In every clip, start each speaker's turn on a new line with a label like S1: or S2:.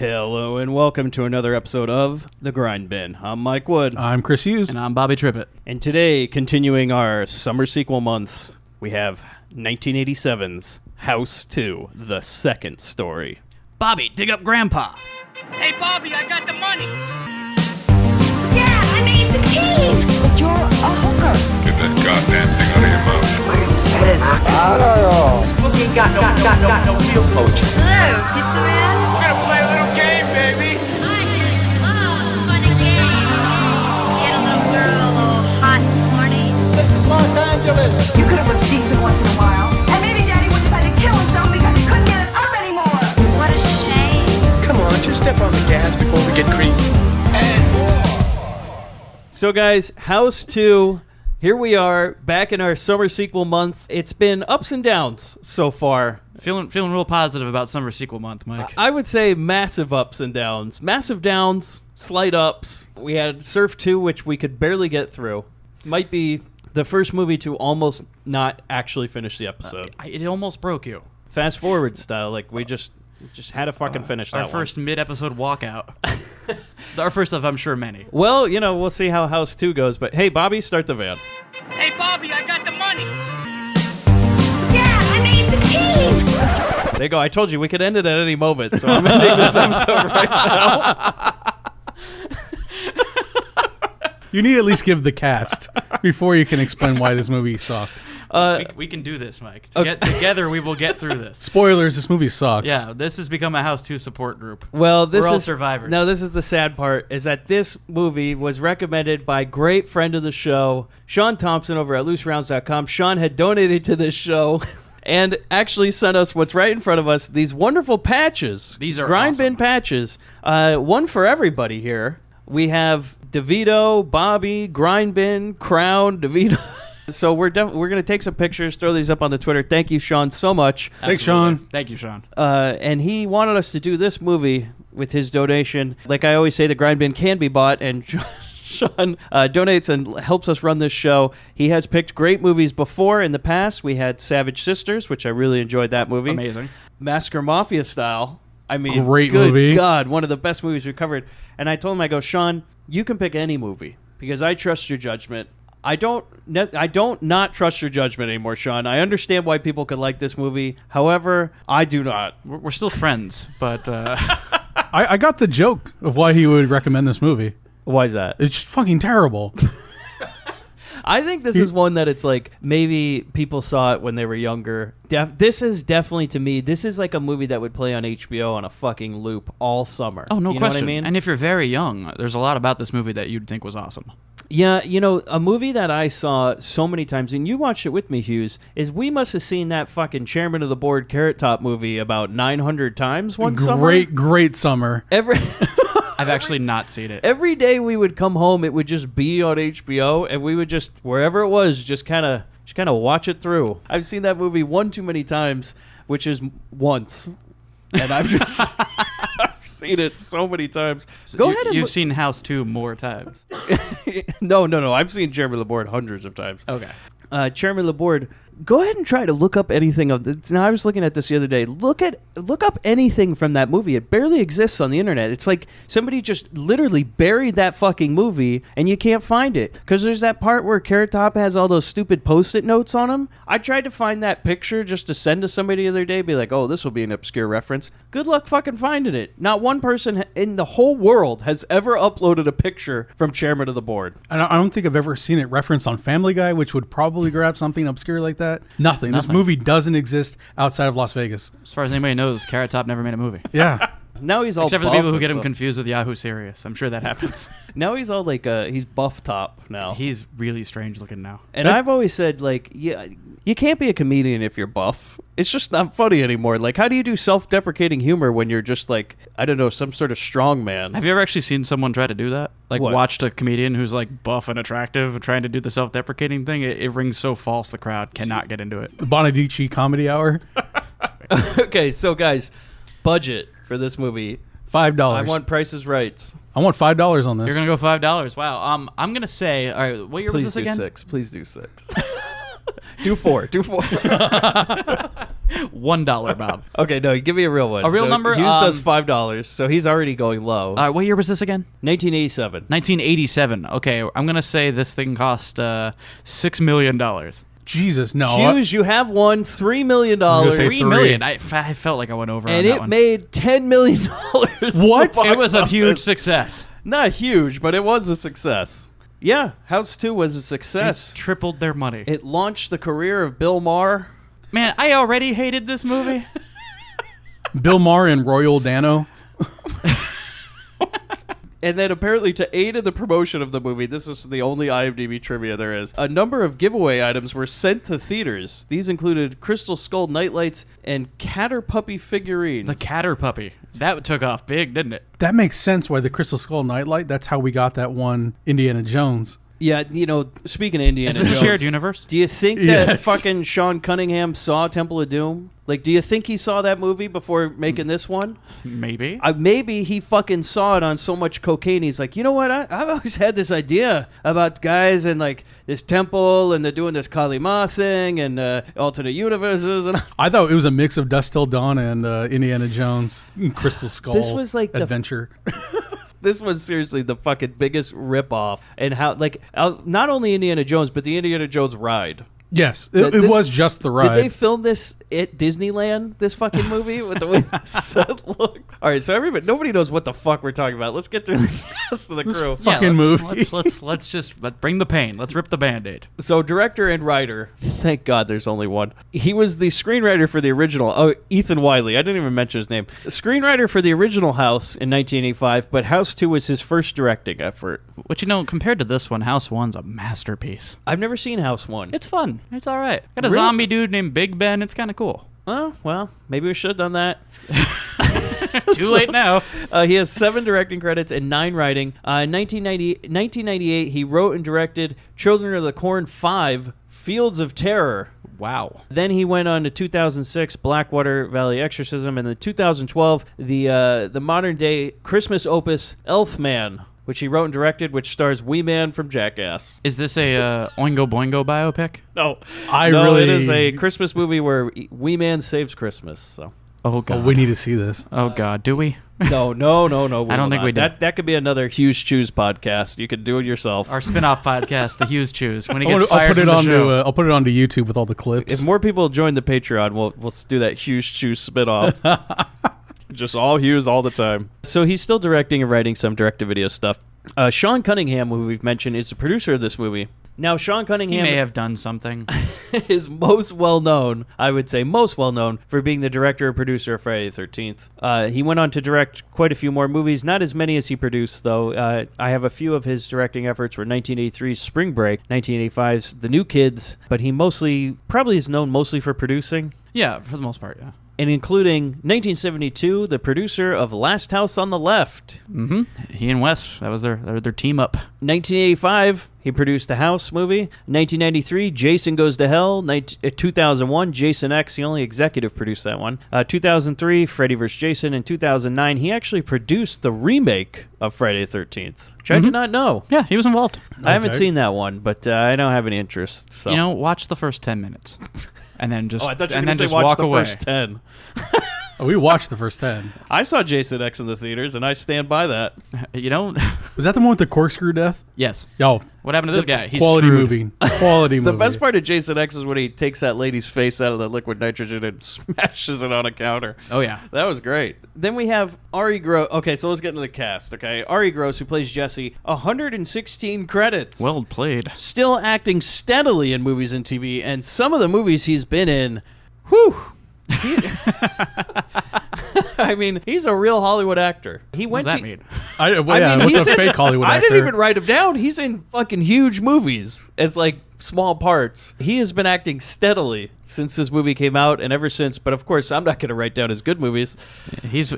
S1: Hello and welcome to another episode of The Grindbin. I'm Mike Wood.
S2: I'm Chris Hughes.
S3: And I'm Bobby Trippett.
S1: And today, continuing our summer sequel month, we have 1987's House 2, The Second Story.
S3: Bobby, dig up Grandpa.
S4: Hey, Bobby, I got the money.
S5: Yeah, I made the team. But you're a hooker.
S6: Get that goddamn thing out of your mouth.
S4: Spooky got no real coach.
S5: Hello, pizza man.
S4: We're gonna play a little game, baby.
S5: I just love fun and games. Get a little girl all hot and horny.
S4: This is Los Angeles.
S7: You could have looked decent once in a while. And maybe Daddy would decide to kill himself because he couldn't get it up anymore.
S5: What a shame.
S4: Come on, just step on the gas before we get creepy.
S1: So guys, House 2, here we are, back in our summer sequel month. It's been ups and downs so far.
S3: Feeling real positive about summer sequel month, Mike.
S1: I would say massive ups and downs. Massive downs, slight ups. We had Surf 2, which we could barely get through. Might be the first movie to almost not actually finish the episode.
S3: It almost broke you.
S1: Fast forward style, like we just had to fucking finish that
S3: Our
S1: one.
S3: first mid-episode walkout. Our first of, I'm sure, many.
S1: Well, you know, we'll see how House 2 goes, but hey, Bobby, start the van.
S4: Hey, Bobby, I got the money.
S5: Yeah, I made the team.
S1: There you go. I told you we could end it at any moment, so I'm ending this episode right now.
S2: You need to at least give the cast before you can explain why this movie sucked.
S3: We can do this, Mike. Together, we will get through this.
S2: Spoilers, this movie sucks.
S3: Yeah, this has become a House 2 support group.
S1: Well, this
S3: We're all
S1: is
S3: survivors.
S1: No, this is the sad part, is that this movie was recommended by great friend of the show, Sean Thompson over at looserounds.com. Sean had donated to this show and actually sent us what's right in front of us, these wonderful patches.
S3: These are
S1: Grindbin
S3: awesome.
S1: patches. One for everybody here. We have DeVito, Bobby, Grindbin, Crown, DeVito. So we're going to take some pictures, throw these up on the Twitter. Thank you, Sean, so much.
S2: Thanks, Sean.
S3: Thank you, Sean.
S1: And he wanted us to do this movie with his donation. Like I always say, the Grindbin can be bought, and Sean donates and helps us run this show. He has picked great movies before. In the past, we had Savage Sisters, which I really enjoyed that movie.
S3: Amazing.
S1: Massacre Mafia style. I mean,
S2: Great
S1: good
S2: movie.
S1: God, one of the best movies we covered. And I told him, I go, Sean, you can pick any movie because I trust your judgment. I don't not trust your judgment anymore, Sean. I understand why people could like this movie. However, I do not.
S3: We're still friends, but
S2: I got the joke of why he would recommend this movie.
S1: Why is that?
S2: It's just fucking terrible.
S1: I think this is one that it's like maybe people saw it when they were younger. This is definitely, to me, this is like a movie that would play on HBO on a fucking loop all summer.
S3: oh, no
S1: you
S3: question.
S1: Know what I mean?
S3: And if you're very young, there's a lot about this movie that you'd think was awesome.
S1: Yeah, you know, a movie that I saw so many times, and you watched it with me, Hughes, is we must have seen that fucking Chairman of the Board Carrot Top movie about 900 times one summer.
S2: Great summer.
S3: I've actually not seen it.
S1: Every day we would come home, it would just be on HBO, and we would just, wherever it was, just kind of watch it through. I've seen that movie one too many times, which is once. And I've seen it so many times. Go ahead and
S3: You've seen House 2 more times.
S1: No. I've seen Chairman of the Board hundreds of times.
S3: Okay.
S1: Chairman of the Board, go ahead and try to look up anything of this. Now, I was looking at this the other day. Look up anything from that movie. It barely exists on the internet. It's like somebody just literally buried that fucking movie, and you can't find it. Because there's that part where Carrot Top has all those stupid Post-it notes on him. I tried to find that picture just to send to somebody the other day, be like, oh, this will be an obscure reference. Good luck fucking finding it. Not one person in the whole world has ever uploaded a picture from Chairman of the Board.
S2: I don't think I've ever seen it referenced on Family Guy, which would probably grab something obscure like that. Nothing. This movie doesn't exist outside of Las Vegas.
S3: As far as anybody knows, Carrot Top never made a movie.
S2: Yeah.
S1: Now he's all
S3: Except for the
S1: buff
S3: people who
S1: and
S3: get him
S1: stuff.
S3: confused with Yahoo Serious. I'm sure that happens.
S1: Now he's all like, he's buff top now.
S3: He's really strange looking now.
S1: And I've always said, like, yeah, you can't be a comedian if you're buff. It's just not funny anymore. Like, how do you do self-deprecating humor when you're just like, I don't know, some sort of strong man?
S3: Have you ever actually seen someone try to do that? Like,
S1: What?
S3: watched a comedian who's like buff and attractive trying to do the self-deprecating thing? It rings so false, the crowd cannot get into it.
S2: The Bonadici Comedy Hour.
S1: Okay, so guys, budget for this movie.
S2: $5.
S1: I want Price is Right.
S2: I want $5 on this.
S3: You're gonna go $5. Wow. I'm gonna say, all right. What year
S1: Please
S3: was
S1: do
S3: this again?
S1: 6. Please do 6. Do 4. Do 4.
S3: $1, Bob.
S1: Okay, no, give me a real one.
S3: A real number?
S1: Hughes does $5, so he's already going low.
S3: What year was this again?
S1: 1987.
S3: 1987. Okay, I'm going to say this thing cost $6 million.
S2: Jesus, no.
S1: Hughes, you have won $3 million.
S2: gonna say
S3: $3
S2: three.
S3: million. I felt like I went over on
S1: And
S3: that
S1: it
S3: one.
S1: made $10 million.
S2: What?
S3: It was a huge success.
S1: Not huge, but it was a success. Yeah, House 2 was a success.
S3: It tripled their money.
S1: It launched the career of Bill Maher.
S3: Man, I already hated this movie.
S2: Bill Maher and Royal Dano.
S1: And then apparently to aid in the promotion of the movie, this is the only IMDb trivia there is, a number of giveaway items were sent to theaters. These included Crystal Skull nightlights and Catter Puppy figurines.
S3: The Catter Puppy. That took off big, didn't it?
S2: That makes sense why the Crystal Skull Nightlight, that's how we got that one Indiana Jones.
S1: Yeah, speaking of Indiana
S3: Is this
S1: Jones,
S3: a shared universe?
S1: do you think that
S2: Yes.
S1: fucking Sean Cunningham saw Temple of Doom? Like, do you think he saw that movie before making this one?
S3: Maybe.
S1: Maybe he fucking saw it on so much cocaine. He's like, you know what? I've always had this idea about guys in like this temple, and they're doing this Kali Ma thing and alternate universes. And
S2: I thought it was a mix of Dusk Till Dawn and Indiana Jones Crystal Skull
S1: This was like the
S2: adventure.
S1: this was seriously the fucking biggest ripoff. And how, like, not only Indiana Jones, but the Indiana Jones ride.
S2: Yes,
S1: Th-
S2: it
S1: this-
S2: was just the ride.
S1: Did they film this at Disneyland, this fucking movie, with the way the set looks? All right, so nobody knows what the fuck we're talking about. Let's get through the rest of the crew.
S2: fucking movie.
S3: Let's just bring the pain. Let's rip the Band-Aid.
S1: So director and writer, thank God there's only one. He was the screenwriter for the original, Ethan Wiley. I didn't even mention his name. Screenwriter for the original House in 1985, but House 2 was his first directing effort.
S3: But compared to this one, House 1's a masterpiece.
S1: I've never seen House 1.
S3: It's fun. It's all right. Got a
S1: Really?
S3: zombie dude named Big Ben. It's kind of cool.
S1: Oh, well, maybe we should have done that.
S3: Too late now.
S1: He has 7 directing credits and 9 writing. In 1998, he wrote and directed Children of the Corn 5, Fields of Terror.
S3: Wow.
S1: Then he went on to 2006, Blackwater Valley Exorcism, and then 2012, the modern-day Christmas opus Elfman, which he wrote and directed, which stars Wee Man from Jackass.
S3: Is this a Oingo Boingo biopic?
S1: No,
S2: really-
S1: it is a Christmas movie where Wee Man saves Christmas. So
S3: Oh, God.
S2: Oh, we need to see this.
S3: Oh, God. Do we?
S1: no.
S3: I don't think we do.
S1: That could be another Hughes Choose podcast. You could do it yourself.
S3: Our spin-off podcast, The Hughes Choose. When he
S2: I'll
S3: gets
S2: put
S3: fired
S2: it
S3: from the
S2: onto
S3: show.
S2: I'll put it onto YouTube with all the clips.
S1: If more people join the Patreon, we'll do that Hughes Choose spinoff. Just all Hughes all the time. So he's still directing and writing some direct-to-video stuff. Sean Cunningham, who we've mentioned, is the producer of this movie. Now, Sean
S3: He
S1: Cunningham
S3: may have done something.
S1: is most well known, I would say most well known, for being the director and producer of Friday the 13th. He went on to direct quite a few more movies, not as many as he produced, though. I have a few of his directing efforts were 1983's Spring Break, 1985's The New Kids, but he probably is known mostly for producing.
S3: Yeah, for the most part, yeah.
S1: And including 1972, the producer of Last House on the Left.
S3: Mm-hmm. He and Wes, that was their team up.
S1: 1985, he produced the House movie. 1993, Jason Goes to Hell. 2001, Jason X. He only executive produced that one. 2003, Freddy vs. Jason. In 2009, he actually produced the remake of Friday the 13th, which I did not know.
S3: Yeah, he was involved.
S1: I haven't
S2: Okay.
S1: seen that one, but I don't have any interest. So.
S3: Watch the first 10 minutes. And then just,
S1: I thought you were
S3: and
S1: going
S3: then
S1: to say
S3: just
S1: watch
S3: walk
S1: the
S3: away.
S1: first 10.
S2: We watched the first 10.
S1: I saw Jason X in the theaters, and I stand by that.
S2: Was that the one with the corkscrew death?
S3: Yes.
S2: Yo,
S3: What happened to this guy? He's
S2: quality
S3: screwed.
S2: movie. Quality movie.
S1: The best part of Jason X is when he takes that lady's face out of the liquid nitrogen and smashes it on a counter.
S3: Oh, yeah.
S1: That was great. Then we have Ari Gross. Okay, so let's get into the cast, okay? Ari Gross, who plays Jesse, 116 credits.
S3: Well played.
S1: Still acting steadily in movies and TV, and some of the movies he's been in, whew. I mean, he's a real Hollywood actor. He
S3: What
S1: went
S3: does that
S1: to,
S3: mean?
S2: What's
S1: he's
S2: a
S1: in-
S2: fake Hollywood
S1: I
S2: actor?
S1: didn't even write him down. He's in fucking huge movies as like small parts. He has been acting steadily since this movie came out and ever since. But of course, I'm not going to write down his good movies.
S3: He's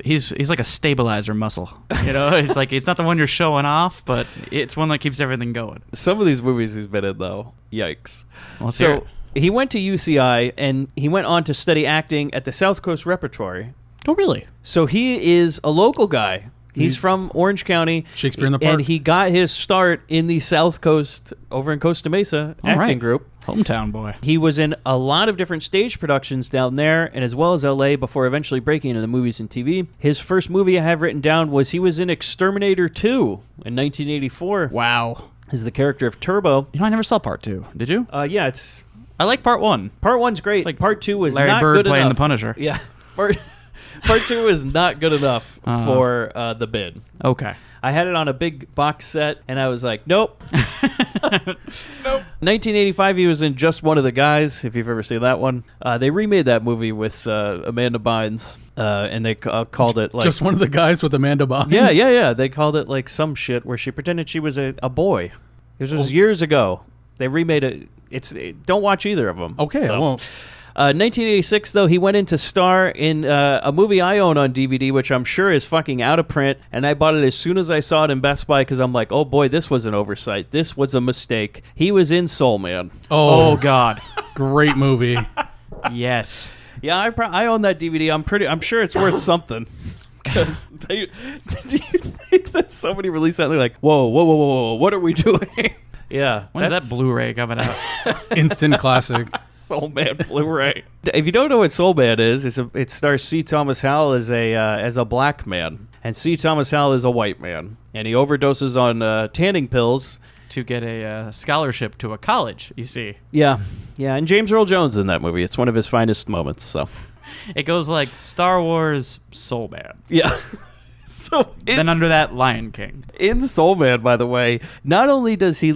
S3: like a stabilizer muscle. It's like it's not the one you're showing off, but it's one that keeps everything going.
S1: Some of these movies he's been in, though, yikes.
S3: Let's hear it.
S1: He went to UCI and he went on to study acting at the South Coast Repertory.
S3: Oh, really?
S1: So he is a local guy. He's from Orange County.
S2: Shakespeare in the Park.
S1: And he got his start in the South Coast over in Costa Mesa acting group.
S3: Hometown boy.
S1: He was in a lot of different stage productions down there and as well as LA before eventually breaking into the movies and TV. His first movie I have written down was he was in Exterminator 2 in 1984.
S3: Wow.
S1: As the character of Turbo.
S3: You know, I never saw part 2. Did you?
S1: Yeah, it's...
S3: I like part 1.
S1: Part 1's great.
S3: Like
S1: part 2 was
S3: Larry
S1: not
S3: Bird
S1: good
S3: playing
S1: enough.
S3: the Punisher.
S1: Yeah. Part 2 is not good enough for the bid.
S3: Okay.
S1: I had it on a big box set, and I was like, nope. Nope. 1985, he was in Just One of the Guys, if you've ever seen that one. They remade that movie with Amanda Bynes, and they called it like...
S2: Just One of the Guys with Amanda Bynes?
S1: Yeah. They called it like some shit where she pretended she was a boy. This was years ago. They remade it. Don't watch either of them.
S2: Okay, I won't.
S1: 1986, though, he went in to star in a movie I own on DVD, which I'm sure is fucking out of print, and I bought it as soon as I saw it in Best Buy because I'm like, oh boy, this was an oversight. This was a mistake. He was in Soul Man.
S3: Oh God.
S2: Great movie.
S3: Yes.
S1: Yeah, I own that DVD. I'm sure it's worth something. Because do you think that somebody released that and they're like, whoa, what are we doing? Yeah.
S3: When's that Blu-ray coming out?
S2: Instant classic.
S1: Soul Man Blu-ray. If you don't know what Soul Man is, it stars C. Thomas Howell as a black man, and C. Thomas Howell is a white man, and he overdoses on tanning pills
S3: to get a scholarship to a college, you see.
S1: Yeah, and James Earl Jones in that movie. It's one of his finest moments. So
S3: it goes like Star Wars, Soul Man.
S1: Yeah. So
S3: then under that, Lion King.
S1: In Soul Man, by the way, not only does he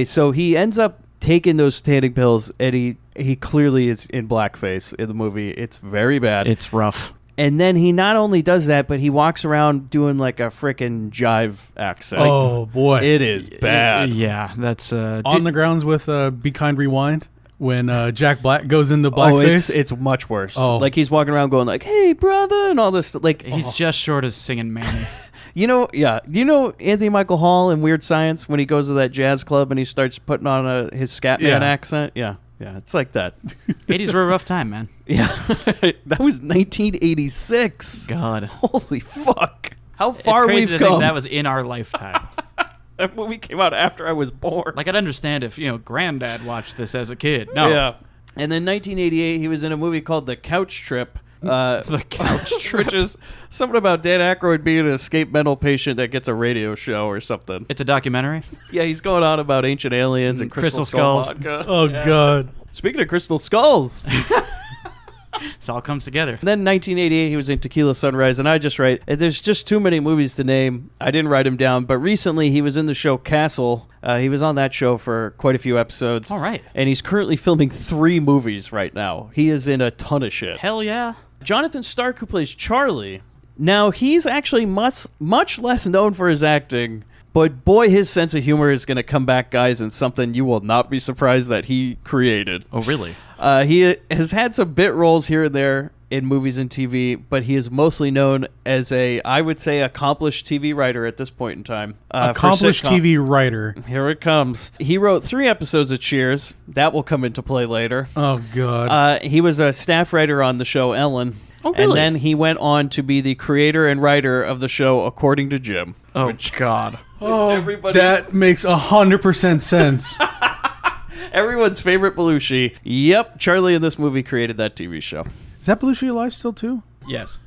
S1: so he ends up taking those tanning pills, and he clearly is in blackface in the movie. It's very bad.
S3: It's rough.
S1: And then he not only does that, but he walks around doing like a frickin' jive accent.
S2: Oh, boy.
S1: It is bad.
S3: Yeah, that's...
S2: On the grounds with Be Kind Rewind, when Jack Black goes into blackface.
S1: It's much worse.
S2: Oh.
S1: Like he's walking around going like, hey, brother, and all this stuff. Like,
S3: He's just short of singing Manny.
S1: You know Anthony Michael Hall in Weird Science when he goes to that jazz club and he starts putting on his Scatman accent? Yeah, it's like that.
S3: 80s were a rough time, man.
S1: Yeah, that was 1986.
S3: God.
S1: Holy fuck. How
S3: It's
S1: far
S3: crazy
S1: we've
S3: to
S1: come.
S3: think that was in our lifetime.
S1: That movie came out after I was born.
S3: Like, I'd understand if, Granddad watched this as a kid. No.
S1: Yeah. And then 1988, he was in a movie called The Couch Trip.
S3: The Couch Trip.
S1: Which is something about Dan Aykroyd being an escaped mental patient that gets a radio show or something.
S3: It's a documentary?
S1: Yeah, he's going on about ancient aliens and crystal
S3: skulls.
S1: vodka.
S2: Oh, God.
S1: Speaking of crystal skulls.
S3: It all comes together.
S1: And then 1988, he was in Tequila Sunrise, and I just write, there's just too many movies to name. I didn't write him down, but recently he was in the show Castle. He was on that show for quite a few episodes.
S3: All right.
S1: And he's currently filming 3 movies right now. He is in a ton of shit.
S3: Hell yeah.
S1: Jonathan Stark, who plays Charlie, now he's actually much less known for his acting, but boy, his sense of humor is going to come back, guys, in something you will not be surprised that he created.
S3: Oh, really?
S1: He has had some bit roles here and there in movies and TV, but he is mostly known as I would say, accomplished TV writer at this point in time.
S2: Accomplished TV writer.
S1: Here it comes. He wrote 3 episodes of Cheers. That will come into play later.
S2: Oh, God.
S1: He was a staff writer on the show Ellen.
S3: Oh, really?
S1: And then he went on to be the creator and writer of the show According to Jim.
S3: Oh, God.
S2: That makes 100% sense.
S1: Everyone's favorite Belushi. Yep, Charlie in this movie created that TV show.
S2: Is that Belushi alive still, too?
S3: Yes.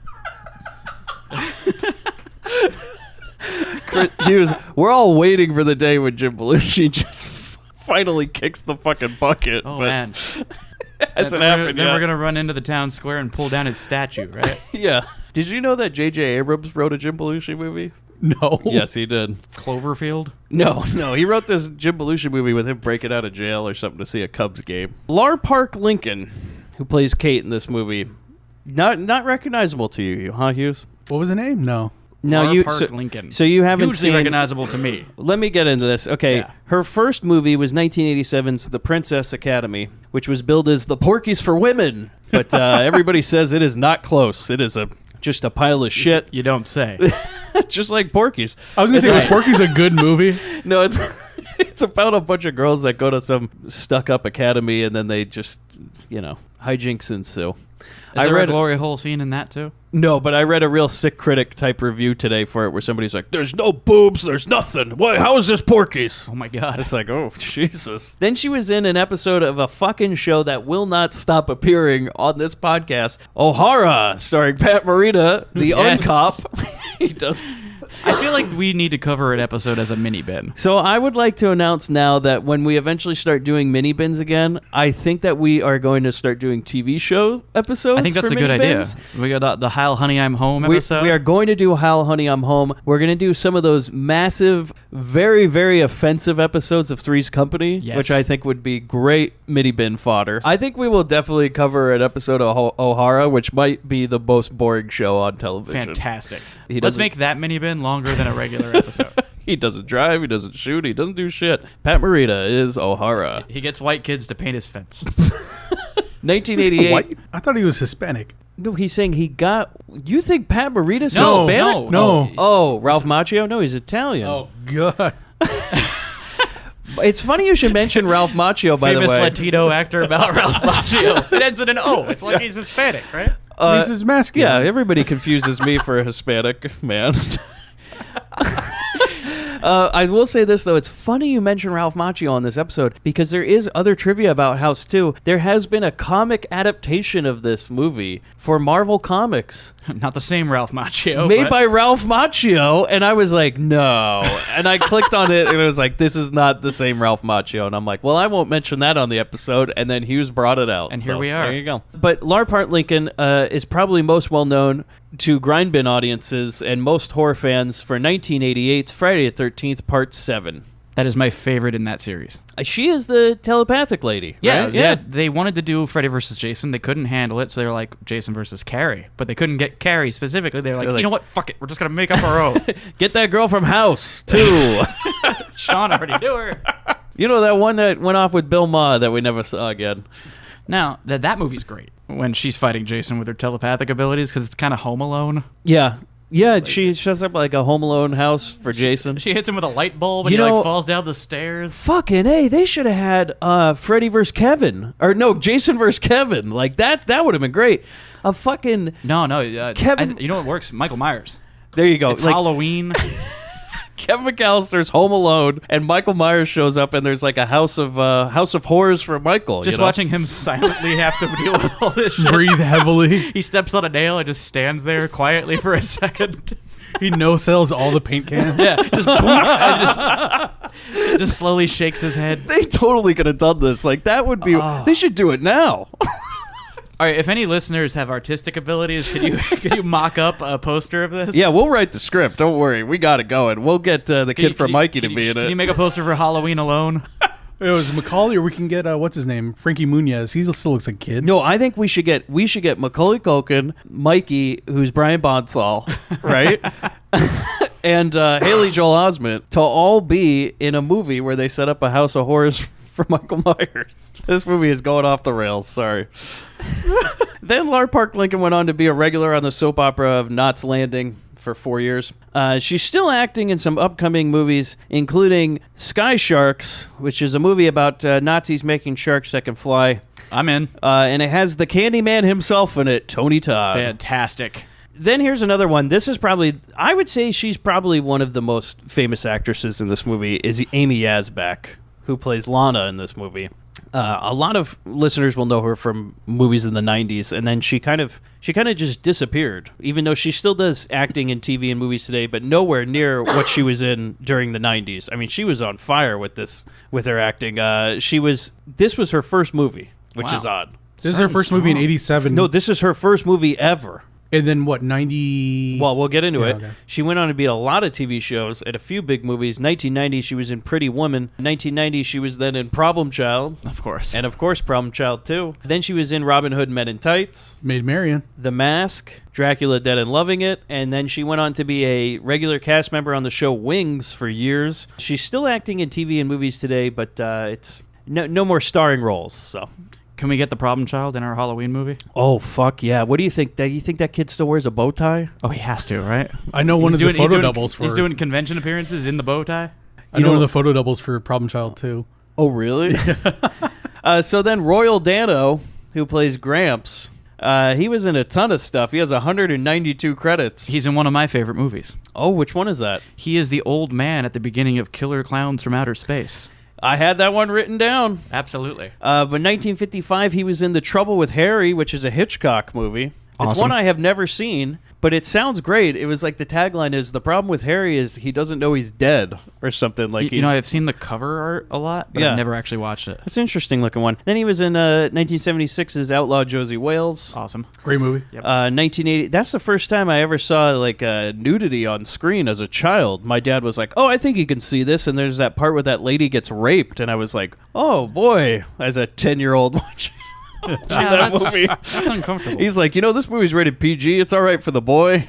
S1: We're all waiting for the day when Jim Belushi just finally kicks the fucking bucket.
S3: Oh,
S1: but
S3: man.
S1: hasn't happened
S3: Then
S1: yet.
S3: we're going to run into the town square and pull down his statue, right?
S1: Yeah. Did you know that J.J. Abrams wrote a Jim Belushi movie?
S2: No.
S1: Yes, he did.
S3: Cloverfield?
S1: No. He wrote this Jim Belushi movie with him breaking out of jail or something to see a Cubs game. Lar Park Lincoln, who plays Kate in this movie, not recognizable to you, huh, Hughes?
S2: What was the name? No.
S1: No,
S3: Lar Park Lincoln.
S1: So you haven't
S3: Hugely
S1: seen...
S3: recognizable to me.
S1: Let me get into this. Okay,
S3: Yeah.
S1: Her first movie was 1987's The Princess Academy, which was billed as The Porky's for Women, but everybody says it is not close. It is just a pile of shit,
S3: You don't say.
S1: just like Porky's.
S2: I was going to say, was Porky's a good movie?
S1: No, it's about a bunch of girls that go to some stuck-up academy, and then they just, hijinks ensue.
S3: Is there a glory hole scene in that, too?
S1: No, but I read a real sick critic type review today for it where somebody's like, there's no boobs, there's nothing. What? How is this Porky's?
S3: Oh my God.
S1: It's like, oh, Jesus. Then she was in an episode of a fucking show that will not stop appearing on this podcast, O'Hara, starring Pat Morita, the
S3: Yes.
S1: uncop. He does...
S3: I feel like we need to cover an episode as a mini bin.
S1: So I would like to announce now that when we eventually start doing mini bins again, I think that we are going to start doing TV show episodes.
S3: I think that's
S1: for
S3: a good
S1: mini
S3: idea.
S1: bins.
S3: We got the Heil Honey I'm Home
S1: We
S3: episode.
S1: are going to do How Honey I'm Home. We're going to do some of those massive, very, very offensive episodes of Three's Company,
S3: Yes.
S1: which I think would be great mini bin fodder. I think we will definitely cover an episode of O'Hara, which might be the most boring show on television.
S3: Fantastic.
S1: He
S3: Let's
S1: doesn't-
S3: make that mini bin longer than a regular episode.
S1: He doesn't drive, he doesn't shoot, he doesn't do shit. Pat Morita is O'Hara.
S3: He gets white kids to paint his fence.
S1: 1988.
S2: White? I thought he was Hispanic.
S1: No, he's saying he got. You think Pat Morita's
S3: No,
S1: Hispanic?
S2: no.
S1: Oh, Ralph Macchio? No, he's Italian.
S2: Oh, God.
S1: It's funny you should mention Ralph Macchio, by
S3: Famous
S1: the way.
S3: Latino actor about Ralph Macchio. It ends in an O. It's like he's Hispanic, right?
S2: Means it's masculine.
S1: Yeah, everybody confuses me for a Hispanic man. I will say this, though. It's funny you mention Ralph Macchio on this episode because there is other trivia about House 2. There has been a comic adaptation of this movie for Marvel Comics
S3: Not the same Ralph Macchio.
S1: made
S3: but-
S1: by Ralph Macchio. And I was like, no. And I clicked on it and it was like, this is not the same Ralph Macchio. And I'm like, well, I won't mention that on the episode. And then Hughes brought it out.
S3: And here we are.
S1: There you go. But Lar Part Lincoln is probably most well known to Grindbin audiences and most horror fans for 1988's Friday the 13th, Part 7.
S3: That is my favorite in that series.
S1: She is the telepathic lady.
S3: Yeah,
S1: right?
S3: yeah. They wanted to do Freddy versus Jason. They couldn't handle it, so they were like Jason versus Carrie. But they couldn't get Carrie specifically. They were like,
S1: like-
S3: you know what? Fuck it. We're just gonna make up our own.
S1: Get that girl from House, too.
S3: Sean already knew her.
S1: You know, that one that went off with Bill Maher that we never saw again.
S3: Now that movie's great when she's fighting Jason with her telepathic abilities because it's kind of Home Alone.
S1: Yeah. Yeah, she shows up like a Home Alone house for Jason.
S3: She hits him with a light bulb and
S1: You
S3: he
S1: know-
S3: like falls down the stairs.
S1: Fucking A, they should have had Freddy vs. Kevin. Or no, Jason vs. Kevin. Like, that would have been great. A fucking...
S3: No,
S1: Kevin-
S3: you know what works? Michael Myers.
S1: There you go.
S3: It's
S1: Like,
S3: Halloween.
S1: Kevin McAllister's Home Alone, and Michael Myers shows up, and there's like a house of horrors for Michael.
S3: Just
S1: you know?
S3: watching him silently have to deal with all this shit.
S2: Breathe heavily.
S3: He steps on a nail and just stands there quietly for a second.
S2: He no-sells all the paint cans.
S3: Yeah, just boom, and just slowly shakes his head.
S1: They totally could have done this. Like, that would be... They should do it now.
S3: All right, if any listeners have artistic abilities, could you mock up a poster of this?
S1: Yeah, we'll write the script. Don't worry. We got it going. We'll get the kid from Mikey to be in it.
S3: Can you make a poster for Halloween Alone?
S2: It was Macaulay, or we can get, what's his name? Frankie Muniz. He still looks like a kid.
S1: No, I think we should get Macaulay Culkin, Mikey, who's Brian Bonsall, right? And Haley Joel Osment to all be in a movie where they set up a house of horrors for Michael Myers. This movie is going off the rails. Sorry. Then Lar Park Lincoln went on to be a regular on the soap opera of Knots Landing for 4 years. She's still acting in some upcoming movies, including Sky Sharks, which is a movie about Nazis making sharks that can fly.
S3: I'm in.
S1: And it has the Candyman himself in it, Tony Todd.
S3: Fantastic.
S1: Then here's another one. This is probably, I would say she's probably one of the most famous actresses in this movie, is Amy Yazbek, who plays Lana in this movie. A lot of listeners will know her from movies in the 90s, and then she kind of just disappeared, even though she still does acting in TV and movies today, but nowhere near what she was in during the 90s. I mean, she was on fire with her acting. This was her first movie, which
S3: Wow.
S1: is odd.
S2: This is her first movie in 87.
S1: No, this is her first movie ever.
S2: And then what, 90?
S1: Well, we'll get into
S2: Yeah,
S1: it.
S2: okay.
S1: She went on to be in a lot of TV shows and a few big movies. 1990, she was in Pretty Woman. 1990, she was then in Problem Child.
S3: Of course.
S1: And, of course, Problem Child 2. Then she was in Robin Hood Men in Tights,
S2: Maid Marian.
S1: The Mask, Dracula Dead and Loving It. And then she went on to be a regular cast member on the show Wings for years. She's still acting in TV and movies today, but it's no more starring roles, so...
S3: Can we get the problem child in our Halloween movie?
S1: Oh, fuck yeah. What do you think? You think that kid still wears a bow tie?
S3: Oh, he has to, right?
S2: I know one of the photo doubles for...
S3: He's doing convention appearances in the bow tie.
S2: I know one of the photo doubles for Problem Child 2.
S1: Oh, really? So then Royal Dano, who plays Gramps, He was in a ton of stuff. He has 192 credits.
S3: He's in one of my favorite movies.
S1: Oh, which one is that?
S3: He is the old man at the beginning of Killer Clowns from Outer Space.
S1: I had that one written down.
S3: Absolutely.
S1: But 1955, he was in The Trouble with Harry, which is a Hitchcock movie. It's
S3: Awesome.
S1: one I have never seen, but it sounds great. It was like the tagline is, the problem with Harry is he doesn't know he's dead, or something. Like
S3: You know, I've seen the cover art a lot, but
S1: Yeah.
S3: I've never actually watched it.
S1: It's an interesting looking one. Then he was in 1976's Outlaw Josie Wales.
S3: Awesome.
S2: Great movie.
S1: 1980. That's the first time I ever saw like nudity on screen as a child. My dad was like, "Oh, I think you can see this." And there's that part where that lady gets raped, and I was like, "Oh boy!" As a 10-year-old watching that movie,
S3: That's uncomfortable.
S1: he's like, this movie's rated PG. It's all right for the boy."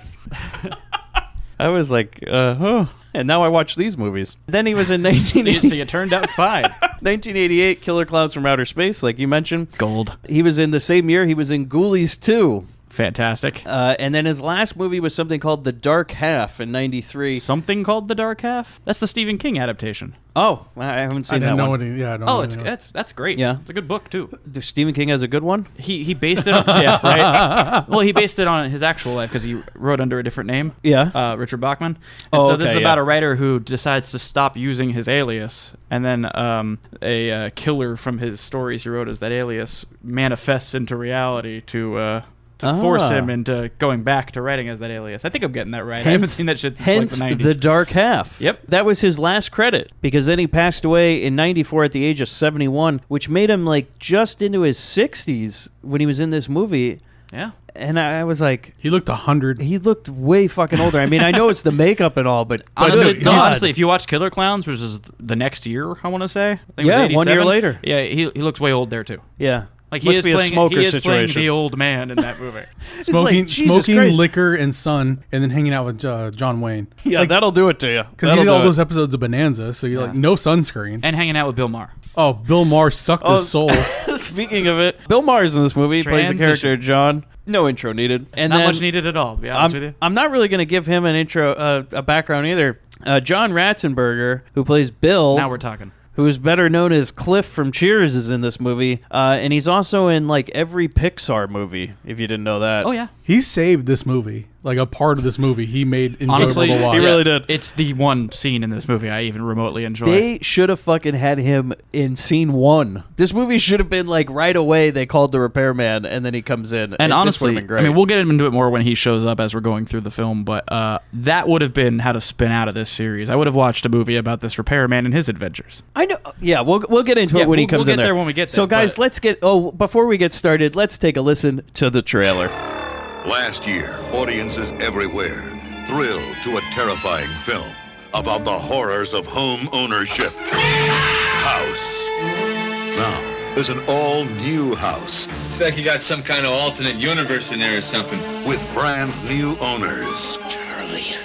S1: I was like, "Oh." And now I watch these movies. Then he was in 1980.
S3: So you turned out fine.
S1: 1988, Killer Clowns from Outer Space, like you mentioned.
S3: Gold.
S1: He was in the same year. He was in Ghoulies 2.
S3: Fantastic.
S1: And then his last movie was something called The Dark Half in 93.
S3: Something called The Dark Half? That's the Stephen King adaptation.
S1: Oh, I haven't
S2: I
S1: seen that
S2: didn't know
S1: one.
S2: what. I don't
S3: Oh,
S2: know
S3: it's
S2: anything.
S3: that's great.
S1: Yeah.
S3: It's a good book, too.
S1: Stephen King has a good one?
S3: He based it on, yeah, right? Well, he based it on his actual life because he wrote under a different name.
S1: Yeah.
S3: Richard Bachman. And
S1: Oh,
S3: so this is
S1: okay,
S3: about
S1: yeah.
S3: a writer who decides to stop using his alias, and then a killer from his stories he wrote as that alias manifests into reality to force him into going back to writing as that alias. I think I'm getting that right. I haven't seen that shit since like the 90s.
S1: The Dark Half.
S3: Yep.
S1: That was his last credit, because then he passed away in 94 at the age of 71, which made him like just into his 60s when he was in this movie.
S3: Yeah.
S1: And I was like,
S2: He looked 100.
S1: he looked way fucking older. I mean, I know it's the makeup and all, but
S3: Honestly,
S1: good God.
S3: honestly, if you watch Killer Clowns, which is the next year, I want to say. I think it was
S1: Yeah, 1 year
S3: 87.
S1: later.
S3: Yeah, he looks way old there too.
S1: Yeah.
S3: Like he
S1: Must
S3: is
S1: be
S3: playing,
S1: a smoker
S3: he is playing
S1: situation.
S3: the old man in that movie.
S2: Smoking,
S1: like, Jesus
S2: smoking
S1: Christ.
S2: liquor and sun, and then hanging out with John Wayne.
S1: Yeah, that'll do it to you.
S2: Because he did all those episodes of Bonanza, so you're like, no sunscreen.
S3: And hanging out with Bill Maher.
S2: Oh, Bill Maher sucked his soul.
S1: Speaking of it, Bill Maher's in this movie. He plays the
S3: Transition.
S1: character John. No intro needed. And
S3: Not
S1: then
S3: much needed at all, to be honest with you.
S1: I'm not really going to give him an intro, a background either. John Ratzenberger, who plays Bill,
S3: Now we're talking.
S1: who is better known as Cliff from Cheers, is in this movie. And he's also in like every Pixar movie, if you didn't know that.
S3: Oh, yeah.
S2: He saved this movie. Like a part of this movie, he made enjoyable
S3: Honestly,
S2: to watch.
S1: he really did.
S3: It's the one scene in this movie I even remotely enjoy.
S1: They should have fucking had him in scene 1. This movie should have been like right away they called the repairman and then he comes in.
S3: and
S1: This
S3: honestly,
S1: would've been great.
S3: I mean, we'll get into it more when he shows up as we're going through the film, but that would have been how to spin out of this series. I would have watched a movie about this repairman and his adventures.
S1: I know. Yeah, we'll get into
S3: Yeah,
S1: it when he
S3: we'll
S1: comes
S3: get
S1: in there.
S3: there when we get
S1: So,
S3: there,
S1: guys,
S3: but-
S1: let's get. Oh, before we get started, let's take a listen to the trailer.
S6: Last year, audiences everywhere thrilled to a terrifying film about the horrors of home ownership. House. Now, there's an all-new house
S8: It's like you got some kind of alternate universe in there or something.
S6: with brand new owners.
S9: Charlie.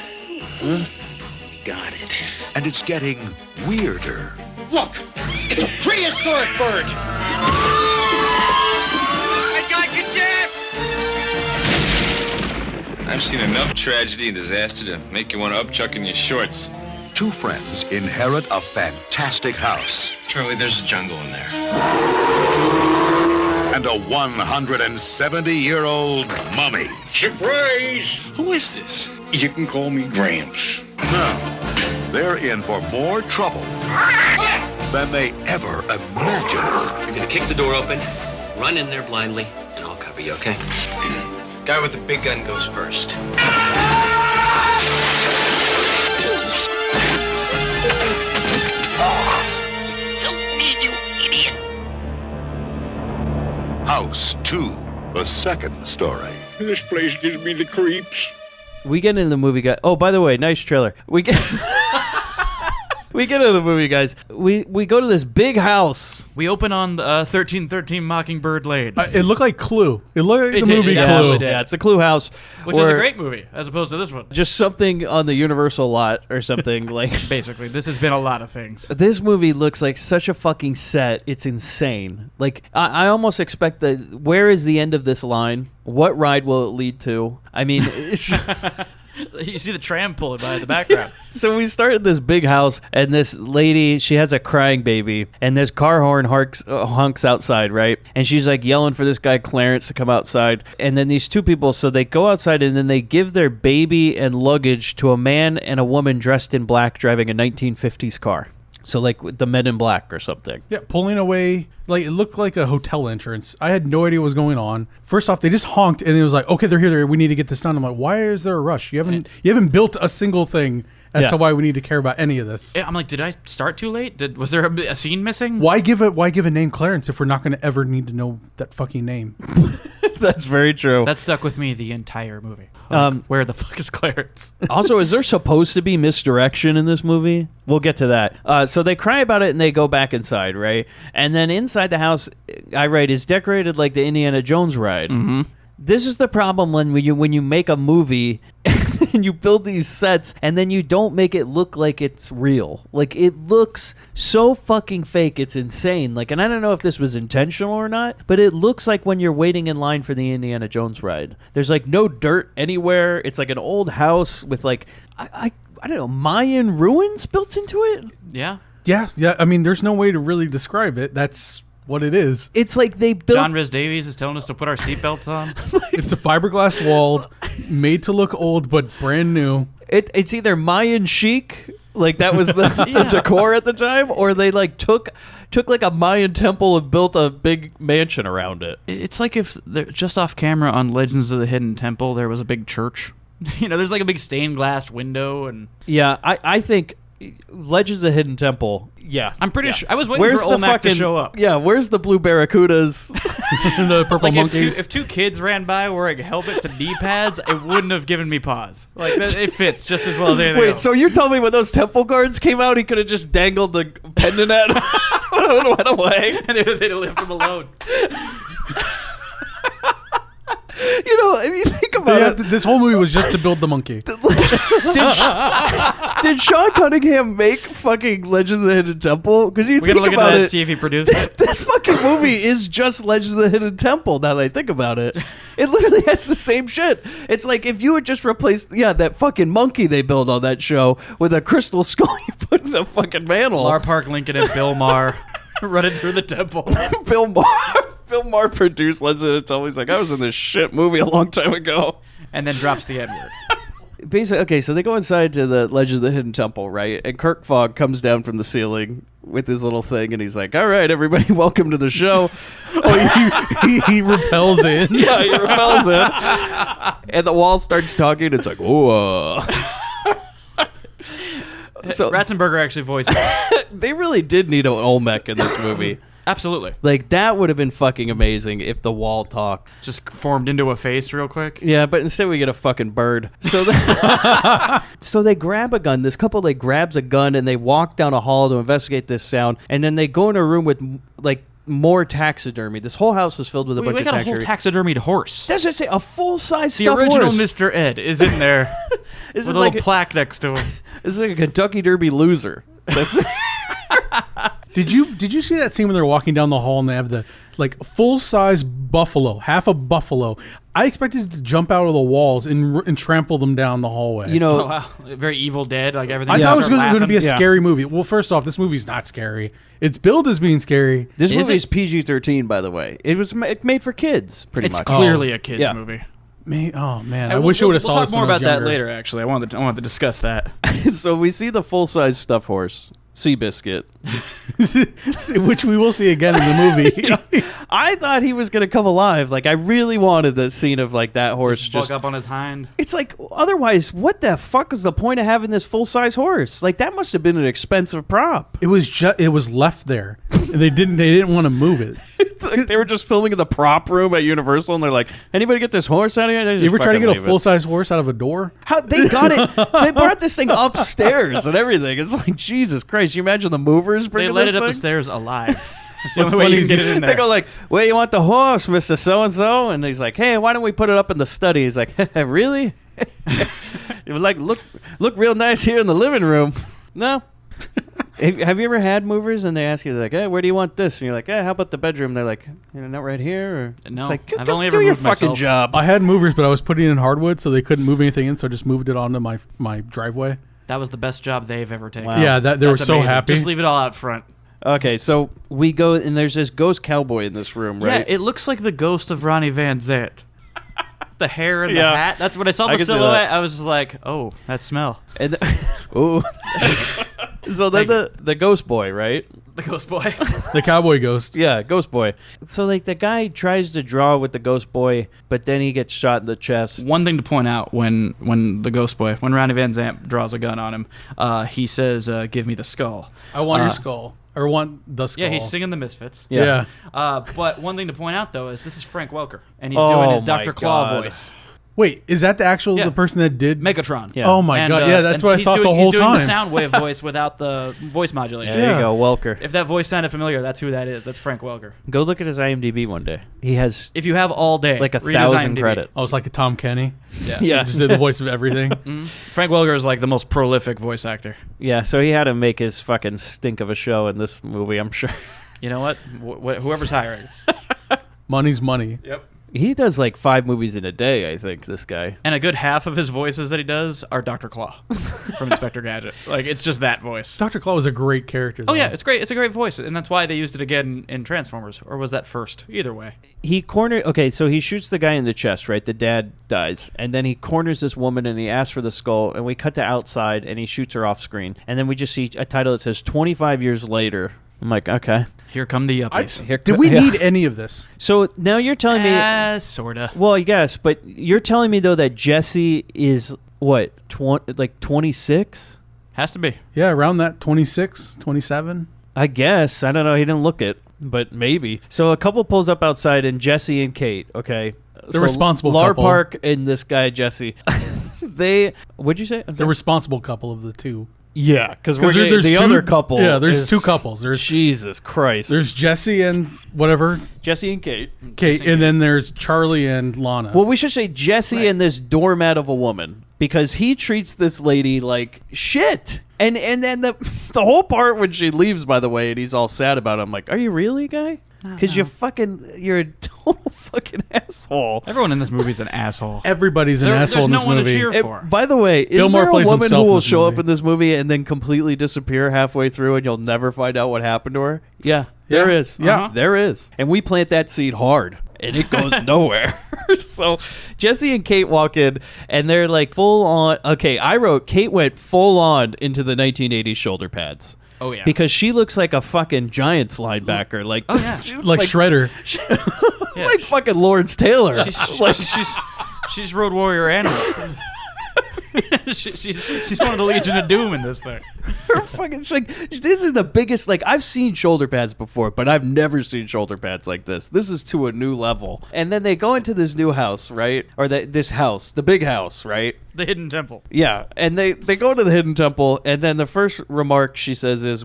S9: You got it.
S6: And it's getting weirder.
S9: Look! It's a prehistoric bird!
S4: I got you, Jess!
S8: I've seen enough tragedy and disaster to make you want to upchuck in your shorts.
S6: Two friends inherit a fantastic house
S9: Charlie, there's a jungle in there.
S6: and a 170-year-old mummy.
S9: Surprise! Who is this? You can call me Gramps.
S6: Now, they're in for more trouble than they ever imagined.
S10: You're gonna kick the door open, run in there blindly, and I'll cover you, okay? Guy with the big gun goes first.
S6: House 2, the second story.
S9: This place gives me the creeps.
S1: We get into the movie, guys. Oh, by the way, nice trailer. We get. We get into the movie, guys. We go to this big house.
S3: We open on 1313 Mockingbird Lane,
S2: It looked like Clue. It looked like
S3: It
S2: the
S3: did,
S2: movie
S3: it
S2: Clue.
S3: absolutely did.
S1: Yeah, it's a Clue house,
S3: which is a
S1: or
S3: great movie, as opposed to this one.
S1: just something on the Universal lot or something like.
S3: Basically, this has been a lot of things.
S1: This movie looks like such a fucking set. It's insane. Like, I almost expect that. Where is the end of this line? What ride will it lead to? I mean, it's just,
S3: You see the tram pulling by in the background.
S1: So we start in this big house, and this lady, she has a crying baby, and this car horn honks outside, right? And she's like yelling for this guy Clarence to come outside. And then these two people, so they go outside, and then they give their baby and luggage to a man and a woman dressed in black driving a 1950s car. So like with the Men in Black or something.
S2: Yeah, pulling away. Like it looked like a hotel entrance. I had no idea what was going on. First off, they just honked and it was like, okay, they're here. We need to get this done. I'm like, why is there a rush? You haven't built a single thing as to why we need to care about any of this.
S3: I'm like, did I start too late? Was there a scene missing?
S2: Why give a name Clarence if we're not going to ever need to know that fucking name?
S1: That's very true.
S3: That stuck with me the entire movie. Where the fuck is Clarence?
S1: Also, is there supposed to be misdirection in this movie? We'll get to that. So they cry about it and they go back inside, right? And then inside the house, I write, is decorated like the Indiana Jones ride. Mm-hmm. This is the problem when you make a movie and you build these sets and then you don't make it look like it's real. Like, it looks so fucking fake, it's insane. Like, and I don't know if this was intentional or not, but it looks like when you're waiting in line for the Indiana Jones ride. There's like no dirt anywhere. It's like an old house with like I don't know, Mayan ruins built into it.
S3: Yeah.
S2: Yeah. I mean, there's no way to really describe it. That's what it is.
S1: It's like they built...
S3: John Rhys Davies is telling us to put our seatbelts on.
S2: It's a fiberglass walled, made to look old, but brand new.
S1: It's either Mayan chic, like that was the, the decor at the time, or they like took like a Mayan temple and built a big mansion around it.
S3: It's like if just off camera on Legends of the Hidden Temple, there was a big church. There's like a big stained glass window. And
S1: yeah, I think Legends of the Hidden Temple... Yeah,
S3: I'm pretty sure. I was waiting for Olmec to show up.
S1: Yeah, where's the blue barracudas?
S2: The purple monkeys.
S3: If two kids ran by wearing helmets and knee pads, it wouldn't have given me pause. Like, it fits just as well as anything else.
S1: So you're telling me when those temple guards came out, he could have just dangled the pendant at him and went away?
S3: And they'd have left him alone.
S1: I mean, think about it.
S2: This whole movie was just to build the monkey.
S1: Did Sean Cunningham make fucking Legends of the Hidden Temple? Because
S3: we gotta look at that and see if he produced it.
S1: This fucking movie is just Legends of the Hidden Temple. Now that I think about it, it literally has the same shit. It's like if you would just replace that fucking monkey they built on that show with a crystal skull you put in the fucking mantle.
S3: Lar Park Lincoln and Bill Maher running through the temple.
S1: Bill Maher produced Legends of the Hidden Temple. He's like, I was in this shit movie a long time ago.
S3: And then drops the N-word.
S1: Basically, okay, so they go inside to the Legends of the Hidden Temple, right? And Kirk Fogg comes down from the ceiling with his little thing, and he's like, all right, everybody, welcome to the show.
S2: He repels in.
S1: Yeah, he repels in. And the wall starts talking. It's like, oh.
S3: So Ratzenberger actually voiced it.
S1: They really did need an Olmec in this movie.
S3: Absolutely.
S1: Like, that would have been fucking amazing if the wall talked.
S3: Just formed into a face real quick.
S1: Yeah, but instead we get a fucking bird. So so they grab a gun. This couple, like, grabs a gun and they walk down a hall to investigate this sound. And then they go in a room with, like, more taxidermy. This whole house is filled with a bunch of taxidermy.
S3: We got a whole taxidermied horse.
S1: That's what I say, a full-size
S3: the
S1: stuffed
S3: original
S1: horse.
S3: Mr. Ed is in there with a little plaque next to him.
S1: This is like a Kentucky Derby loser. That's...
S2: Did you see that scene when they're walking down the hall and they have the like full-size buffalo, half a buffalo? I expected it to jump out of the walls and trample them down the hallway.
S3: Oh, wow. Very Evil Dead, like everything.
S2: I thought it was going to be a scary movie. Well, first off, this movie's not scary. It's billed as being scary.
S1: This movie's PG-13, by the way. It was made for kids, pretty much.
S3: It's clearly a kids movie.
S2: Oh man, I wish I would have saw this.
S3: We'll talk more about
S2: younger.
S3: that later. Actually, I wanted to discuss that.
S1: So we see the full-size stuffed horse, Seabiscuit,
S2: which we will see again in the movie.
S1: I thought he was going to come alive. Like, I really wanted the scene of like that horse
S3: just up on his hind.
S1: It's like, otherwise, what the fuck is the point of having this full-size horse? Like, that must have been an expensive prop.
S2: It was left there. They didn't want to move it.
S1: Like they were just filming in the prop room at Universal, and they're like, "Anybody get this horse out of here?"
S2: You ever try to get a full-size horse out of a door?
S1: How they got it? They brought this thing upstairs and everything. It's like, Jesus Christ! You imagine the movers bringing
S3: They let
S1: this
S3: it up
S1: thing?
S3: the stairs alive. That's the only way you can get it in there.
S1: They go like, "Where you want the horse, Mr. So-and-so?" And he's like, "Hey, why don't we put it up in the study?" He's like, "Really? It was like look real nice here in the living room." No. Have you ever had movers and they ask you, like, hey, where do you want this? And you're like, hey, how about the bedroom? They're like, not right here? Or
S3: No,
S1: it's like,
S3: I've
S1: go
S3: only
S1: do
S3: ever
S1: your
S3: moved
S1: fucking
S3: myself.
S1: job.
S2: I had movers, but I was putting in hardwood, so they couldn't move anything in, so I just moved it onto my driveway.
S3: That was the best job they've ever taken.
S1: Wow.
S2: Yeah, they were
S3: That's
S2: so
S3: amazing.
S2: happy.
S3: Just leave it all out front.
S1: Okay, so we go, and there's this ghost cowboy in this room, right?
S3: Yeah, it looks like the ghost of Ronnie Van Zant. The hair and
S1: Yeah.
S3: the hat. That's when I saw
S1: I
S3: the
S1: can see
S3: silhouette.
S1: that.
S3: I was just like, oh, that smell.
S1: And ooh. So then the ghost boy, right?
S3: The ghost boy.
S2: The cowboy ghost.
S1: Yeah, ghost boy. So like the guy tries to draw with the ghost boy, but then he gets shot in the chest.
S3: One thing to point out when the ghost boy, when Ronnie Van Zant draws a gun on him, he says, give me the skull.
S2: I want your skull. Or want the skull.
S3: Yeah, he's singing the Misfits.
S2: Yeah.
S3: But one thing to point out, though, is this is Frank Welker, and he's
S1: Oh
S3: doing his
S1: my
S3: Dr. Claw
S1: God.
S3: voice.
S2: Wait, is that the person that did
S3: Megatron.
S1: Yeah.
S2: Oh my
S3: And,
S2: god! Yeah, that's
S3: and
S2: what I
S3: he's
S2: thought
S3: doing,
S2: the whole
S3: he's doing
S2: time.
S3: the sound wave voice without the voice modulation.
S1: There you go, Welker.
S3: If that voice sounded familiar, that's who that is. That's Frank Welker.
S1: Go look at his IMDb one day. He has
S3: If you have all day,
S1: like
S3: read his
S1: 1,000
S3: IMDb.
S1: credits.
S2: Oh, it's like a Tom Kenny.
S3: Yeah.
S2: He just did the voice of everything.
S3: Frank Welker is like the most prolific voice actor.
S1: Yeah, so he had to make his fucking stink of a show in this movie, I'm sure.
S3: You know what? Whoever's hiring.
S2: Money's money.
S3: Yep.
S1: He does like 5 movies in a day, I think, this guy.
S3: And a good half of his voices that he does are Dr. Claw from Inspector Gadget. Like, it's just that voice.
S2: Dr. Claw was a great character.
S3: Oh,
S2: though.
S3: yeah, it's great. It's a great voice. And that's why they used it again in Transformers. Or was that first? Either way.
S1: He okay, so he shoots the guy in the chest, right? The dad dies. And then he corners this woman and he asks for the skull. And we cut to outside and he shoots her off screen. And then we just see a title that says 25 years later. I'm like, okay.
S3: Here come the yuppies.
S2: Did we need any of this?
S1: So now you're telling me...
S3: Sorta.
S1: Well, yes, but you're telling me, though, that Jesse is, what, 26?
S3: Has to be.
S2: Yeah, around that 26, 27.
S1: I guess. I don't know. He didn't look it, but maybe. So a couple pulls up outside, and Jesse and Kate, okay.
S2: The responsible
S1: Lar
S2: couple.
S1: Park and this guy, Jesse. What'd you say?
S2: The responsible couple of the two.
S1: Yeah, because
S2: there's
S1: the
S2: two-
S1: other couple.
S2: Yeah, there's
S1: is-
S2: two couples. There's
S1: Jesus Christ.
S2: There's Jesse and whatever,
S1: Jesse and Kate.
S2: Kate, and then there's Charlie and Lana.
S1: Well, we should say Jesse and this doormat of a woman, because he treats this lady like shit. And then the whole part when she leaves, by the way, and he's all sad about it, I'm like, are you really, guy? Because you're a total fucking asshole.
S3: Everyone in this movie is an asshole.
S2: Everybody's an asshole in
S3: There's
S2: this
S3: no one to
S2: movie.
S3: cheer for.
S1: By the way,
S2: Bill
S1: is
S2: Maher
S1: there a
S2: plays
S1: woman who
S2: himself in
S1: will
S2: this
S1: show up
S2: movie.
S1: in this movie and then completely disappear halfway through and you'll never find out what happened to her? Yeah, there
S2: Yeah.
S1: is.
S2: Yeah.
S1: There is. And we plant that seed hard. And it goes nowhere. So Jesse and Kate walk in, and they're like full on. Okay, I wrote Kate went full on into the 1980s shoulder pads.
S3: Oh, yeah.
S1: Because she looks like a fucking Giants linebacker. Like,
S3: yeah.
S1: she looks
S2: like Shredder.
S1: like fucking Lawrence Taylor.
S3: She's Road Warrior Animal. she's one of the Legion of Doom in this thing.
S1: Her fucking, she's like, this is the biggest. Like, I've seen shoulder pads before, but I've never seen shoulder pads like this. This is to a new level. And then they go into this new house, right? Or this house, the big house, right?
S3: The Hidden Temple.
S1: Yeah, and they go to the Hidden Temple, and then the first remark she says is,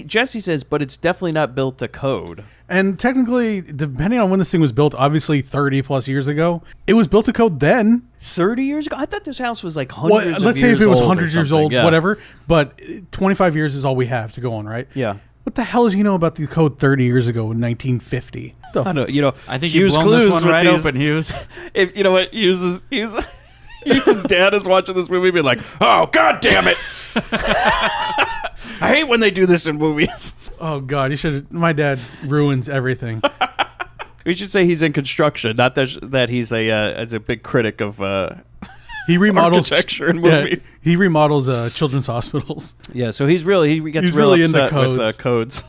S1: Jesse says, but it's definitely not built to code.
S2: And technically, depending on when this thing was built, obviously 30 plus years ago, it was built to code then.
S1: 30 years ago? I thought this house was like hundreds of years old.
S2: Let's say if it was hundreds
S1: or
S2: years
S1: something.
S2: old,
S1: Yeah.
S2: whatever. But 25 years is all we have to go on, right?
S1: Yeah.
S2: What the hell does he know about the code 30 years ago in 1950?
S1: I don't know. You know,
S3: I think
S1: Hughes
S3: you've blown this
S1: clues
S3: one
S1: with
S3: right
S1: these-
S3: open, Hughes.
S1: If you know what, Hughes' dad is watching this movie, being like, "Oh God damn it! I hate when they do this in movies."
S2: Oh God, you should. My dad ruins everything.
S1: We should say he's in construction, not that he's as a big critic of
S2: He remodels
S1: architecture in movies.
S2: He remodels children's hospitals.
S1: Yeah, so he gets
S2: He's
S1: real
S2: really into
S1: upset with codes.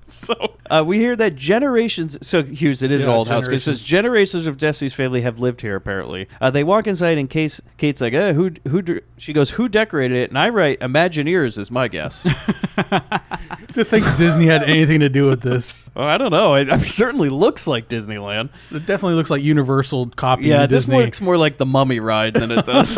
S1: So we hear that generations. So Hughes, it is an old house because it says generations of Jesse's family have lived here. Apparently, they walk inside and Kate's like, who? She goes, who decorated it? And I write, Imagineers is my guess.
S2: To think Disney had anything to do with this.
S1: Well, I don't know. It certainly looks like Disneyland.
S2: It definitely looks like Universal copying
S1: Yeah, this
S2: Disney.
S1: looks more like the Mummy ride than it does.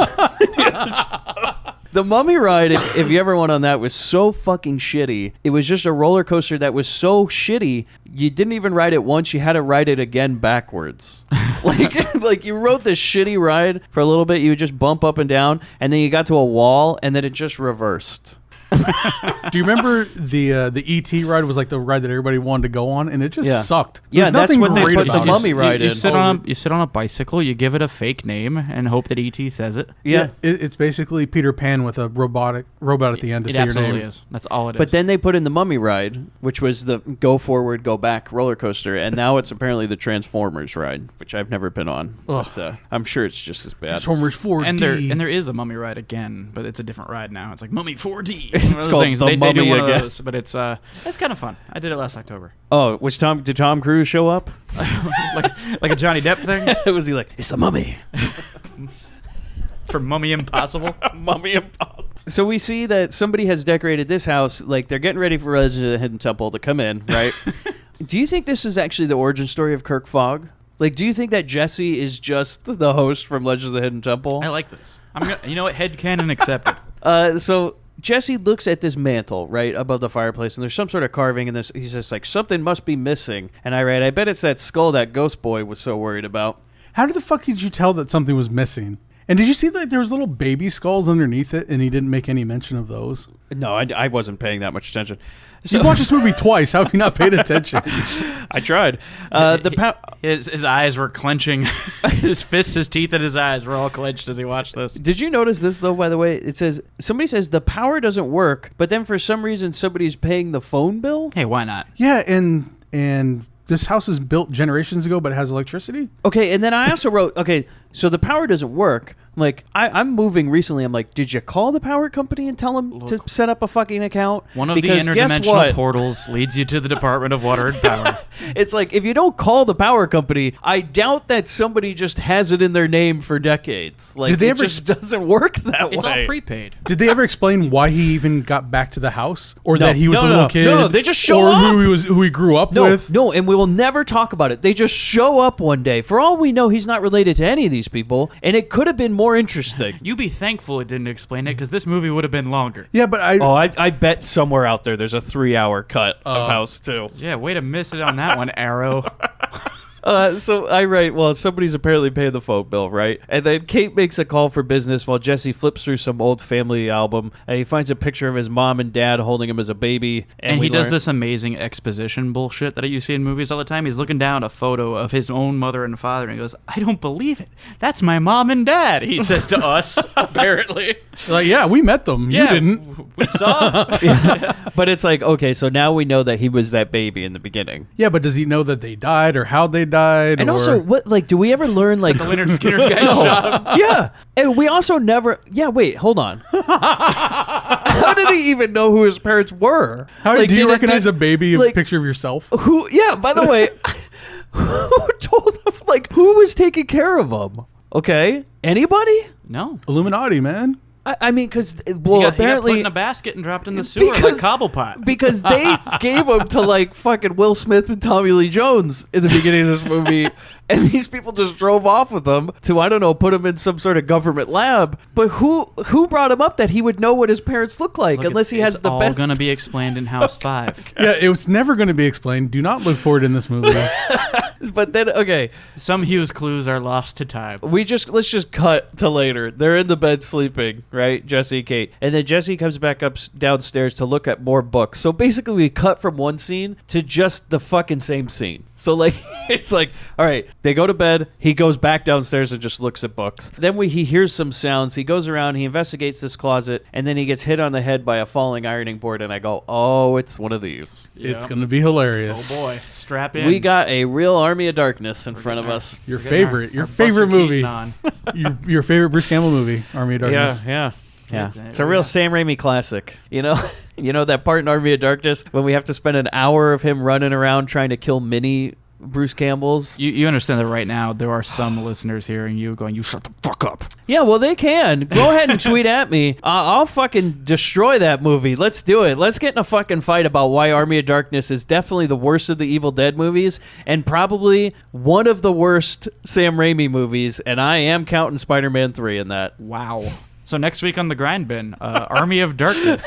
S1: The Mummy ride, if you ever went on that, was so fucking shitty. It was just a roller coaster that was so shitty, you didn't even ride it once, you had to ride it again backwards. Like you rode this shitty ride for a little bit, you would just bump up and down, and then you got to a wall, and then it just reversed.
S2: Do you remember the ET ride was like the ride that everybody wanted to go on, and it just sucked.
S1: Yeah,
S2: There's
S1: that's
S2: nothing
S1: when they
S2: great
S1: put the
S2: about it.
S1: mummy ride
S3: You
S1: in.
S3: sit on a bicycle, you give it a fake name, and hope that ET says it.
S1: Yeah.
S2: It's basically Peter Pan with a robot at the end to
S3: It
S2: say your
S3: absolutely
S2: name.
S3: is. That's all it is.
S1: But then they put in the mummy ride, which was the go forward, go back roller coaster, and now it's apparently the Transformers ride, which I've never been on. But I'm sure it's just as bad.
S2: Transformers 4D.
S3: and there is a mummy ride again, but it's a different ride now. It's like Mummy 4D.
S1: It's called the
S3: They do
S1: Mummy
S3: one of
S1: again.
S3: those, but it's kind of fun. I did it last October.
S1: Oh, did Tom Cruise show up?
S3: like a Johnny Depp thing
S1: Was he like, it's the mummy?
S3: for Mummy Impossible.
S1: Mummy Impossible. So we see that somebody has decorated this house, like they're getting ready for Legend of the Hidden Temple to come in, right? Do you think this is actually the origin story of Kirk Fogg? Like, do you think that Jesse is just the host from Legend of the Hidden Temple?
S3: I like this. You know what? Headcanon accepted.
S1: So Jesse looks at this mantle right above the fireplace, and there's some sort of carving, and he's just like, something must be missing. And I write, I bet it's that skull that Ghost Boy was so worried about.
S2: How the fuck did you tell that something was missing? And did you see that there was little baby skulls underneath it, and he didn't make any mention of those?
S1: No, I wasn't paying that much attention.
S2: You've watched this movie twice. How have you not paid attention?
S1: I tried.
S3: His eyes were clenching. His fists, his teeth, and his eyes were all clenched as he watched this.
S1: Did you notice this, though, by the way? Somebody says the power doesn't work, but then for some reason somebody's paying the phone bill?
S3: Hey, why not?
S2: Yeah, and this house is built generations ago, but it has electricity?
S1: Okay, and then I also wrote, okay, so the power doesn't work. I'm like, I'm moving recently. I'm like, did you call the power company and tell them to set up a fucking account?
S3: One of
S1: Because
S3: the
S1: guess
S3: interdimensional
S1: what?
S3: portals leads you to the Department of Water and Power.
S1: It's like, if you don't call the power company, I doubt that somebody just has it in their name for decades. Like,
S2: Did they
S1: it
S2: ever
S1: just doesn't work that
S3: It's
S1: way.
S3: all prepaid.
S2: Did they ever explain why he even got back to the house? Or
S1: No.
S2: that he was
S1: No,
S2: the
S1: no,
S2: little
S1: no.
S2: kid?
S1: No, they just show
S2: or
S1: up.
S2: who he grew up
S1: No,
S2: with?
S1: no, and we will never talk about it. They just show up one day. For all we know, he's not related to any of these people, and it could have been more interesting.
S3: You be thankful it didn't explain it, because this movie would have been longer.
S2: Yeah, but
S1: I bet somewhere out there there's a 3-hour cut of House 2.
S3: Yeah, way to miss it on that one, Arrow.
S1: So I write, well, somebody's apparently paying the phone bill, right? And then Kate makes a call for business while Jesse flips through some old family album, and he finds a picture of his mom and dad holding him as a baby.
S3: And
S1: we
S3: he does
S1: learn-
S3: this amazing exposition bullshit that you see in movies all the time. He's looking down a photo of his own mother and father, and he goes, I don't believe it. That's my mom and dad, he says to us, apparently.
S2: like, yeah, we met them.
S3: Yeah,
S2: You didn't.
S3: We saw.
S1: But it's like, okay, so now we know that he was that baby in the beginning.
S2: Yeah, but does he know that they died or how they died?
S1: And
S2: or...
S1: also, what, like, do we ever learn, like...
S3: The Leonard Skinner guy shot him.
S1: Yeah, and we also never... Yeah, wait, hold on. How did he even know who his parents were?
S2: How
S1: Like,
S2: do you
S1: did it-
S2: recognize
S1: did-
S2: a baby
S1: like,
S2: picture of yourself?
S1: Who? Yeah. By the way, who told him? Like, who was taking care of him? Okay, anybody?
S3: No.
S2: Illuminati, man.
S1: I mean, because
S3: He got put
S1: apparently
S3: in a basket and dropped in the sewer like Cobblepot.
S1: because they gave him to like fucking Will Smith and Tommy Lee Jones in the beginning of this movie. And these people just drove off with him to, I don't know, put him in some sort of government lab. But who brought him up that he would know what his parents look like,
S3: Look,
S1: unless he has the
S3: all
S1: best...
S3: going to be explained in House 5.
S2: Yeah, it was never going to be explained. Do not look for it in this movie.
S1: But then, okay,
S3: Some Hughes clues are lost to time.
S1: let's just cut to later. They're in the bed sleeping, right? Jesse and Kate. And then Jesse comes back up downstairs to look at more books. So basically we cut from one scene to just the fucking same scene. So like, it's like, all right, they go to bed. He goes back downstairs and just looks at books. Then he hears some sounds. He goes around, he investigates this closet, and then he gets hit on the head by a falling ironing board. And I go, oh, it's one of these.
S2: It's going to be hilarious.
S3: Oh boy, strap in.
S1: We got a real Army of Darkness in front of us.
S2: Your
S3: We're getting
S2: favorite
S3: our
S2: favorite
S3: Buster
S2: movie.
S3: Keaton on.
S2: your favorite Bruce Campbell movie, Army of Darkness.
S1: Yeah. It's a real Sam Raimi classic. You know, that part in Army of Darkness when we have to spend an hour of him running around trying to kill mini Bruce Campbells.
S3: You understand that right now there are some listeners hearing you going, you shut the fuck up.
S1: Yeah, well, they can. Go ahead and tweet at me. I'll fucking destroy that movie. Let's do it. Let's get in a fucking fight about why Army of Darkness is definitely the worst of the Evil Dead movies and probably one of the worst Sam Raimi movies, and I am counting Spider-Man 3 in that.
S3: Wow. So next week on the Grindbin, Army of Darkness.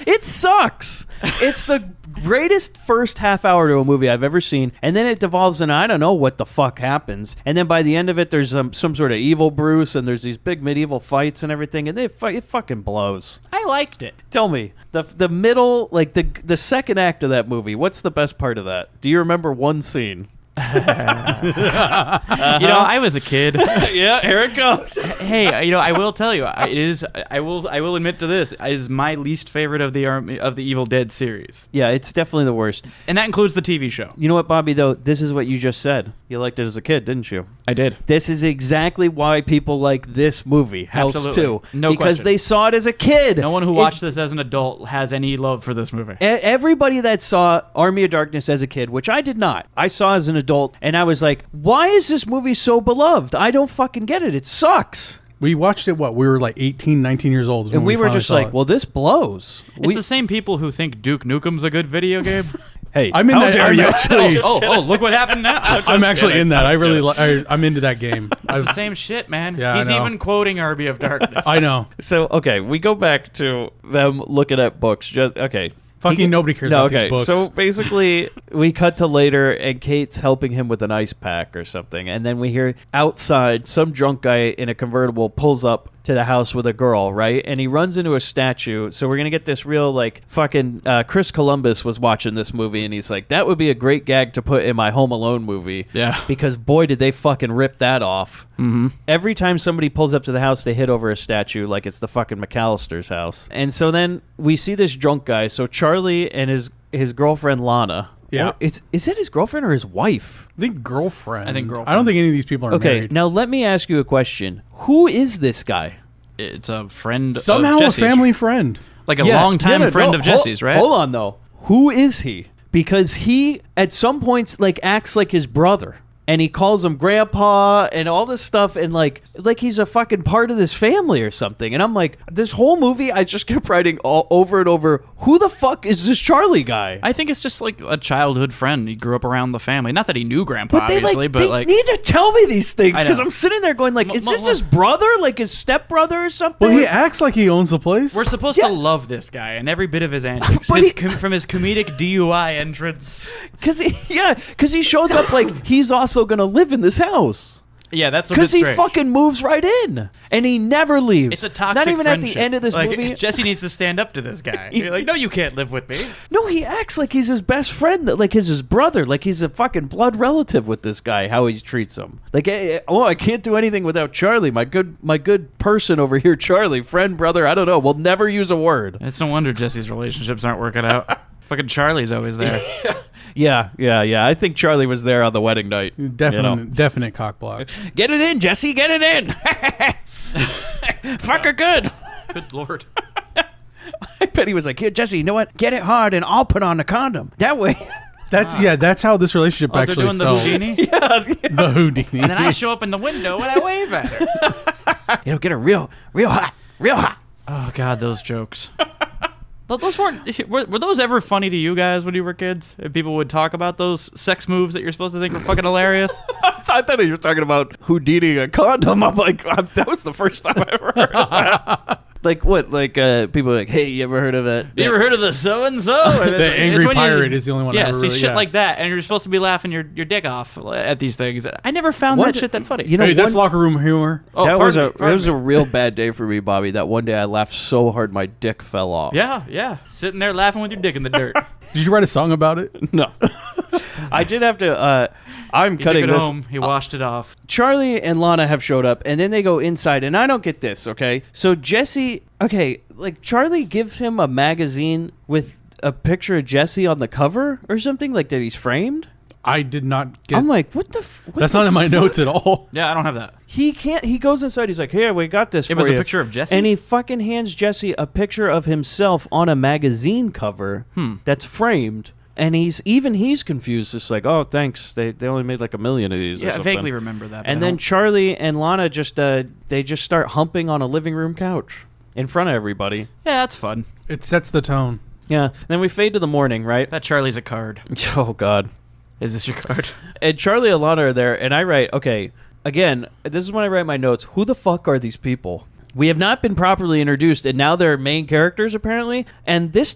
S1: It sucks. It's the Greatest first half hour to a movie I've ever seen, and then it devolves into I don't know what the fuck happens, and then by the end of it, there's some sort of evil Bruce, and there's these big medieval fights and everything, and it fucking blows.
S3: I liked it.
S1: Tell me, the middle, like the second act of that movie, what's the best part of that? Do you remember one scene?
S3: I was a kid.
S1: Yeah, here it goes.
S3: Hey, I will tell you, it is. I will admit to this. It is my least favorite of the Evil Dead series,
S1: Yeah, it's definitely the worst.
S3: and that includes the TV show.
S1: You know what, Bobby, though? This is what you just said. You liked it as a kid, didn't you?
S3: I did.
S1: This is exactly why people like this movie, House
S3: Absolutely.
S1: 2.
S3: No
S1: because
S3: question.
S1: they saw it as a kid.
S3: No one who watched this as an adult has any love for this movie.
S1: Everybody that saw Army of Darkness as a kid, which I did not, I saw as an adult, and I was like, why is this movie so beloved? I don't fucking get it. It sucks.
S2: We watched it, we were like 18, 19 years old.
S1: And we were
S2: finally
S1: just
S2: saw
S1: like,
S2: it.
S1: well, this blows.
S3: It's the same people who think Duke Nukem's a good video game.
S1: Hey,
S2: I'm in
S1: how
S2: that.
S1: dare
S2: I'm
S1: you?
S2: actually,
S3: Look what happened now.
S2: I'm actually in that. I really, I'm into that game.
S3: It's the same shit, man.
S2: Yeah, I
S3: He's
S2: know.
S3: even quoting Army of Darkness.
S2: I know.
S1: So, okay, we go back to them looking at books.
S2: Fucking nobody cares about these books.
S1: So basically, we cut to later, and Kate's helping him with an ice pack or something. And then we hear outside, some drunk guy in a convertible pulls up to the house with a girl, right? And he runs into a statue. So we're going to get this real, like, fucking Chris Columbus was watching this movie, and he's like, that would be a great gag to put in my Home Alone movie.
S3: Yeah.
S1: Because, boy, did they fucking rip that off. Mm-hmm. Every time somebody pulls up to the house, they hit over a statue like it's the fucking McAllister's house. And so then we see this drunk guy. So Charlie and his girlfriend, Lana.
S2: Yeah.
S1: Is that his girlfriend or his wife?
S2: I think girlfriend.
S3: I think girlfriend.
S2: I don't think any of these people are
S1: Okay,
S2: married.
S1: now let me ask you a question. Who is this guy?
S3: It's a friend
S2: Somehow
S3: of
S2: a
S3: Jesse's.
S2: family friend.
S3: Like a longtime friend of Jesse's, right?
S1: Hold on, though. Who is he? Because he, at some points, like acts like his brother. And he calls him grandpa and all this stuff, and like he's a fucking part of this family or something. And I'm like, this whole movie, I just kept writing all over and over, who the fuck is this Charlie guy?
S3: I think it's just like a childhood friend. He grew up around the family. Not that he knew Grandpa, obviously, but
S1: they need to tell me these things,
S3: I know.
S1: because I'm sitting there going like, is this his brother? Like his stepbrother or something?
S2: Well, he acts like he owns the place.
S3: we're supposed to love this guy and every bit of his antics.
S1: But
S3: From his comedic DUI entrance.
S1: Because he shows up like he's also going to live in this house.
S3: Yeah, that's a bit
S1: Because he
S3: strange.
S1: fucking moves right in, and he never leaves.
S3: It's a toxic
S1: Not even
S3: friendship.
S1: at the end of this
S3: Like,
S1: movie.
S3: Jesse needs to stand up to this guy. You're like, no, you can't live with me.
S1: No, he acts like he's his best friend, like he's his brother, like he's a fucking blood relative with this guy. How he treats him, like, I can't do anything without Charlie, my good person over here, Charlie, friend, brother. I don't know. We'll never use a word.
S3: It's no wonder Jesse's relationships aren't working out. Fucking Charlie's always there.
S1: Yeah. I think Charlie was there on the wedding night.
S2: Definite cock block.
S1: Get it in, Jesse. Get it in. Fuck her good.
S3: Good lord.
S1: I bet he was like, here, Jesse, you know what? Get it hard, and I'll put on the condom. That way.
S2: That's how this relationship
S3: They're
S2: actually
S3: doing the
S2: felt.
S3: Houdini.
S2: The Houdini.
S3: And then I show up in the window and I wave at her.
S1: Get her real hot.
S3: Oh, God, those jokes. Those were those ever funny to you guys when you were kids? If people would talk about those sex moves that you're supposed to think were fucking hilarious?
S1: I thought you were talking about Houdini a condom. I'm like, that was the first time I ever heard of that. Like what? Like people are like, hey, you ever heard of that?
S3: You ever heard of the so-and-so?
S2: The Angry Pirate is the only one I
S3: Yeah,
S2: ever
S3: see
S2: really
S3: shit
S2: got.
S3: like that, and you're supposed to be laughing your dick off at these things. I never found that shit that funny.
S1: You know,
S2: Hey, that's locker room humor.
S3: Oh,
S1: that was
S3: pardon
S1: a
S3: me.
S1: real bad day for me, Bobby. That one day I laughed so hard my dick fell off.
S3: Yeah. Sitting there laughing with your dick in the dirt.
S2: Did you write a song about it?
S1: No. I did have to. I'm
S3: He
S1: cutting
S3: took it
S1: this.
S3: home. He washed it off.
S1: Charlie and Lana have showed up, and then they go inside, and I don't get this, okay? So Jesse, like Charlie gives him a magazine with a picture of Jesse on the cover or something, like that he's framed.
S2: I did not get.
S1: I'm like, what the?
S2: That's not in my notes at all.
S3: Yeah, I don't have that.
S1: He can't. He goes inside. He's like, "Here, we got this."
S3: It
S1: for
S3: was a
S1: you."
S3: picture of Jesse?
S1: and he fucking hands Jesse a picture of himself on a magazine cover that's framed. And he's confused. It's like, oh, thanks. They only made like 1 million of these. or
S3: Yeah, I
S1: something.
S3: vaguely remember that.
S1: And
S3: but I
S1: then
S3: don't-
S1: Charlie and Lana just start humping on a living room couch in front of everybody.
S3: yeah, that's fun.
S2: It sets the tone.
S1: Yeah. Then we fade to the morning, right?
S3: That Charlie's a card.
S1: Oh God.
S3: Is this your card?
S1: And Charlie and Lana are there, and I write, okay, again, this is when I write my notes. Who the fuck are these people? We have not been properly introduced, and now they're main characters apparently. And this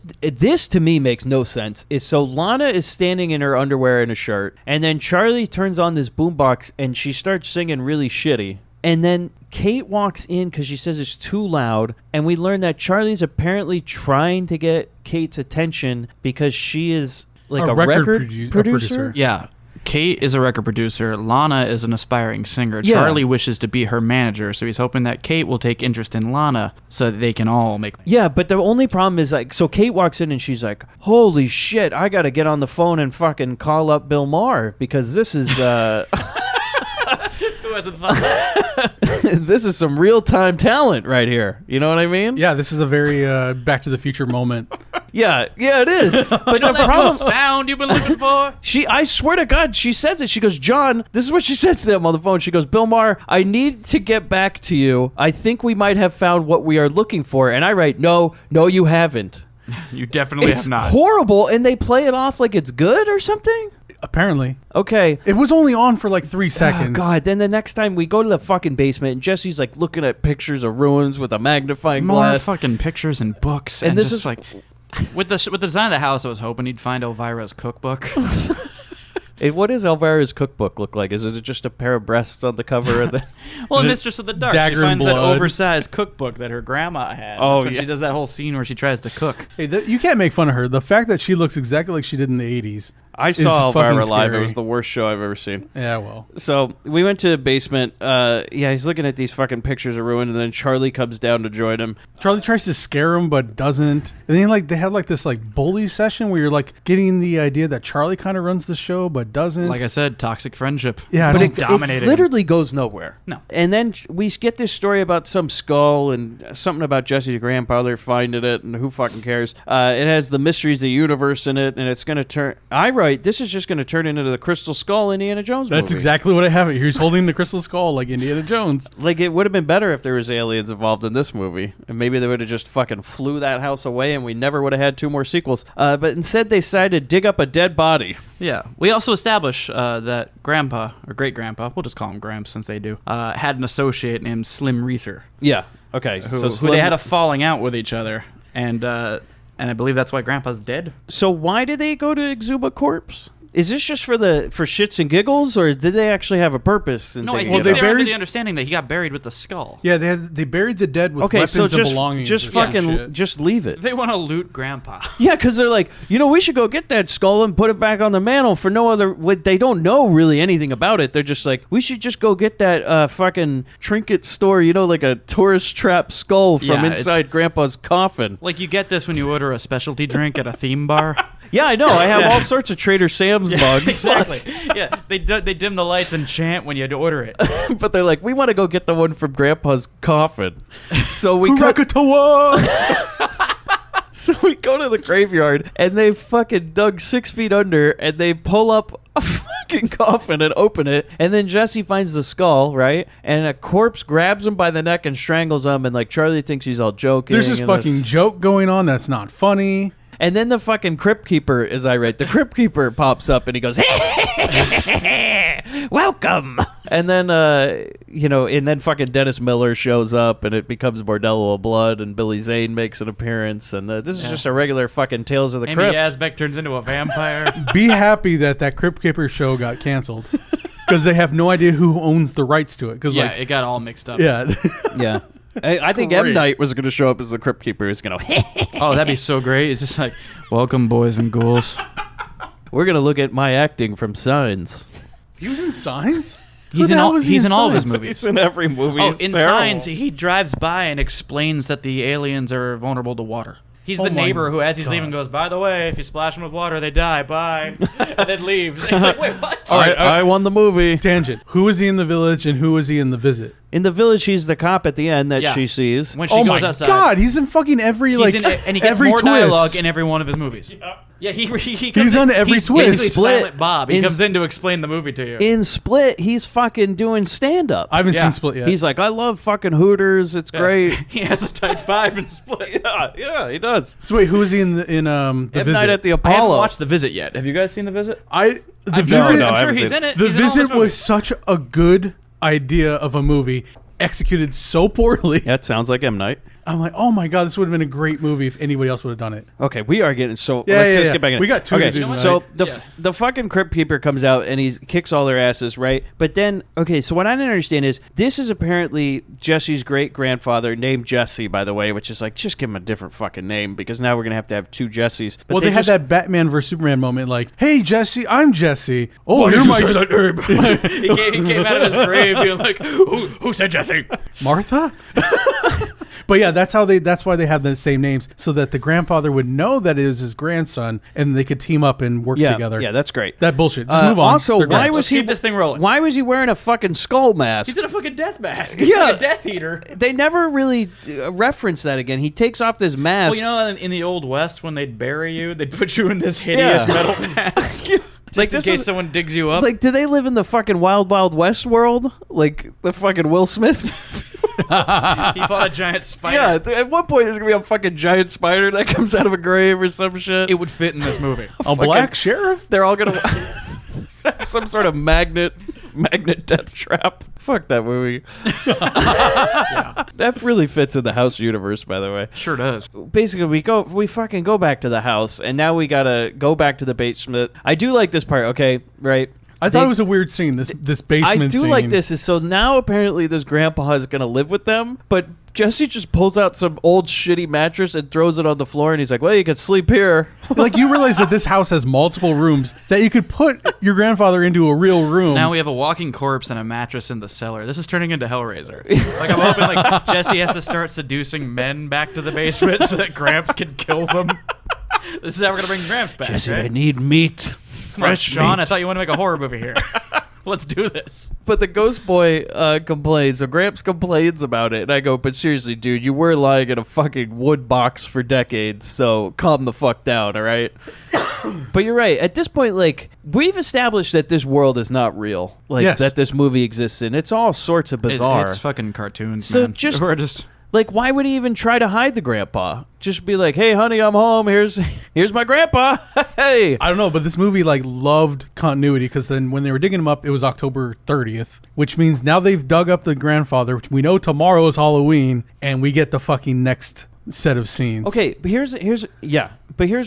S1: to me makes no sense. Is so Lana is standing in her underwear and a shirt, and then Charlie turns on this boombox and she starts singing really shitty. And then Kate walks in because she says it's too loud, and we learn that Charlie's apparently trying to get Kate's attention because she is like a record producer.
S3: Yeah. Kate is a record producer. Lana is an aspiring singer.
S1: Yeah.
S3: Charlie wishes to be her manager, so he's hoping that Kate will take interest in Lana so that they can all make...
S1: Yeah, but the only problem is, like, so Kate walks in and she's like, holy shit, I gotta get on the phone and fucking call up Bill Maher because this is,
S3: Who hasn't thought that?
S1: this is some real-time talent right here. You know what I mean?
S2: Yeah, this is a very Back to the Future moment.
S1: Yeah, it is. But the problem...
S3: sound you've been looking for?
S1: I swear to God, she says it. She goes, John, this is what she says to them on the phone. She goes, Bill Maher, I need to get back to you. I think we might have found what we are looking for. And I write, no, you haven't.
S3: You definitely
S1: It's
S3: have not.
S1: horrible, and they play it off like it's good or something?
S2: Apparently.
S1: Okay.
S2: It was only on for like 3 seconds.
S1: Oh, God. Then the next time we go to the fucking basement, and Jesse's like looking at pictures of ruins with a magnifying
S3: More
S1: glass.
S3: fucking pictures and books.
S1: And
S3: And
S1: this
S3: just
S1: is-
S3: like... With the design of the house, I was hoping he'd find Elvira's cookbook.
S1: Hey, what does Elvira's cookbook look like? Is it just a pair of breasts on the cover of the...
S3: Well, in Mistress of the Dark, she
S2: Dagger and
S3: finds that
S2: blood.
S3: oversized cookbook that her grandma had.
S1: Oh,
S3: That's when
S1: yeah.
S3: she does that whole scene where she tries to cook.
S2: Hey, you can't make fun of her. The fact that she looks exactly like she did in the 80s.
S1: I
S2: is
S1: saw Elvira
S2: fucking
S1: live. It
S2: scary.
S1: was the worst show I've ever seen.
S2: Yeah, well.
S1: So we went to the basement. He's looking at these fucking pictures of ruin, and then Charlie comes down to join him.
S2: Charlie tries to scare him but doesn't. And then they had like this like bully session where you're like getting the idea that Charlie kind of runs the show but doesn't.
S3: Like I said, toxic friendship.
S2: Yeah,
S1: But
S2: just
S1: it
S3: dominating.
S1: literally goes nowhere.
S3: No.
S1: And then we get this story about some skull and something about Jesse's grandfather finding it, and who fucking cares. It has the mysteries of the universe in it, and it's going to turn... I write, this is just going to turn into the Crystal Skull Indiana Jones movie.
S2: That's exactly what I have it. He's holding the crystal skull like Indiana Jones.
S1: Like, it would have been better if there was aliens involved in this movie. And maybe they would have just fucking flew that house away and we never would have had 2 more sequels. But instead they decided to dig up a dead body.
S3: Yeah. We also establish that Grandpa, or Great-Grandpa, we'll just call him Gramps since they do, had an associate named Slim Reeser.
S1: Yeah. Okay.
S3: Who they had a falling out with each other. And I believe that's why Grandpa's dead.
S1: So why did they go to exhume a corpse? Is this just for shits and giggles, or did they actually have a purpose?
S3: No, I
S1: digging
S3: think
S1: it
S3: they
S1: up?
S3: were under the understanding that he got buried with the skull.
S2: Yeah, they buried the dead with
S1: Okay,
S2: weapons
S1: so
S2: and
S1: just
S2: belongings.
S1: just
S2: or some
S1: fucking
S2: shit.
S1: just leave it.
S3: They want to loot Grandpa.
S1: Yeah, because they're like, we should go get that skull and put it back on the mantle for no other... They don't know really anything about it. They're just like, we should just go get that fucking trinket store, like a tourist trap skull from
S3: Yeah,
S1: inside Grandpa's coffin.
S3: Like you get this when you order a specialty drink at a theme bar.
S1: Yeah, I know. I have all sorts of Trader Sam's mugs.
S3: Exactly. Yeah, they dim the lights and chant when you order it.
S1: But they're like, we want to go get the one from Grandpa's coffin. So we So we go to the graveyard, and they fucking dug 6 feet under, and they pull up a fucking coffin and open it, and then Jesse finds the skull, right? And a corpse grabs him by the neck and strangles him, and like Charlie thinks he's all joking.
S2: There's this
S1: and
S2: fucking joke going on that's not funny.
S1: And then the fucking Crypt Keeper, as I write, the Crypt Keeper pops up and he goes, welcome. And then, and then fucking Dennis Miller shows up and it becomes Bordello of Blood and Billy Zane makes an appearance. And this is just a regular fucking Tales of the
S3: Amy
S1: Crypt.
S3: Yazbek turns into a vampire.
S2: Be happy that Crypt Keeper show got canceled because they have no idea who owns the rights to it.
S3: Yeah, it got all mixed up.
S2: Yeah.
S1: Yeah. I think M. Night was going to show up as the Crypt Keeper. He's going to,
S3: Oh, that'd be so great. It's just like, welcome, boys and ghouls.
S1: we're going to look at my acting from Signs.
S2: He was in Signs?
S3: He's in all of his movies.
S1: He's in every movie.
S3: Oh,
S1: It's
S3: in
S1: terrible.
S3: Signs, he drives by and explains that the aliens are vulnerable to water. He's
S2: Oh
S3: the
S2: my
S3: neighbor who, as he's
S2: God.
S3: leaving, goes, by the way, if you splash them with water, they die. Bye. And then leaves. And you're like, wait, what?
S2: All right,
S1: I won the movie.
S2: Tangent. Who was he in The Village and who was he in The Visit?
S1: In The Village, he's the cop at the end that
S3: Yeah.
S1: she sees.
S3: When she
S2: Oh
S3: goes
S2: my
S3: outside.
S2: God, he's in fucking every
S3: He's
S2: like
S3: in, and he gets
S2: every
S3: more
S2: twist.
S3: dialogue in every one of his movies. Yeah, he comes
S2: He's on every
S3: he's
S2: twist.
S3: basically
S1: Split.
S3: Silent Bob. He
S1: In-
S3: comes in to explain the movie to you.
S1: In Split, he's fucking doing stand-up.
S2: I haven't
S3: Yeah.
S2: seen Split yet.
S1: He's like, I love fucking Hooters. It's great.
S3: He has a tight 5 and Split.
S1: Yeah, he does.
S2: So wait, who was he in the
S1: M.
S2: Visit?
S1: Night at the
S3: I haven't
S1: Apollo.
S3: watched The Visit yet. Have you guys seen The Visit?
S2: The
S3: I'm
S2: Visit.
S3: sure,
S1: I
S3: I'm sure
S1: haven't
S3: he's
S1: seen
S3: in it.
S2: The
S3: He's in all his
S2: Visit was
S3: movies.
S2: such a good idea of a movie. executed so poorly.
S1: That sounds like M. Night.
S2: I'm like, oh my god, this would have been a great movie if anybody else would have done it.
S1: Okay, we are getting so.
S2: Yeah,
S1: let's
S2: yeah,
S1: just
S2: yeah.
S1: get back in.
S2: We got two to do tonight.
S1: So
S3: Yeah.
S1: the fucking Crypt Keeper comes out and he kicks all their asses, right? But then, okay, so what I didn't understand is this is apparently Jesse's great grandfather, named Jesse, by the way, which is like just give him a different fucking name because now we're gonna have two Jessies. But
S2: Well, they had that Batman vs Superman moment, like, "Hey Jesse, I'm Jesse." Oh,
S3: Why
S2: you're
S3: did you
S2: my
S3: say that name? he came out of his grave being like, "Who said Jesse?"
S2: Martha. But yeah, that's why they have the same names, so that the grandfather would know that it was his grandson, and they could team up and work together.
S1: Yeah, that's great.
S2: That bullshit. Just move on.
S1: Also,
S2: They're
S1: why
S2: great.
S1: was
S3: Let's
S1: he
S3: keep this thing rolling.
S1: Why was he wearing a fucking skull mask?
S3: He's in a fucking death mask. He's
S1: Yeah.
S3: like a Death Eater.
S1: They never really reference that again. He takes off this mask.
S3: Well, you know, in the Old West, when they'd bury you, they'd put you in this hideous
S1: Yeah.
S3: metal mask. Just
S1: Like,
S3: in
S1: this
S3: case
S1: is-
S3: someone digs you up.
S1: Like, do they live in the fucking Wild Wild West world? Like the fucking Will Smith?
S3: He fought a giant spider.
S1: Yeah, at one point there's gonna be a fucking giant spider that comes out of a grave or some shit.
S3: It would fit in this movie.
S2: A black sheriff?
S1: They're all gonna some sort of magnet death trap. Fuck that movie. That really fits in the House universe, by the way.
S3: Sure does.
S1: Basically, we fucking go back to the house, and now we gotta go back to the basement. I do like this part. Okay, right.
S2: I thought it was a weird scene. This basement
S1: I do
S2: scene.
S1: like this. Is so now apparently this grandpa is gonna live with them, but Jesse just pulls out some old shitty mattress and throws it on the floor, and he's like, "Well, you can sleep here."
S2: Like, you realize that this house has multiple rooms, that you could put your grandfather into a real room.
S3: Now we have a walking corpse and a mattress in the cellar. This is turning into Hellraiser. Like, I'm hoping like Jesse has to start seducing men back to the basement so that Gramps can kill them. This is how we're gonna bring Gramps back.
S1: Jesse,
S3: right?
S1: I need meat.
S3: Come on,
S1: Fresh
S3: Sean.
S1: meat.
S3: I thought you wanted to make a horror movie here. Let's do this.
S1: But the ghost boy complains. So Gramps complains about it. And I go, but seriously, dude, you were lying in a fucking wood box for decades. So calm the fuck down, all right? But you're right. At this point, like, we've established that this world is not real. Like,
S2: Yes.
S1: that this movie exists in. It's all sorts of bizarre.
S3: It's fucking cartoons,
S1: So
S3: man.
S1: just-
S3: We're just...
S1: Like, why would he even try to hide the grandpa? Just be like, "Hey, honey, I'm home. Here's my grandpa." Hey.
S2: I don't know, but this movie like loved continuity, because then when they were digging him up, it was October 30th, which means now they've dug up the grandfather. We know tomorrow is Halloween, and we get the fucking next set of scenes.
S1: Okay, but here's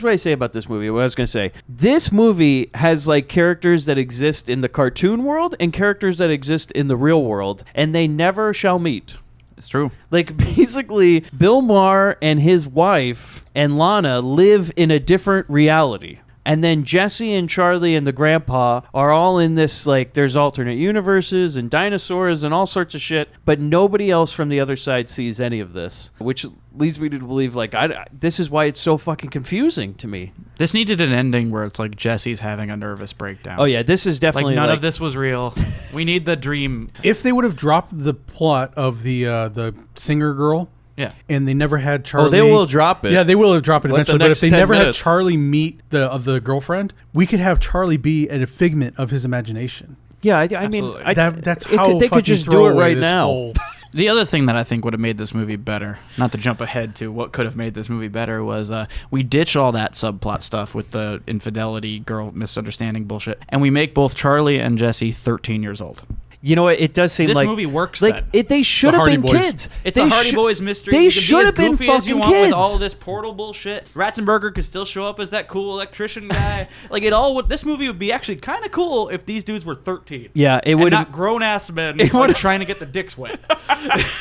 S1: what I say about this movie. What I was gonna say, this movie has like characters that exist in the cartoon world and characters that exist in the real world, and they never shall meet.
S3: It's true.
S1: Like, basically, Bill Maher and his wife and Lana live in a different reality. And then Jesse and Charlie and the grandpa are all in this, like, there's alternate universes and dinosaurs and all sorts of shit, but nobody else from the other side sees any of this, which leads me to believe, like, this is why it's so fucking confusing to me.
S3: This needed an ending where it's like Jesse's having a nervous breakdown.
S1: Oh, yeah, this is definitely,
S3: Like, none of this was real. We need the dream.
S2: If they would have dropped the plot of the singer girl,
S3: Yeah.
S2: and they never had Charlie.
S1: Oh, they will drop it.
S2: Yeah, they will drop it
S1: Like the
S2: eventually. But if
S1: next
S2: they
S1: 10
S2: never
S1: minutes.
S2: had Charlie meet the girlfriend, we could have Charlie be a figment of his imagination.
S1: Yeah, I mean,
S3: Absolutely.
S2: That's how
S1: they could just do it right now.
S3: The other thing that I think would have made this movie better, not to jump ahead to what could have made this movie better, was we ditch all that subplot stuff with the infidelity, girl misunderstanding bullshit, and we make both Charlie and Jesse 13 years old.
S1: You know what? It does seem
S3: This
S1: like
S3: movie works
S1: Like
S3: then.
S1: they should
S2: The
S1: have
S2: Hardy
S1: been
S2: Boys.
S1: kids.
S3: It's
S1: They
S3: a Hardy
S1: should-
S3: Boys mystery.
S1: They
S3: You can be
S1: should
S3: as
S1: have been
S3: goofy as you
S1: fucking
S3: want
S1: kids.
S3: with all this portal bullshit. Ratzenberger could still show up as that cool electrician guy. Like, it all would. This movie would be actually kind of cool if these dudes were 13.
S1: Yeah, it
S3: and
S1: would
S3: not grown ass men
S1: it
S3: like,
S1: would've-
S3: trying to get the dicks wet.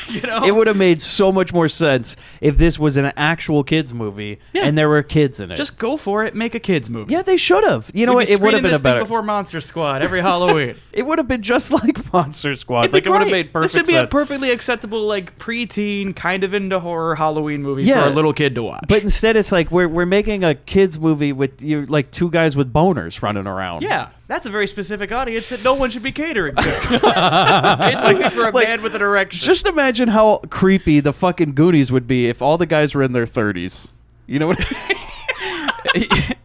S3: You know,
S1: It would have made so much more sense if this was an actual kids movie
S3: Yeah.
S1: and there were kids in it.
S3: just go for it. Make a kids movie.
S1: Yeah, they should have. You know
S3: We'd
S1: what?
S3: be
S1: It would have
S3: screening
S1: been a
S3: this thing
S1: better.
S3: before Monster Squad every Halloween.
S1: It would have been just like Monster Squad.
S3: It'd be
S1: Like it would have
S3: great.
S1: made perfect
S3: This would be a
S1: sense.
S3: perfectly acceptable, like, preteen, kind of into horror Halloween movie
S1: Yeah.
S3: for a little kid to watch.
S1: But instead, it's like we're making a kids movie with you like two guys with boners running around.
S3: yeah, that's a very specific audience that no one should be catering to. Kids movie for a
S1: Like,
S3: man with an erection.
S1: Just imagine how creepy the fucking Goonies would be if all the guys were in their 30s. You know what?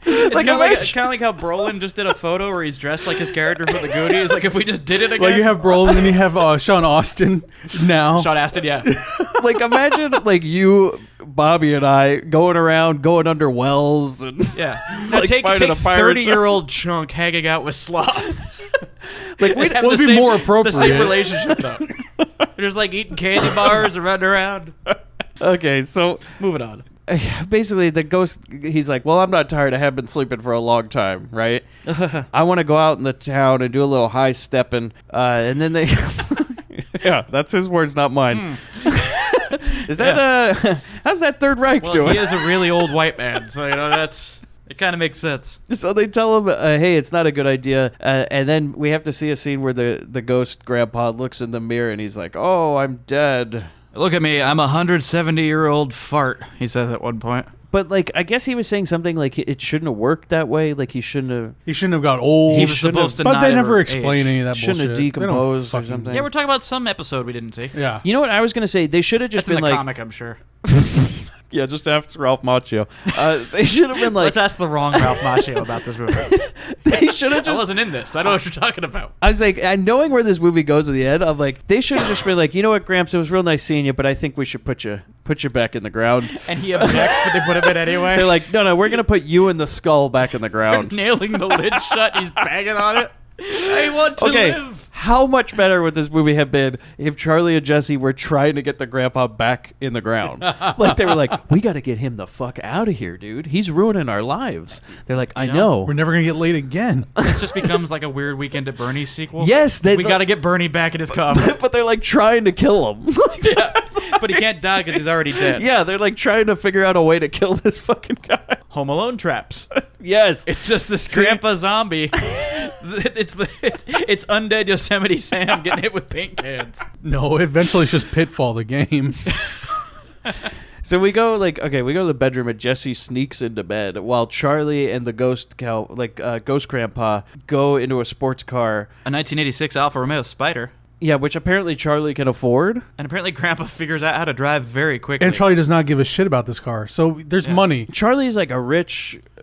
S3: It's
S1: Like,
S3: kind of
S1: imagine-
S3: like how Brolin just did a photo where he's dressed like his character from the Goonies. Like, if we just did it again.
S2: Like, you have Brolin, and you have Sean Austin now.
S3: Sean Astin, yeah.
S1: Like imagine like you, Bobby, and I going around, going under wells, and
S3: Yeah. Now
S1: Like
S3: take
S1: fighting a pirate.
S3: 30-year-old chunk hanging out with Sloth.
S1: like
S3: They'd have
S2: well,
S3: the
S2: it'd be
S3: same-
S2: more
S3: The
S2: appropriate.
S3: same relationship, though. They'd just like eating candy bars and running around.
S1: Okay, so
S3: Moving on.
S1: basically the ghost, he's like, well, I'm not tired. I have been sleeping for a long time, right? I want to go out in the town and do a little high stepping. And then they... Yeah, that's his words, not mine. Is that how's that Third Reich doing?
S3: He is a really old white man, so it kind of makes sense.
S1: So they tell him, hey, it's not a good idea. And then we have to see a scene where the ghost grandpa looks in the mirror and he's like, oh, I'm dead.
S3: Look at me, I'm a 170-year-old fart, he says at one point.
S1: But, like, I guess he was saying something like it shouldn't have worked that way. Like, he shouldn't have
S2: got old.
S3: He was supposed to
S2: but
S3: not
S2: they never
S3: ever
S2: explain
S3: age.
S2: any of that
S1: Shouldn't have
S2: bullshit. They don't
S1: decomposed or
S2: fucking-
S1: something.
S3: Yeah, we're talking about some episode we didn't see.
S2: Yeah.
S1: You know what I was going to say? They should have just
S3: That's in
S1: been
S3: the
S1: like...
S3: comic, I'm sure.
S1: Yeah, just ask Ralph Macchio. They should have been like...
S3: Let's ask the wrong Ralph Macchio about this movie.
S1: They should have
S3: I
S1: just...
S3: wasn't in this. I don't know what you're talking about.
S1: I was like, and knowing where this movie goes at the end, I'm like, they should have just been like, you know what, Gramps, it was real nice seeing you, but I think we should put you back in the ground.
S3: And he objects, but they put him in anyway.
S1: They're like, no, we're gonna put you in the skull back in the ground.
S3: Nailing the lid shut. He's banging on it. I want to live.
S1: How much better would this movie have been if Charlie and Jesse were trying to get the grandpa back in the ground? Like, they were like, we got to get him the fuck out of here, dude. He's ruining our lives. They're like, I know.
S2: We're never gonna get laid again.
S3: This just becomes like a weird Weekend at Bernie sequel.
S1: Yes,
S3: we got to get Bernie back in his coffin.
S1: but they're like trying to kill him.
S3: Yeah, but he can't die because he's already dead.
S1: Yeah, they're like trying to figure out a way to kill this fucking guy.
S3: Home Alone traps.
S1: Yes.
S3: It's just this grandpa zombie. It's undead Yosemite Sam getting hit with paint cans.
S2: No, eventually it's just Pitfall, the game.
S1: So we go to the bedroom and Jesse sneaks into bed while Charlie and the ghost ghost grandpa go into a sports car.
S3: A 1986 Alfa Romeo Spider.
S1: Yeah, which apparently Charlie can afford.
S3: And apparently Grandpa figures out how to drive very quickly.
S2: And Charlie does not give a shit about this car. So there's money.
S1: Charlie's like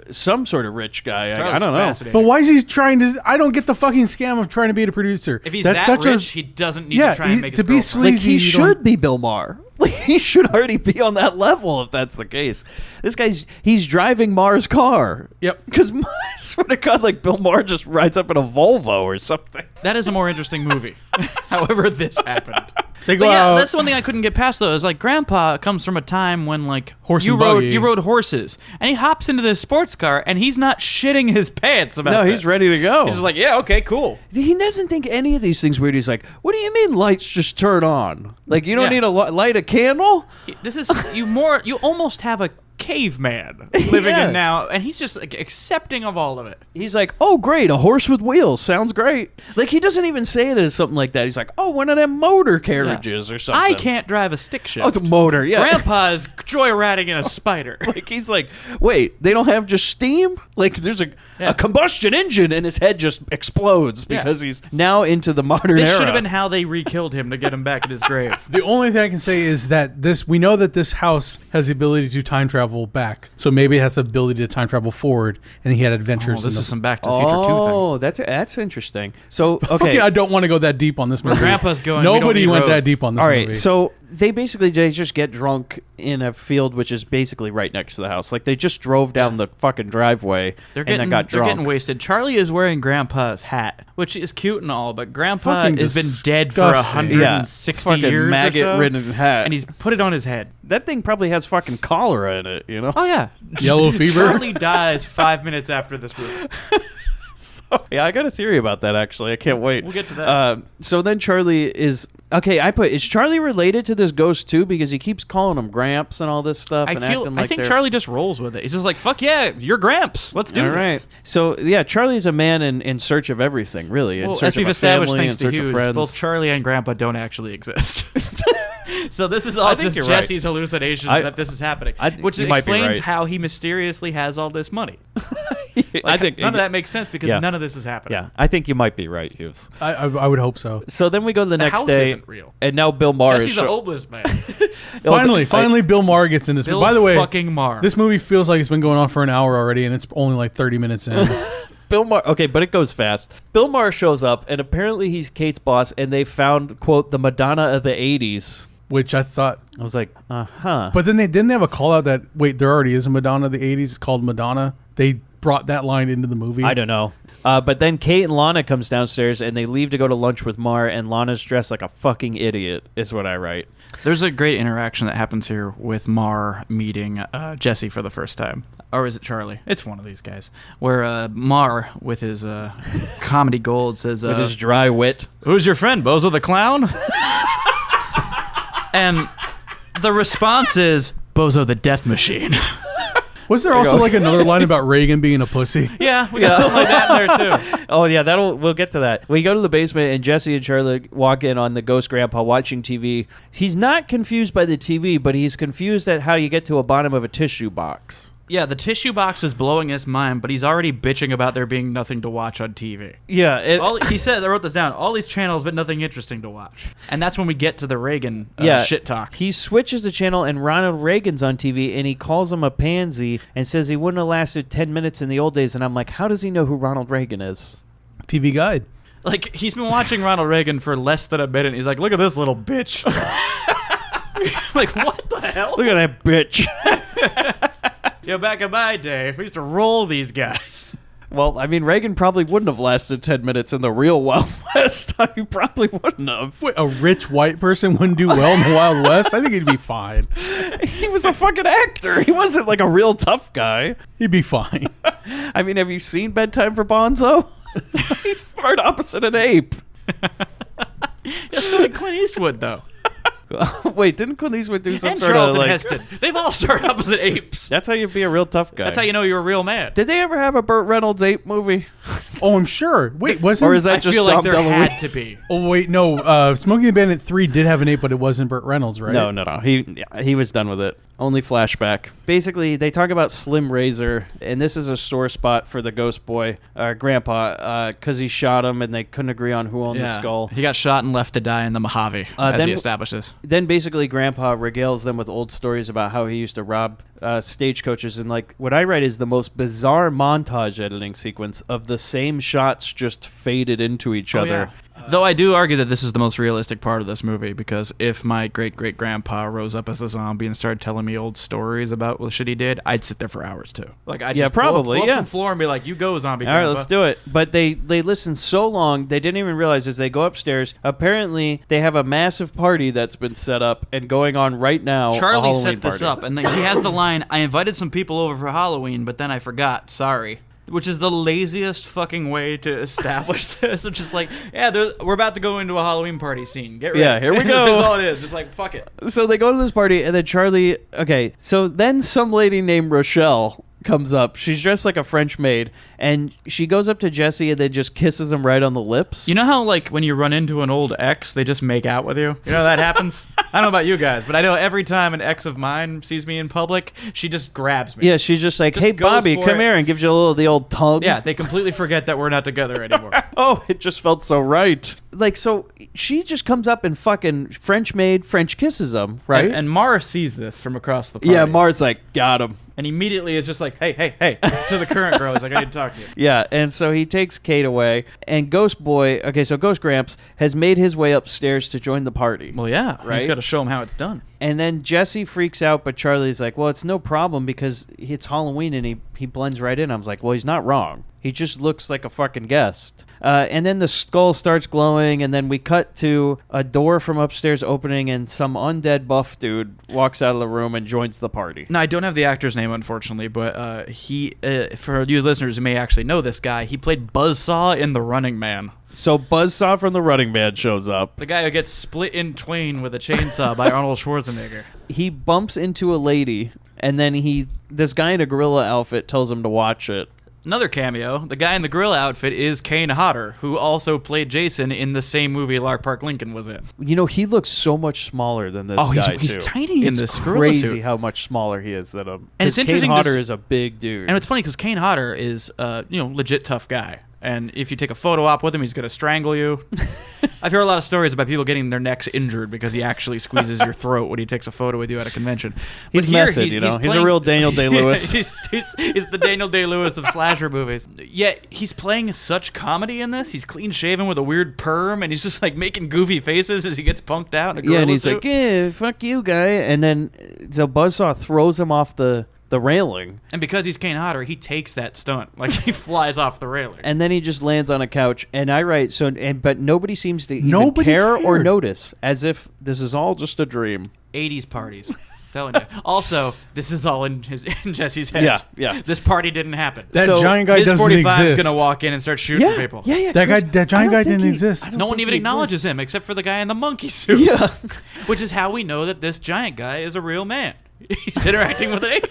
S1: some sort of rich guy. I don't know.
S2: But why is he trying to... I don't get the fucking scam of trying to be a producer.
S3: If he's that rich, he doesn't need to try and make his
S2: to be
S3: girlfriend.
S2: sleazy.
S1: Like, he should be Bill Maher. Like, he should already be on that level if that's the case. This he's driving Maher's car.
S2: Yep.
S1: Because I swear to God, like, Bill Maher just rides up in a Volvo or something.
S3: That is a more interesting movie. However, this happened.
S2: They go
S3: But yeah,
S2: out.
S3: that's one thing I couldn't get past though. Is like Grandpa comes from a time when like you
S2: buggy.
S3: rode horses, and he hops into this sports car, and he's not shitting his pants about.
S1: No,
S3: this.
S1: he's ready to go.
S3: He's just like, yeah, okay, cool.
S1: He doesn't think any of these things weird. He's like, what do you mean lights just turn on? Like, you don't need to light a candle?
S3: This is you almost have a caveman living in now, and he's just like accepting of all of it.
S1: He's like, oh, great, a horse with wheels. Sounds great. Like, he doesn't even say it as something like that. He's like, oh, one of them motor carriages or something.
S3: I can't drive a stick shift.
S1: Oh, it's a motor, yeah.
S3: Grandpa's joyriding in a spider.
S1: Like, he's like, wait, they don't have just steam? Like, there's a combustion engine, and his head just explodes because he's now into the modern era.
S3: This should have been how they re-killed him to get him back in his grave.
S2: The only thing I can say is that we know that this house has the ability to time travel back. So maybe it has the ability to time travel forward, and he had adventures.
S3: This is some Back to the Future 2 thing.
S1: Oh, that's interesting. So, okay.
S2: I don't want to go that deep on this movie.
S3: Grandpa's going,
S2: Nobody went that
S3: roads.
S2: deep on this
S1: All
S2: movie.
S1: right, so they just get drunk in a field which is basically right next to the house. Like, they just drove down the fucking driveway and then got drunk.
S3: They're getting wasted. Charlie is wearing Grandpa's hat, which is cute and all, but Grandpa
S2: Fucking
S3: has been dead for
S2: disgusting.
S3: 160
S1: fucking
S3: years
S1: maggot-ridden
S3: or so,
S1: hat.
S3: and he's put it on his head.
S1: That thing probably has fucking cholera in it, you know?
S3: Oh, yeah.
S2: Yellow fever.
S3: Charlie dies 5 minutes after this movie.
S1: So, yeah, I got a theory about that, actually. I can't wait.
S3: We'll get to that.
S1: So then Charlie is... Okay, is Charlie related to this ghost, too? Because he keeps calling him Gramps and all this stuff and acting like
S3: I think
S1: they're...
S3: Charlie just rolls with it. He's just like, fuck yeah, you're Gramps. Let's do
S1: All
S3: this.
S1: right. So, yeah, Charlie's a man in search of everything, really. In
S3: Well,
S1: search
S3: as we've
S1: of a
S3: established,
S1: family,
S3: thanks
S1: in
S3: to
S1: search of
S3: Hughes,
S1: friends.
S3: both Charlie and Grandpa don't actually exist. So this is all
S1: I think
S3: just
S1: you're right.
S3: Jesse's hallucinations that this is happening, which
S1: you might be
S3: explains
S1: right.
S3: how he mysteriously has all this money.
S1: I think
S3: none of that makes sense because
S1: Yeah.
S3: none of this is happening.
S1: Yeah, I think you might be right, Hughes.
S2: I would hope so.
S1: So then we go to the next
S3: house
S1: day,
S3: isn't real.
S1: and now Bill Maher
S3: Jesse's
S1: is
S3: a homeless man.
S2: Finally, Bill Maher gets in this
S3: Bill
S2: movie. By the way,
S3: fucking Maher.
S2: this movie feels like it's been going on for an hour already, and it's only like 30 minutes in.
S1: Bill Maher, okay, but it goes fast. Bill Maher shows up, and apparently he's Kate's boss, and they found, quote, the Madonna of the 80s.
S2: Which I thought...
S1: I was like, uh-huh.
S2: But then they didn't have a call out that, wait, there already is a Madonna of the 80s. It's called Madonna. They brought that line into the movie?
S1: I don't know. But then Kate and Lana comes downstairs, and they leave to go to lunch with Mar, and Lana's dressed like a fucking idiot, is what I write.
S3: There's a great interaction that happens here with Mar meeting Jesse for the first time. Or is it Charlie? It's one of these guys. Where Mar, with his comedy gold, says...
S1: with his dry wit.
S3: Who's your friend, Bozo the Clown? And the response is, Bozo the Death Machine.
S2: Was there also like another line about Reagan being a pussy?
S3: Yeah, we got something like that in there too.
S1: Oh yeah, we'll get to that. We go to the basement and Jesse and Charlie walk in on the ghost grandpa watching TV. He's not confused by the TV, but he's confused at how you get to a bottom of a tissue box.
S3: Yeah, the tissue box is blowing his mind, but he's already bitching about there being nothing to watch on TV.
S1: Yeah.
S3: He says, I wrote this down, all these channels, but nothing interesting to watch. And that's when we get to the Reagan shit talk.
S1: He switches the channel and Ronald Reagan's on TV and he calls him a pansy and says he wouldn't have lasted 10 minutes in the old days. And I'm like, how does he know who Ronald Reagan is?
S2: TV Guide.
S3: Like, he's been watching Ronald Reagan for less than a minute. And he's like, look at this little bitch. Like, what the hell?
S1: Look at that bitch.
S3: Yo, back in my day, we used to roll these guys.
S1: Well, I mean, Reagan probably wouldn't have lasted 10 minutes in the real Wild West. He probably wouldn't have.
S2: Wait, a rich white person wouldn't do well in the Wild West? I think he'd be fine.
S1: He was a fucking actor. He wasn't like a real tough guy.
S2: He'd be fine.
S1: I mean, have you seen Bedtime for Bonzo? He's starred opposite an ape.
S3: That's so did Clint Eastwood, though.
S1: Wait, didn't Clint Eastwood do some
S3: And
S1: sort
S3: Charlton
S1: of like...
S3: Heston. They've all starred opposite apes.
S1: That's how you be a real tough guy.
S3: That's how you know you're a real man.
S1: Did they ever have a Burt Reynolds ape movie?
S2: Oh, I'm sure. Wait, wasn't...
S1: Or is that
S3: I
S1: just
S3: feel like
S1: Dom
S3: there
S1: DeLuise?
S3: had to be.
S2: Oh, wait, no. Smokey and the Bandit 3 did have an ape, but it wasn't Burt Reynolds, right?
S1: No. He was done with it. Only flashback. Basically, they talk about Slim Razor, and this is a sore spot for the ghost boy, Grandpa, because he shot him, and they couldn't agree on who owned the skull.
S3: He got shot and left to die in the Mojave, as he establishes.
S1: Then basically, Grandpa regales them with old stories about how he used to rob stagecoaches, and like what I write is the most bizarre montage editing sequence of the same shots just faded into each other.
S3: Though I do argue that this is the most realistic part of this movie, because if my great-great-grandpa rose up as a zombie and started telling me old stories about what shit he did, I'd sit there for hours too. Like, I'd just
S1: probably,
S3: pull up some floor and be like, you go, zombie
S1: All right,
S3: grandpa.
S1: let's do it. But they listen so long, they didn't even realize as they go upstairs, apparently they have a massive party that's been set up and going on right now.
S3: Charlie set this up, and then he has the line, I invited some people over for Halloween, but then I forgot. Sorry. Which is the laziest fucking way to establish this. It's just like, we're about to go into a Halloween party scene. Get ready.
S1: Yeah, here we go.
S3: That's all it is. Just like, fuck it.
S1: So they go to this party, and then Charlie... Okay, so then some lady named Rochelle comes up. She's dressed like a French maid, and she goes up to Jesse and then just kisses him right on the lips.
S3: You know how, like, when you run into an old ex, they just make out with you? You know that happens? I don't know about you guys, but I know every time an ex of mine sees me in public, she just grabs me.
S1: Yeah, she's just like,
S3: Just
S1: hey,
S3: goes
S1: Bobby,
S3: for
S1: come
S3: it.
S1: here, and gives you the old tongue.
S3: Yeah, they completely forget that we're not together anymore.
S1: Oh, it just felt so right. Like, so she just comes up and fucking French maid French kisses him, right?
S3: And Mara sees this from across the party.
S1: Yeah, Mars like, got him.
S3: And immediately is just like, hey, to the current girl. He's like, I need to talk to you.
S1: Yeah, and so he takes Kate away, and Ghost Boy, so Ghost Gramps has made his way upstairs to join the party.
S3: Well, yeah,
S1: right?
S3: He's got to show him how it's done.
S1: And then Jesse freaks out, but Charlie's like, well, it's no problem because it's Halloween and he blends right in. I was like, well, he's not wrong. He just looks like a fucking guest. And then the skull starts glowing, and then we cut to a door from upstairs opening, and some undead buff dude walks out of the room and joins the party.
S3: No, I don't have the actor's name, unfortunately, but he, for you listeners who may actually know this guy, he played Buzzsaw in The Running Man.
S1: So Buzzsaw from The Running Man shows up.
S3: The guy who gets split in twain with a chainsaw by Arnold Schwarzenegger.
S1: He bumps into a lady, and then this guy in a gorilla outfit tells him to watch it.
S3: Another cameo, the guy in the gorilla outfit is Kane Hodder, who also played Jason in the same movie Lark Park Lincoln was in.
S1: You know, he looks so much smaller than this guy,
S3: he's
S1: too.
S3: tiny in this gorilla
S1: crazy
S3: suit.
S1: how much smaller he is than him.
S3: And it's interesting
S1: Kane Hodder is a big dude.
S3: And it's funny because Kane Hodder is, legit tough guy. And if you take a photo op with him, he's going to strangle you. I've heard a lot of stories about people getting their necks injured because he actually squeezes your throat when he takes a photo with you at a convention.
S1: He's
S3: But here,
S1: method, He's a real Daniel Day-Lewis.
S3: he's the Daniel Day-Lewis of slasher movies. Yet he's playing such comedy in this. He's clean-shaven with a weird perm, and he's just like making goofy faces as he gets punked out in a gorilla
S1: Yeah, and he's
S3: suit.
S1: like, yeah, fuck you, guy. And then the Buzzsaw throws him off the the railing.
S3: And because he's Kane Hodder, he takes that stunt. Like, he flies off the railing.
S1: And then he just lands on a couch. And I write, but nobody seems to even care or notice, as if this is all just a dream.
S3: 80s parties. Telling you. Also, this is all in Jesse's head.
S1: Yeah.
S3: This party didn't happen.
S2: That giant guy doesn't exist.
S3: His 45 is going to walk in and start shooting people.
S1: Yeah.
S2: That giant guy didn't exist.
S3: No one even acknowledges him except for the guy in the monkey suit.
S1: Yeah.
S3: Which is how we know that this giant guy is a real man. He's interacting with an ape.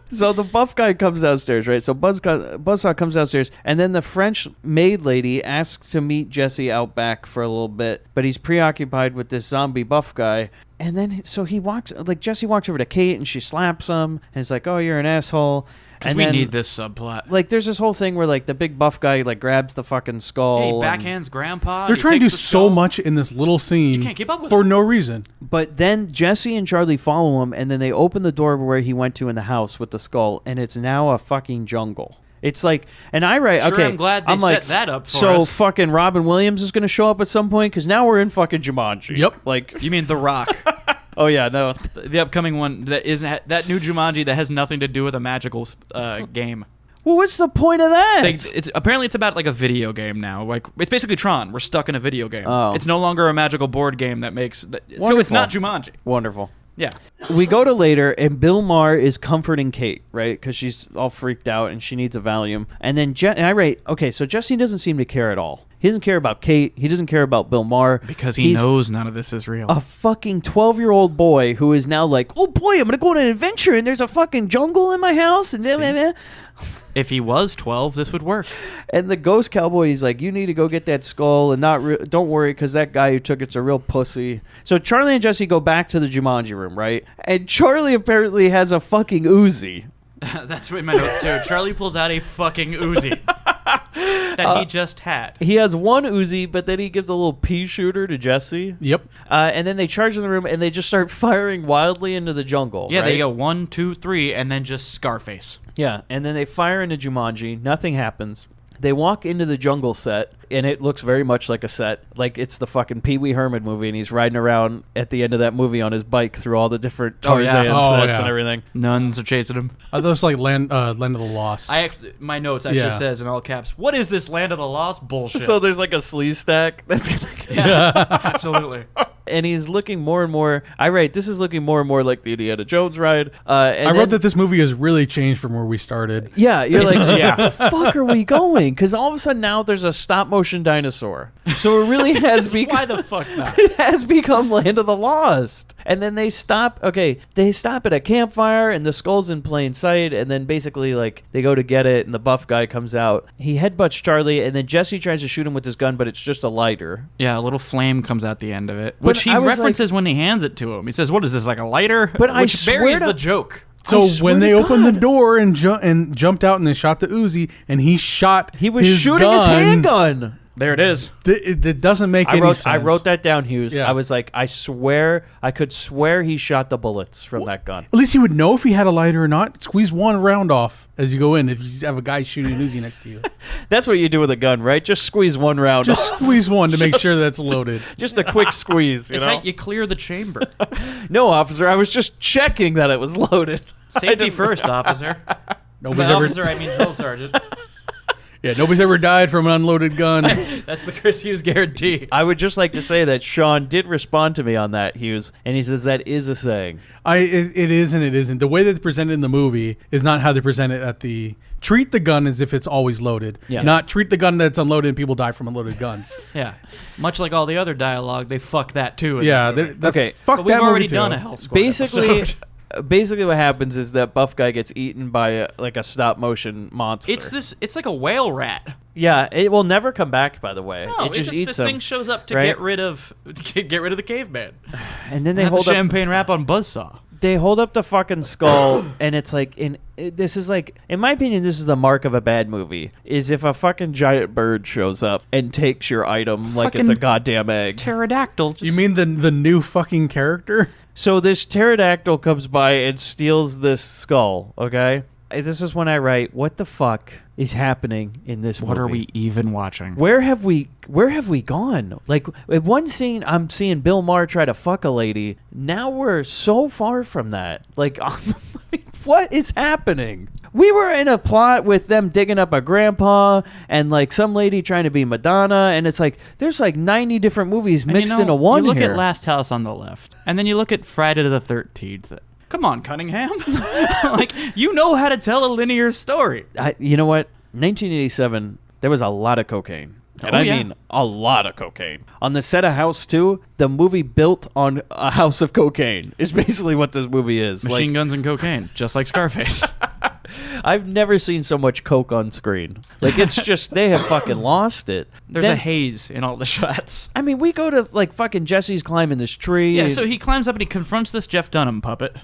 S1: So the buff guy comes downstairs, right? So Buzzsaw comes downstairs, and then the French maid lady asks to meet Jesse out back for a little bit, but he's preoccupied with this zombie buff guy. And then, so Jesse walks over to Kate, and she slaps him, and is like, "Oh, you're an asshole."
S3: Because we need this subplot.
S1: Like, there's this whole thing where, like, the big buff guy, like, grabs the fucking skull.
S3: He backhands Grandpa.
S2: They're trying to do so much in this little scene.
S3: You can't keep up with
S2: for
S3: it.
S2: no reason.
S1: But then Jesse and Charlie follow him, and then they open the door where he went to in the house with the skull, and it's now a fucking jungle. It's like, and I write,
S3: Sure,
S1: okay,
S3: I'm glad they set that up for
S1: so
S3: us.
S1: fucking Robin Williams is going to show up at some point, because now we're in fucking Jumanji.
S2: Yep.
S1: Like,
S3: You mean The Rock.
S1: oh yeah, no.
S3: The upcoming one that new Jumanji that has nothing to do with a magical game.
S1: Well, what's the point of that?
S3: Apparently it's about like a video game now. Like, it's basically Tron. We're stuck in a video game.
S1: Oh.
S3: It's no longer a magical board game that makes... so it's
S1: Wonderful.
S3: not Jumanji.
S1: Wonderful.
S3: Yeah.
S1: We go to later, and Bill Maher is comforting Kate, right? Because she's all freaked out, and she needs a Valium. And then and I write, okay, so Jesse doesn't seem to care at all. He doesn't care about Kate. He doesn't care about Bill Maher.
S3: Because he knows none of this is real.
S1: A fucking 12-year-old boy who is now like, oh boy, I'm going to go on an adventure, and there's a fucking jungle in my house. And
S3: If he was 12, this would work.
S1: And the ghost cowboy, he's like, you need to go get that skull, and don't worry, because that guy who took it's a real pussy. So Charlie and Jesse go back to the Jumanji room, right? And Charlie apparently has a fucking Uzi.
S3: That's what my notes too. Charlie pulls out a fucking Uzi that he just had.
S1: He has one Uzi, but then he gives a little pea shooter to Jesse.
S2: Yep.
S1: And then they charge in the room, and they just start firing wildly into the jungle.
S3: Yeah,
S1: right?
S3: they go 1, 2, 3, and then just Scarface.
S1: Yeah, and then they fire into Jumanji. Nothing happens. They walk into the jungle set, and it looks very much like a set. Like it's the fucking Pee Wee Herman movie, and he's riding around at the end of that movie on his bike through all the different Tarzan sets and everything.
S3: Nuns are chasing him.
S2: Those like Land of the Lost.
S3: My notes actually says in all caps, what is this Land of the Lost bullshit?
S1: So there's like a sleeve stack. That's
S3: yeah, absolutely.
S1: And he's looking more and more. I write, this is looking more and more like the Indiana Jones ride. I
S2: wrote that this movie has really changed from where we started.
S1: Yeah, you're like, where the fuck are we going? Because all of a sudden now there's a stop motion dinosaur. So it really has become.
S3: Why the fuck not?
S1: It has become Land of the Lost. And then they stop. Okay, they stop at a campfire, and the skull's in plain sight. And then basically, like, they go to get it, and the buff guy comes out. He headbutts Charlie, and then Jesse tries to shoot him with his gun, but it's just a lighter.
S3: Yeah, a little flame comes out the end of it, which he references when he hands it to him. He says, "What is this, like a lighter?"
S1: But
S3: which buries the joke.
S2: So when they opened the door and jumped out and they shot the Uzi, and he was
S1: shooting his handgun.
S3: There it is.
S2: It doesn't make any sense.
S1: I wrote that down, Hughes.
S2: Yeah.
S1: I was like, I could swear he shot the bullets from that gun.
S2: At least he would know if he had a lighter or not. Squeeze one round off as you go in if you have a guy shooting an Uzi next to you.
S1: That's what you do with a gun, right? Just squeeze one round.
S2: Just squeeze one to make sure that's loaded.
S1: Just a quick squeeze, you
S3: It's
S1: know?
S3: right, you clear the chamber.
S1: No, officer, I was just checking that it was loaded.
S3: Safety first, officer.
S2: Nobody's
S3: Officer, I mean drill sergeant.
S2: Yeah, nobody's ever died from an unloaded gun.
S3: That's the Chris Hughes guarantee.
S1: I would just like to say that Sean did respond to me on that, Hughes, and he says that is a saying.
S2: It is and it isn't. The way that they present it in the movie is not how they present it at the... Treat the gun as if it's always loaded.
S1: Yeah.
S2: Not treat the gun that's unloaded and people die from unloaded guns.
S3: Yeah. Much like all the other dialogue, they fuck that too.
S2: Yeah.
S1: Okay.
S2: Fuck
S3: but we've
S2: that
S3: already
S2: movie
S3: done
S2: too.
S3: a Hell Squad episode.
S1: Basically what happens is that buff guy gets eaten by a stop motion monster.
S3: It's like a whale rat.
S1: Yeah, it will never come back, by the way.
S3: No,
S1: it just eats
S3: this
S1: him.
S3: thing shows up to
S1: right?
S3: get rid of the caveman.
S1: And then they
S3: That's
S1: hold
S3: a
S1: up
S3: champagne wrap on Buzzsaw.
S1: They hold up the fucking skull, and it's like, this is like, in my opinion, this is the mark of a bad movie, is if a fucking giant bird shows up and takes your item like it's a goddamn egg.
S3: Pterodactyl.
S2: You mean the new fucking character?
S1: So this pterodactyl comes by and steals this skull, okay? This is when I write, what the fuck is happening in this movie?
S3: What are we even watching?
S1: Where have we gone? Like, in one scene, I'm seeing Bill Maher try to fuck a lady. Now we're so far from that. Like, what is happening? We were in a plot with them digging up a grandpa and like some lady trying to be Madonna, and it's like there's like 90 different movies mixed into one
S3: You look
S1: here.
S3: at Last House on the Left, and then you look at Friday the 13th. Come on, Cunningham. Like, you know how to tell a linear story.
S1: You know what? 1987, there was a lot of cocaine. And
S3: Oh,
S1: I
S3: yeah.
S1: mean a lot of cocaine. On the set of House 2, the movie built on a house of cocaine is basically what this movie is.
S3: Machine guns and cocaine, just like Scarface.
S1: I've never seen so much coke on screen. Like, it's just, they have fucking lost it.
S3: There's a haze in all the shots.
S1: I mean, we go to, like, fucking Jesse's climbing this tree.
S3: Yeah, so he climbs up and he confronts this Jeff Dunham puppet.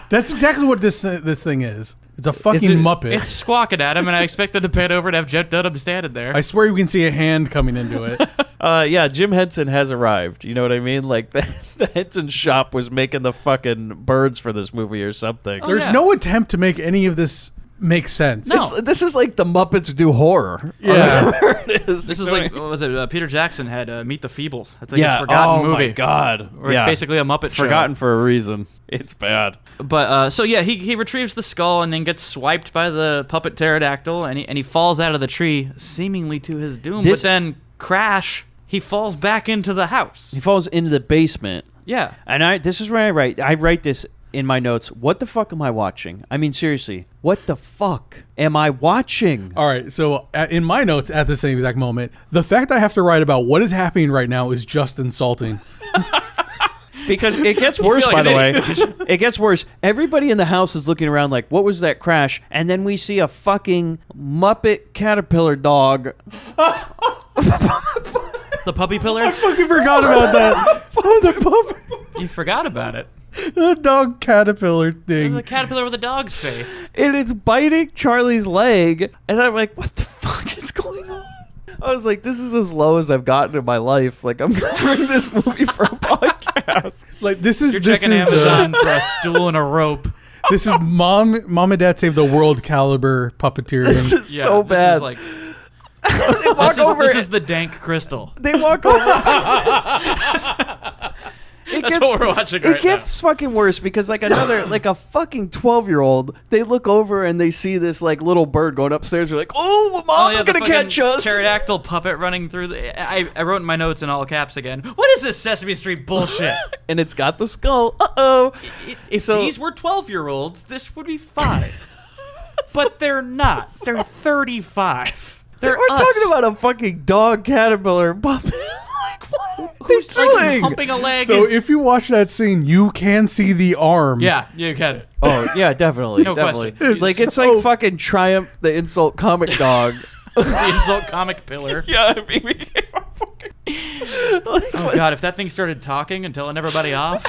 S2: That's exactly what this thing is. It's a fucking Muppet.
S3: It's squawking at him, and I expected to pan over and have Jeff Dunham standing there.
S2: I swear you can see a hand coming into it.
S1: Yeah, Jim Henson has arrived. You know what I mean? Like, the Henson shop was making the fucking birds for this movie or something.
S2: There's no attempt to make any of this make sense.
S1: This is like the Muppets do horror.
S2: Yeah.
S1: It is.
S3: This is like, what was it? Peter Jackson had Meet the Feebles. That's like his forgotten movie.
S1: Oh, my God.
S3: Where it's basically a Muppet show.
S1: Forgotten for a reason. It's bad.
S3: But, so yeah, he retrieves the skull and then gets swiped by the puppet pterodactyl, and he falls out of the tree, seemingly to his doom. But then, crash, he falls back into the house.
S1: He falls into the basement.
S3: Yeah.
S1: And this is where I write this in my notes. What the fuck am I watching? I mean, seriously, what the fuck am I watching?
S2: All right, so in my notes at the same exact moment, the fact I have to write about what is happening right now is just insulting.
S1: Because it gets worse, by the way. It gets worse. Everybody in the house is looking around like, what was that crash? And then we see a fucking Muppet caterpillar dog.
S3: The puppy pillar?
S2: I fucking forgot about that. The puppy.
S3: You forgot about it.
S2: The dog caterpillar
S3: There's
S2: thing.
S3: a caterpillar with a dog's face.
S1: And it's biting Charlie's leg. And I'm like, what the fuck is going on? I was like, this is as low as I've gotten in my life. Like, I'm covering this movie for a podcast.
S2: Like, this is
S3: You're checking Amazon for a stool and a rope.
S2: This is mom and dad save the world caliber puppeteering.
S1: This is so bad.
S3: This is like,
S1: They walk over.
S3: this is the dank crystal.
S1: They walk over.
S3: That's what we're watching right
S1: It gets fucking worse because like a fucking 12-year-old, they look over and they see this like little bird going upstairs. They're like, oh, mom's
S3: the
S1: gonna
S3: fucking
S1: catch us.
S3: Pterodactyl puppet running through the. I wrote in my notes in all caps again. What is this Sesame Street bullshit?
S1: And it's got the skull. Uh-oh.
S3: If these were 12-year-olds, this would be fine. But they're not. They're 35.
S1: We're talking about a fucking dog caterpillar puppet. Like, what are they
S3: Who's like
S1: doing?
S3: humping a leg?
S2: So if you watch that scene, you can see the arm.
S3: Yeah, you can.
S1: Oh, yeah, definitely.
S3: No
S1: definitely.
S3: question.
S1: Like, it's
S2: So-
S1: like fucking Triumph, the insult comic dog.
S3: The insult comic pillar.
S1: Yeah, I mean, we became a fucking...
S3: Oh god, if that thing started talking and telling everybody off.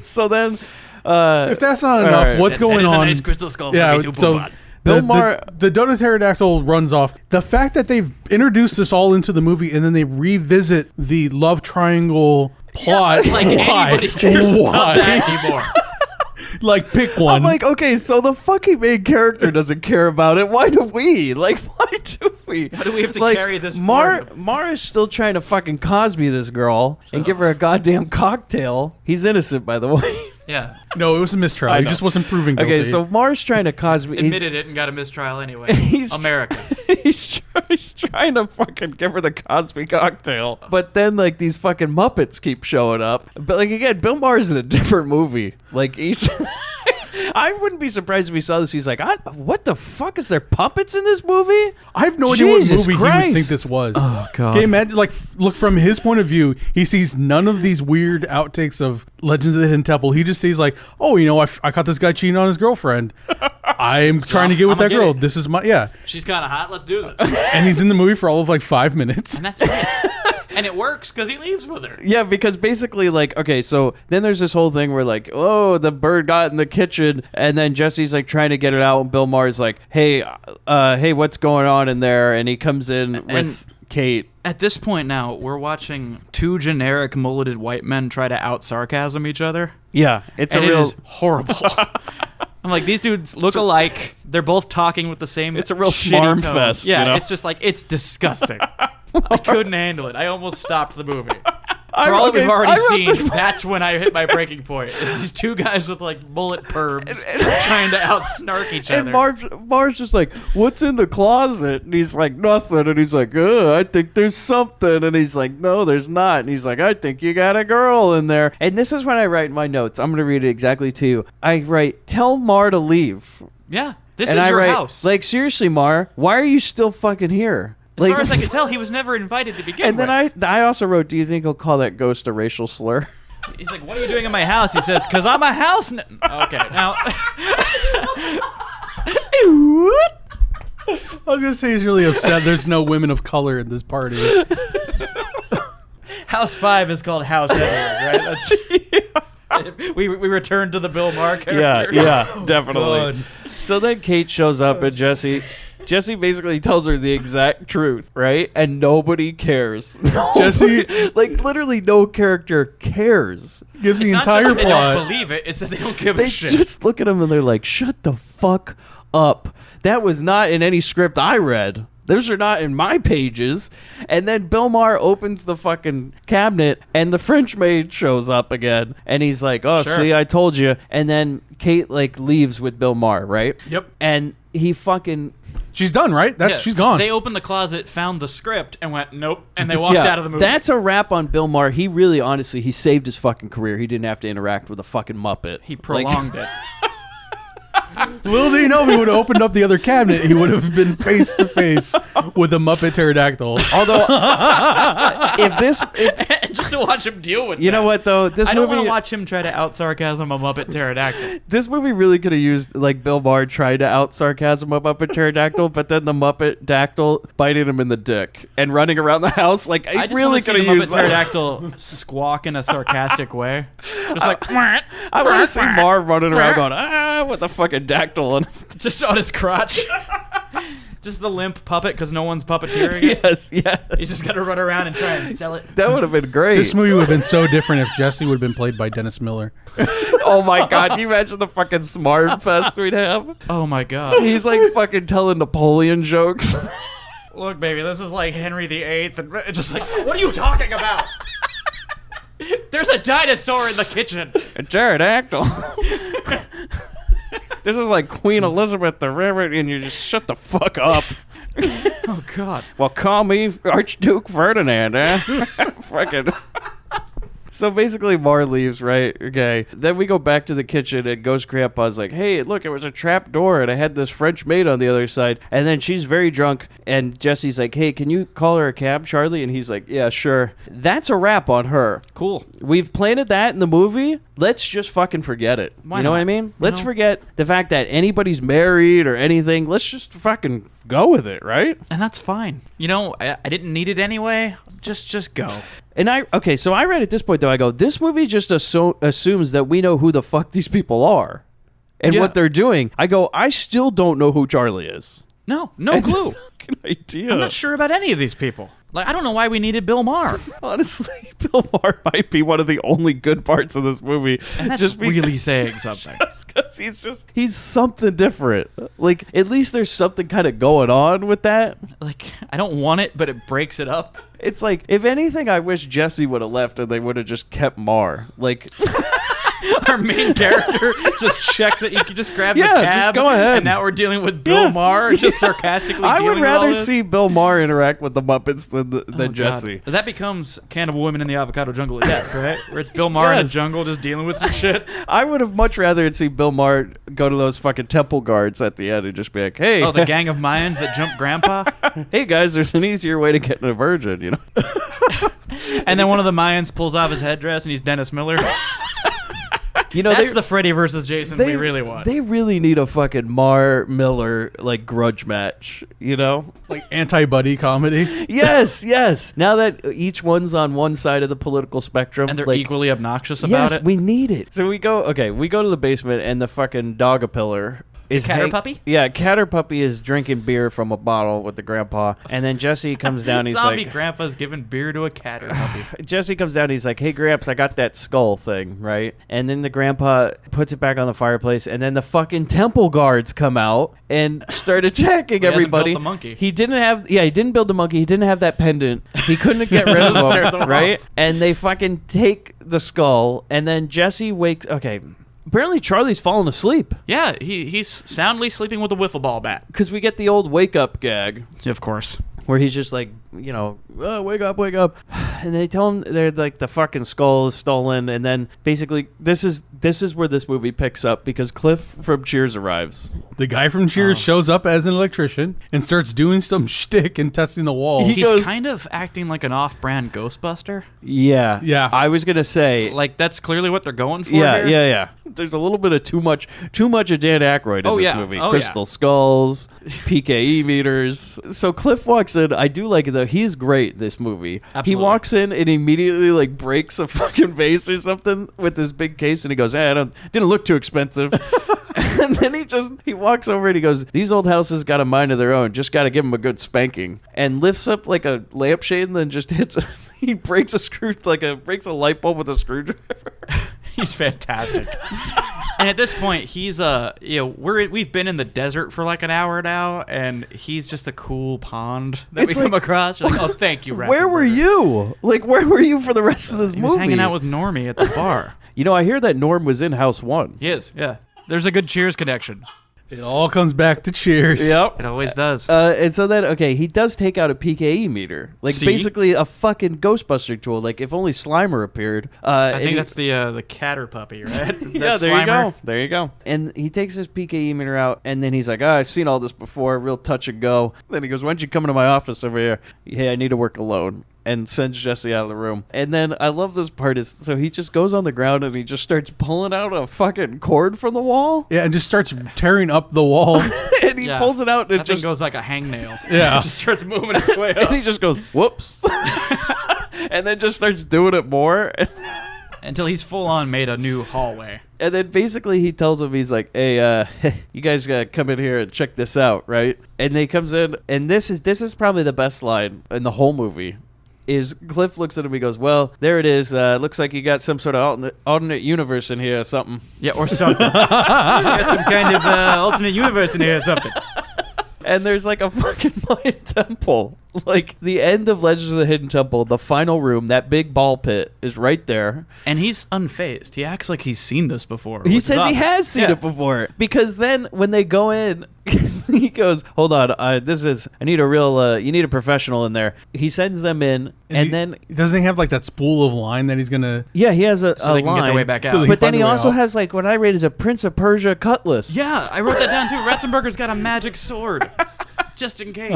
S1: So then...
S2: If that's not enough,
S1: right.
S2: what's
S3: It
S2: going
S3: is a
S2: on?
S3: nice crystal skull for
S2: Yeah,
S3: me to
S2: so
S3: poop on.
S1: Bill Maher-
S2: the pterodactyl runs off. The fact that they've introduced this all into the movie and then they revisit the love triangle plot.
S3: Like
S2: why?
S3: anybody cares about that anymore.
S2: Like, pick one.
S1: I'm like, okay, so the fucking main character doesn't care about it. Why do we? Like, why do we?
S3: Why do we have to
S1: like,
S3: carry this
S1: Mar
S3: forward?
S1: is still trying to fucking Cosby this girl and give her a goddamn cocktail. He's innocent, by the way.
S3: Yeah.
S2: No, it was a mistrial. He just wasn't proven guilty.
S1: Okay, so Mar's trying to Cosby.
S3: Admitted it and got a mistrial anyway.
S1: He's-
S3: America.
S1: He's trying to fucking give her the Cosby cocktail. But then, like, these fucking Muppets keep showing up. But, like, again, Bill Maher's in a different movie. Like, he's... I wouldn't be surprised if he saw this. He's like, what the fuck? Is there puppets in this movie?
S2: I have no idea what
S1: Jesus
S2: movie he
S1: Christ.
S2: would think this was.
S1: Oh, God.
S2: Okay, imagine, like, look from his point of view, he sees none of these weird outtakes of Legends of the Hidden Temple. He just sees, like, oh, you know, I caught this guy cheating on his girlfriend. I'm trying to get with
S3: I'ma
S2: that girl.
S3: get it.
S2: This is my, yeah.
S3: She's kind of hot. Let's do this.
S2: And he's in the movie for all of, like, 5 minutes.
S3: And that's it. And it works because he leaves with her.
S1: Yeah, because basically, like, okay, so then there's this whole thing where, like, oh, the bird got in the kitchen, and then Jesse's, like, trying to get it out, and Bill Maher's like, hey, what's going on in there? And he comes in with Kate.
S3: At this point now, we're watching two generic mulleted white men try to out-sarcasm each other.
S1: Yeah, it's
S3: And
S1: a
S3: it
S1: real...
S3: is horrible. I'm like, these dudes look alike. They're both talking with the same
S1: It's a real
S3: shitty
S1: smarm
S3: tone.
S1: fest,
S3: Yeah,
S1: you know?
S3: it's just like, it's disgusting. I couldn't handle it. I almost stopped the movie. For all we've already seen,
S1: this-
S3: that's when I hit my breaking point. Is these two guys with like mullet perms trying to out-snark each other.
S1: And Mar's just like, what's in the closet? And he's like, nothing. And he's like, I think there's something. And he's like, no, there's not. And he's like, I think you got a girl in there. And this is when I write in my notes. I'm going to read it exactly to you. I write, tell Mar to leave.
S3: Yeah, this
S1: And
S3: is
S1: I
S3: your
S1: write,
S3: house.
S1: like, seriously, Mar, why are you still fucking here?
S3: As far as I can tell, he was never invited to begin
S1: and
S3: with.
S1: then I also wrote, do you think he'll call that ghost a racial slur?
S3: He's like, what are you doing in my house? He says, because I'm a house... Okay, now...
S2: I was gonna say he's really upset. There's no women of color in this party.
S3: House 5 is called House Edward, right? That's... We return to the Bill Maher character.
S1: Yeah, definitely.
S2: God.
S1: So then Kate shows up and Jesse basically tells her the exact truth, right? And nobody cares.
S2: Jesse,
S1: like, literally no character cares.
S2: gives the
S3: It's not
S2: entire
S3: just that they don't
S2: plot.
S3: believe it, it's that they don't give
S1: They
S3: a shit.
S1: just look at him and they're like, shut the fuck up. That was not in any script I read. Those are not in my pages. And then Bill Maher opens the fucking cabinet and the French maid shows up again. And he's like, oh,
S3: Sure.
S1: see, I told you. And then Kate, like, leaves with Bill Maher, right?
S2: Yep.
S1: And he fucking...
S2: She's done, right?
S3: Yeah,
S2: She's gone.
S3: They opened the closet, found the script, and went, nope, and they walked out of the movie.
S1: That's a wrap on Bill Maher. He really, honestly, he saved his fucking career. He didn't have to interact with a fucking Muppet.
S3: He prolonged it.
S2: Little did he know, if he would have opened up the other cabinet, he would have been face to face with a Muppet pterodactyl.
S1: Although,
S3: Just to watch him deal with
S1: you
S3: that.
S1: know what though, this
S3: I don't want
S1: movie,
S3: to watch him try to out-sarcasm a Muppet pterodactyl.
S1: this movie really could have used like Bill Maher trying to out sarcasm a Muppet pterodactyl, but then the Muppet dactyl biting him in the dick and running around the house. Like,
S3: I
S1: I
S3: just
S1: really
S3: want to
S1: could
S3: see
S1: have
S3: the
S1: used
S3: Muppet
S1: that.
S3: pterodactyl squawk in a sarcastic way. Just like,
S1: I want to see Mar running around going, with the fucking dactyl on his...
S3: just on his crotch. Just the limp puppet because no one's puppeteering it.
S1: Yes, yeah.
S3: He's just got to run around and try and sell it.
S1: That would have been great.
S2: This movie would have been so different if Jesse would have been played by Dennis Miller.
S1: Oh my god, can you imagine the fucking smart fest we'd have?
S3: Oh my god.
S1: He's like fucking telling Napoleon jokes.
S3: Look, baby, this is like Henry VIII. And just like, what are you talking about? There's a dinosaur in the kitchen.
S1: A pterodactyl. This is like Queen Elizabeth the Reverend, and you just shut the fuck up.
S3: Oh god.
S1: Well, call me Archduke Ferdinand, eh? Fucking. So basically, Mar leaves, right? Okay. Then we go back to the kitchen, and Ghost Grandpa's like, hey, look, it was a trap door, and I had this French maid on the other side. And then she's very drunk, and Jesse's like, hey, can you call her a cab, Charlie? And he's like, yeah, sure. That's a wrap on her.
S3: Cool.
S1: We've planted that in the movie. Let's just fucking forget it.
S3: Why
S1: you know
S3: not?
S1: what I mean? Let's
S3: know?
S1: forget the fact that anybody's married or anything. Let's just fucking go with it, right?
S3: And that's fine. You know, I didn't need it anyway. Just go.
S1: And so I read at this point, though, I go, this movie just assumes that we know who the fuck these people are and
S2: Yeah.
S1: what they're doing. I go, I still don't know who Charlie is.
S3: No clue.
S1: Fucking idea.
S3: I'm not sure about any of these people. Like, I don't know why we needed Bill Maher.
S1: Honestly, Bill Maher might be one of the only good parts of this movie.
S3: And that's
S1: just
S3: really saying something.
S1: because he's something different. Like, at least there's something kind of going on with that.
S3: Like, I don't want it, but it breaks it up.
S1: It's like, if anything, I wish Jesse would have left and they would have just kept Mar. Like,
S3: Our main character just checks it. You can just grab the
S1: Yeah,
S3: cab.
S1: just go ahead.
S3: And now we're dealing with Bill Maher, just sarcastically
S1: I
S3: dealing
S1: would
S3: with all
S1: rather
S3: this.
S1: see Bill Maher interact with the Muppets than
S3: Oh, God.
S1: Jesse.
S3: That becomes Cannibal Women in the Avocado Jungle of Death, right? Where it's Bill Maher in
S1: Yes.
S3: a jungle just dealing with some shit.
S1: I would have much rather see Bill Maher go to those fucking temple guards at the end and just be like, hey,
S3: Oh, the gang of Mayans that jumped Grandpa?
S1: hey guys, there's an easier way to get a virgin, you know?
S3: And then one of the Mayans pulls off his headdress and he's Dennis Miller.
S1: You know,
S3: That's the Freddy versus Jason we really want.
S1: They really need a fucking Mar Miller like grudge match, you know?
S2: Like anti-buddy comedy.
S1: Yes, yes. Now that each one's on one side of the political spectrum,
S3: and they're
S1: like,
S3: equally obnoxious about
S1: yes,
S3: it.
S1: we need it. So we go to the basement and the fucking dog-a-pillar is
S3: Catter Puppy?
S1: Yeah, Catter Puppy is drinking beer from a bottle with the grandpa, and then Jesse comes down. He's
S3: Zombie
S1: like,
S3: grandpa's giving beer to a Catter Puppy.
S1: Jesse comes down. He's like, "Hey, Gramps, I got that skull thing, right?" And then the grandpa puts it back on the fireplace, and then the fucking temple guards come out and start attacking
S3: He hasn't
S1: everybody.
S3: built the monkey.
S1: He didn't build the monkey. He didn't have that pendant. He couldn't get rid of him, right? And they fucking take the skull, and then Jesse wakes. Okay. Apparently, Charlie's fallen asleep
S3: Yeah, he's soundly sleeping with a wiffle ball bat.
S1: because we get the old wake up gag
S3: Of course.
S1: where he's just like, oh, wake up. And they tell him they're like the fucking skull is stolen. And then basically this is where this movie picks up because Cliff from Cheers arrives.
S2: The guy from Cheers shows up as an electrician and starts doing some shtick and testing the walls.
S1: He goes-
S3: kind of acting like an off-brand Ghostbuster.
S1: Yeah.
S2: Yeah.
S1: I was going to say.
S3: Like, that's clearly what they're going for
S1: Yeah.
S3: here.
S1: There's a little bit of too much of Dan Aykroyd in this movie.
S3: Oh,
S1: Crystal skulls, PKE meters. So Cliff walks in. I do like it though. He's great this movie.
S3: Absolutely.
S1: He walks in and immediately like breaks a fucking vase or something with this big case, and he goes, didn't look too expensive." And then he walks over and he goes, "These old houses got a mind of their own. Just got to give them a good spanking." And lifts up like a lampshade and then just hits. He breaks breaks a light bulb with a screwdriver.
S3: He's fantastic. And at this point, he's we've been in the desert for like an hour now, and he's just a cool pond that
S1: It's
S3: we come
S1: like-
S3: across. Just, oh, thank you,
S1: Where were
S3: Ratzenberger."
S1: you? Like, where were you for the rest of this
S3: He
S1: movie?
S3: was hanging out with Normie at the bar.
S1: I hear that Norm was in House 1.
S3: He is, yeah. There's a good Cheers connection.
S2: It all comes back to Cheers.
S3: It always does.
S1: And so then, he does take out a PKE meter. Like,
S3: See?
S1: basically a fucking Ghostbuster tool. Like, if only Slimer appeared.
S3: I think that's the Catter Puppy, right?
S1: Yeah, there you go. There you go. And he takes his PKE meter out, and then he's like, I've seen all this before. Real touch and go. Then he goes, "Why don't you come into my office over here?" "Hey, I need to work alone." And sends Jesse out of the room. And then I love this part is, so he just goes on the ground and he just starts pulling out a fucking cord from the wall.
S2: Yeah, and just starts tearing up the wall.
S1: And he pulls it out and
S3: That
S1: it just
S3: thing goes like a hangnail.
S2: Yeah.
S3: It just starts moving its way
S1: and
S3: up.
S1: he just goes, "Whoops." And then just starts doing it more.
S3: Until he's full on made a new hallway.
S1: And then basically he tells him, he's like, "Hey, you guys gotta come in here and check this out, right?" And they comes in, and this is probably the best line in the whole movie. Is Cliff looks at him, he goes, "Well, there it is. Looks like you got some sort of alternate universe in here or something."
S3: Yeah, or something. You got some kind of alternate universe in here or something.
S1: And there's like a fucking Mayan temple. Like the end of Legends of the Hidden Temple, the final room, that big ball pit is right there.
S3: And he's unfazed. He acts like he's seen this before.
S1: He
S3: which is
S1: says he
S3: awesome.
S1: has seen
S3: Yeah.
S1: it before. Because then when they go in, he goes, "Hold on, I need a real, you need a professional in there." He sends them in, and then...
S2: Doesn't he have like that spool of line that he's going to...
S1: Yeah, he has a
S3: they can
S1: line.
S3: get their way back out.
S2: So they
S1: But then
S2: find
S1: he
S2: a way
S1: also
S2: out.
S1: has like what I rate as a Prince of Persia cutlass.
S3: Yeah, I wrote that down too. Ratzenberger's got a magic sword. Just in case.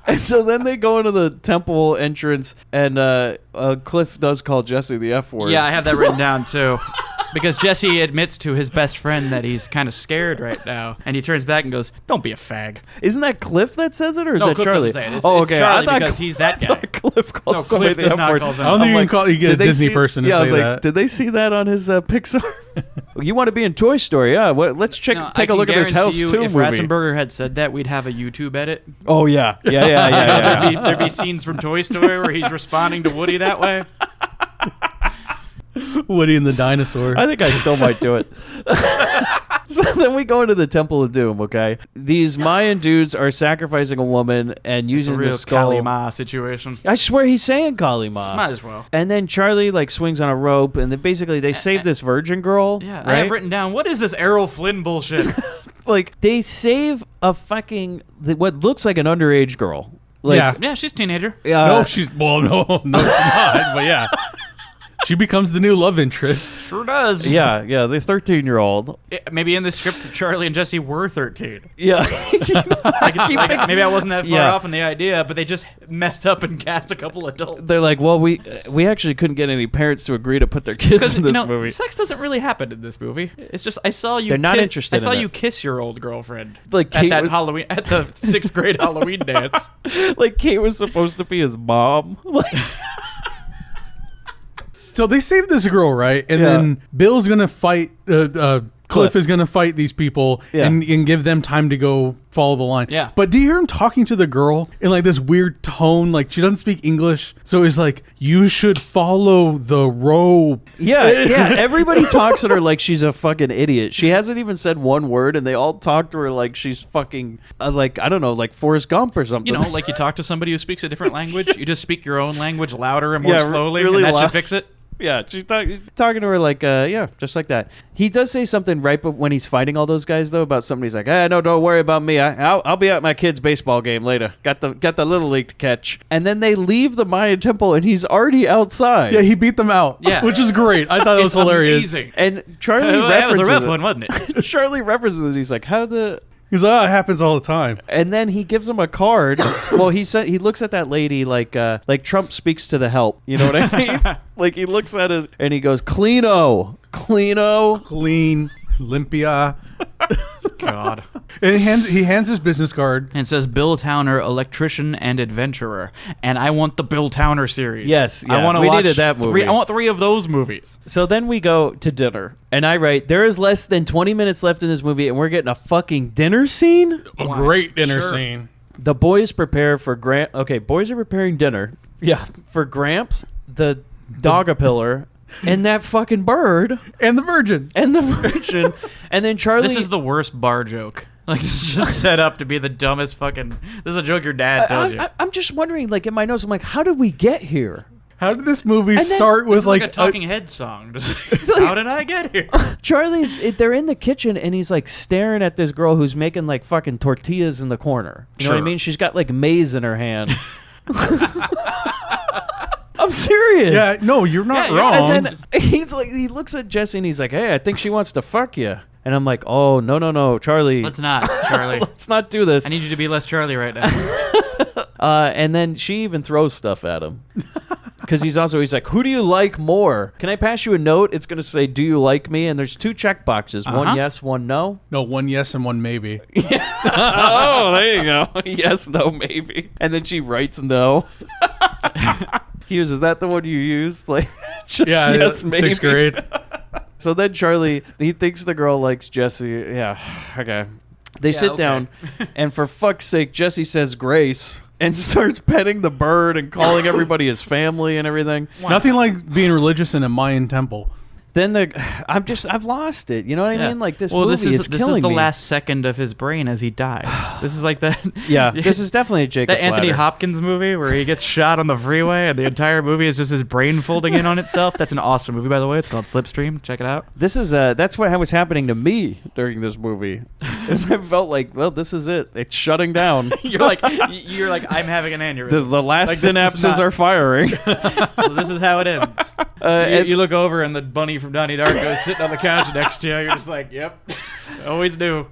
S1: And so then they go into the temple entrance, and Cliff does call Jesse the F word.
S3: Yeah, I have that written down too. Because Jesse admits to his best friend that he's kind of scared right now. And he turns back and goes, "Don't be a fag."
S1: Isn't that Cliff that says it, or is
S3: No,
S1: that
S3: Cliff
S1: Charlie?
S3: doesn't say it. It's-
S1: Oh,
S3: it's
S1: okay.
S3: Charlie
S1: I thought
S3: because he's that
S1: I thought
S3: guy.
S1: Cliff called
S3: No,
S1: somebody
S3: Cliff
S1: the
S3: does
S1: F
S3: not
S1: word.
S3: call somebody.
S2: I don't think
S1: I'm
S2: you can get a
S1: did they
S2: Disney
S1: see-
S2: person to
S1: yeah, I was
S2: say
S1: like,
S2: that.
S1: Did they see that on his Pixar? You want to be in Toy Story? Yeah. Let's take a look at this House
S3: you,
S1: 2
S3: if
S1: movie.
S3: Ratzenberger had said that, we'd have a YouTube edit.
S1: Oh yeah, yeah.
S3: There'd be scenes from Toy Story where he's responding to Woody that way.
S2: Woody and the dinosaur.
S1: I think I still might do it. So then we go into the Temple of Doom, okay? These Mayan dudes are sacrificing a woman and
S3: It's
S1: using
S3: a real
S1: the skull.
S3: Kali Ma situation.
S1: I swear he's saying Kali Ma.
S3: Might as well.
S1: And then Charlie like swings on a rope, and then basically they save this virgin girl.
S3: Yeah,
S1: right?
S3: I have written down, what is this Errol Flynn bullshit?
S1: Like they save a fucking what looks like an underage girl. Like,
S2: Yeah.
S3: Yeah, she's a teenager.
S2: no, she's she's not. But yeah, she becomes the new love interest.
S3: Sure does.
S1: Yeah, the 13-year-old.
S3: Maybe in the script, Charlie and Jesse were 13.
S1: Yeah.
S3: Maybe I wasn't that far
S1: Yeah.
S3: off in the idea, but they just messed up and cast a couple adults.
S1: They're like, well, we actually couldn't get any parents to agree to put their kids
S3: Because
S1: in this movie.
S3: sex doesn't really happen in this movie. It's just I saw you.
S1: They're not interested
S3: I
S1: in
S3: saw
S1: it.
S3: you kiss your old girlfriend
S1: Like
S3: at
S1: Kate
S3: that
S1: was-
S3: Halloween at the 6th grade Halloween dance.
S1: Like Kate was supposed to be his mom. Like,
S2: So they save this girl, right? And then Bill's gonna fight Cliff is going to fight these people and give them time to go follow the line.
S3: Yeah.
S2: But do you hear him talking to the girl in like this weird tone? Like she doesn't speak English. So he's like, you should follow the rope.
S1: Yeah. Everybody talks to her like she's a fucking idiot. She hasn't even said one word, and they all talk to her like she's fucking, like, I don't know, like Forrest Gump or something.
S3: You know, like you talk to somebody who speaks a different language, you just speak your own language louder and more
S1: Yeah,
S3: slowly,
S1: really
S3: and that
S1: loud.
S3: should fix it.
S1: Yeah, she's talking to her like, just like that. He does say something right when he's fighting all those guys, though, about somebody's like, no, don't worry about me. I'll be at my kid's baseball game later. Got the little league to catch. And then they leave the Mayan temple, and he's already outside.
S2: Yeah, he beat them out.
S3: Yeah.
S2: Which is great. I thought that was hilarious.
S3: Amazing.
S1: And Charlie
S3: Well, that was
S1: references
S3: a rough
S1: it.
S3: one, wasn't it?
S1: Charlie references it. He's like, how the...
S2: He's like, it happens all the time.
S1: And then he gives him a card. Well, he looks at that lady like Trump speaks to the help. You know what I mean? Like he looks at us and he goes, Clean,
S2: Limpia.
S3: God.
S2: And he hands his business card.
S3: And it says Bill Towner, electrician and adventurer. And I want the Bill Towner series.
S1: Yes,
S3: I
S1: yeah,
S3: want to
S1: we
S3: watch
S1: needed that movie.
S3: I want 3 of those movies.
S1: So then we go to dinner. And I write, there is less than 20 minutes left in this movie, and we're getting a fucking dinner scene?
S2: A great dinner
S3: Sure.
S2: scene.
S1: The boys prepare for Okay, boys are preparing dinner. Yeah, for Gramps, the dog-a-pillar, and that fucking bird.
S2: And the virgin.
S1: And the virgin. And then Charlie...
S3: This is the worst bar joke. Like, this is just set up to be the dumbest fucking... This is a joke your dad tells you.
S1: I'm just wondering, like, in my notes, I'm like, how did we get here?
S2: How did this movie
S1: And then-
S2: start
S3: This
S2: with
S3: is like a Talking Head song. Just like, how did I get here?
S1: Charlie, they're in the kitchen, and he's, like, staring at this girl who's making, like, fucking tortillas in the corner. You know what I
S3: Sure.
S1: mean? She's got, like, maize in her hand. I'm serious.
S2: Yeah, no, you're not
S3: Yeah,
S2: wrong.
S1: And then he's like, he looks at Jesse, and he's like, hey, I think she wants to fuck you. And I'm like, oh, no, Charlie.
S3: Let's not, Charlie.
S1: Let's not do this.
S3: I need you to be less Charlie right now.
S1: And then she even throws stuff at him. Because he's like, who do you like more? Can I pass you a note? It's going to say, do you like me? And there's 2 check boxes. One yes, one no.
S2: No, one yes and one maybe.
S1: Oh, there you go. Yes, no, maybe. And then she writes no. Hughes, is that the one you used? Like, just
S2: Yeah,
S1: yes, maybe.
S2: 6th grade.
S1: So then Charlie, he thinks the girl likes Jesse. Yeah, okay. They sit
S3: okay.
S1: down, and for fuck's sake, Jesse says grace and starts petting the bird and calling everybody his family and everything.
S2: Nothing like being religious in a Mayan temple.
S1: Then I've lost it. You know what I mean? Like this movie
S3: this is
S1: killing
S3: the
S1: me.
S3: last second of his brain as he dies. This is like that.
S1: Yeah, this is definitely a Jacob
S3: That Anthony
S1: Flatter.
S3: Hopkins movie where he gets shot on the freeway and the entire movie is just his brain folding in on itself. That's an awesome movie, by the way. It's called Slipstream. Check it out.
S1: This is that's what was happening to me during this movie. I felt like, well, this is it. It's shutting down.
S3: You're like, I'm having an aneurysm.
S1: The last
S3: Like, this is
S1: synapses
S3: not-
S1: are firing.
S3: So this is how it ends. You look over and the bunny from Donnie Darko is sitting on the couch next to you. You're just like, yep, always do.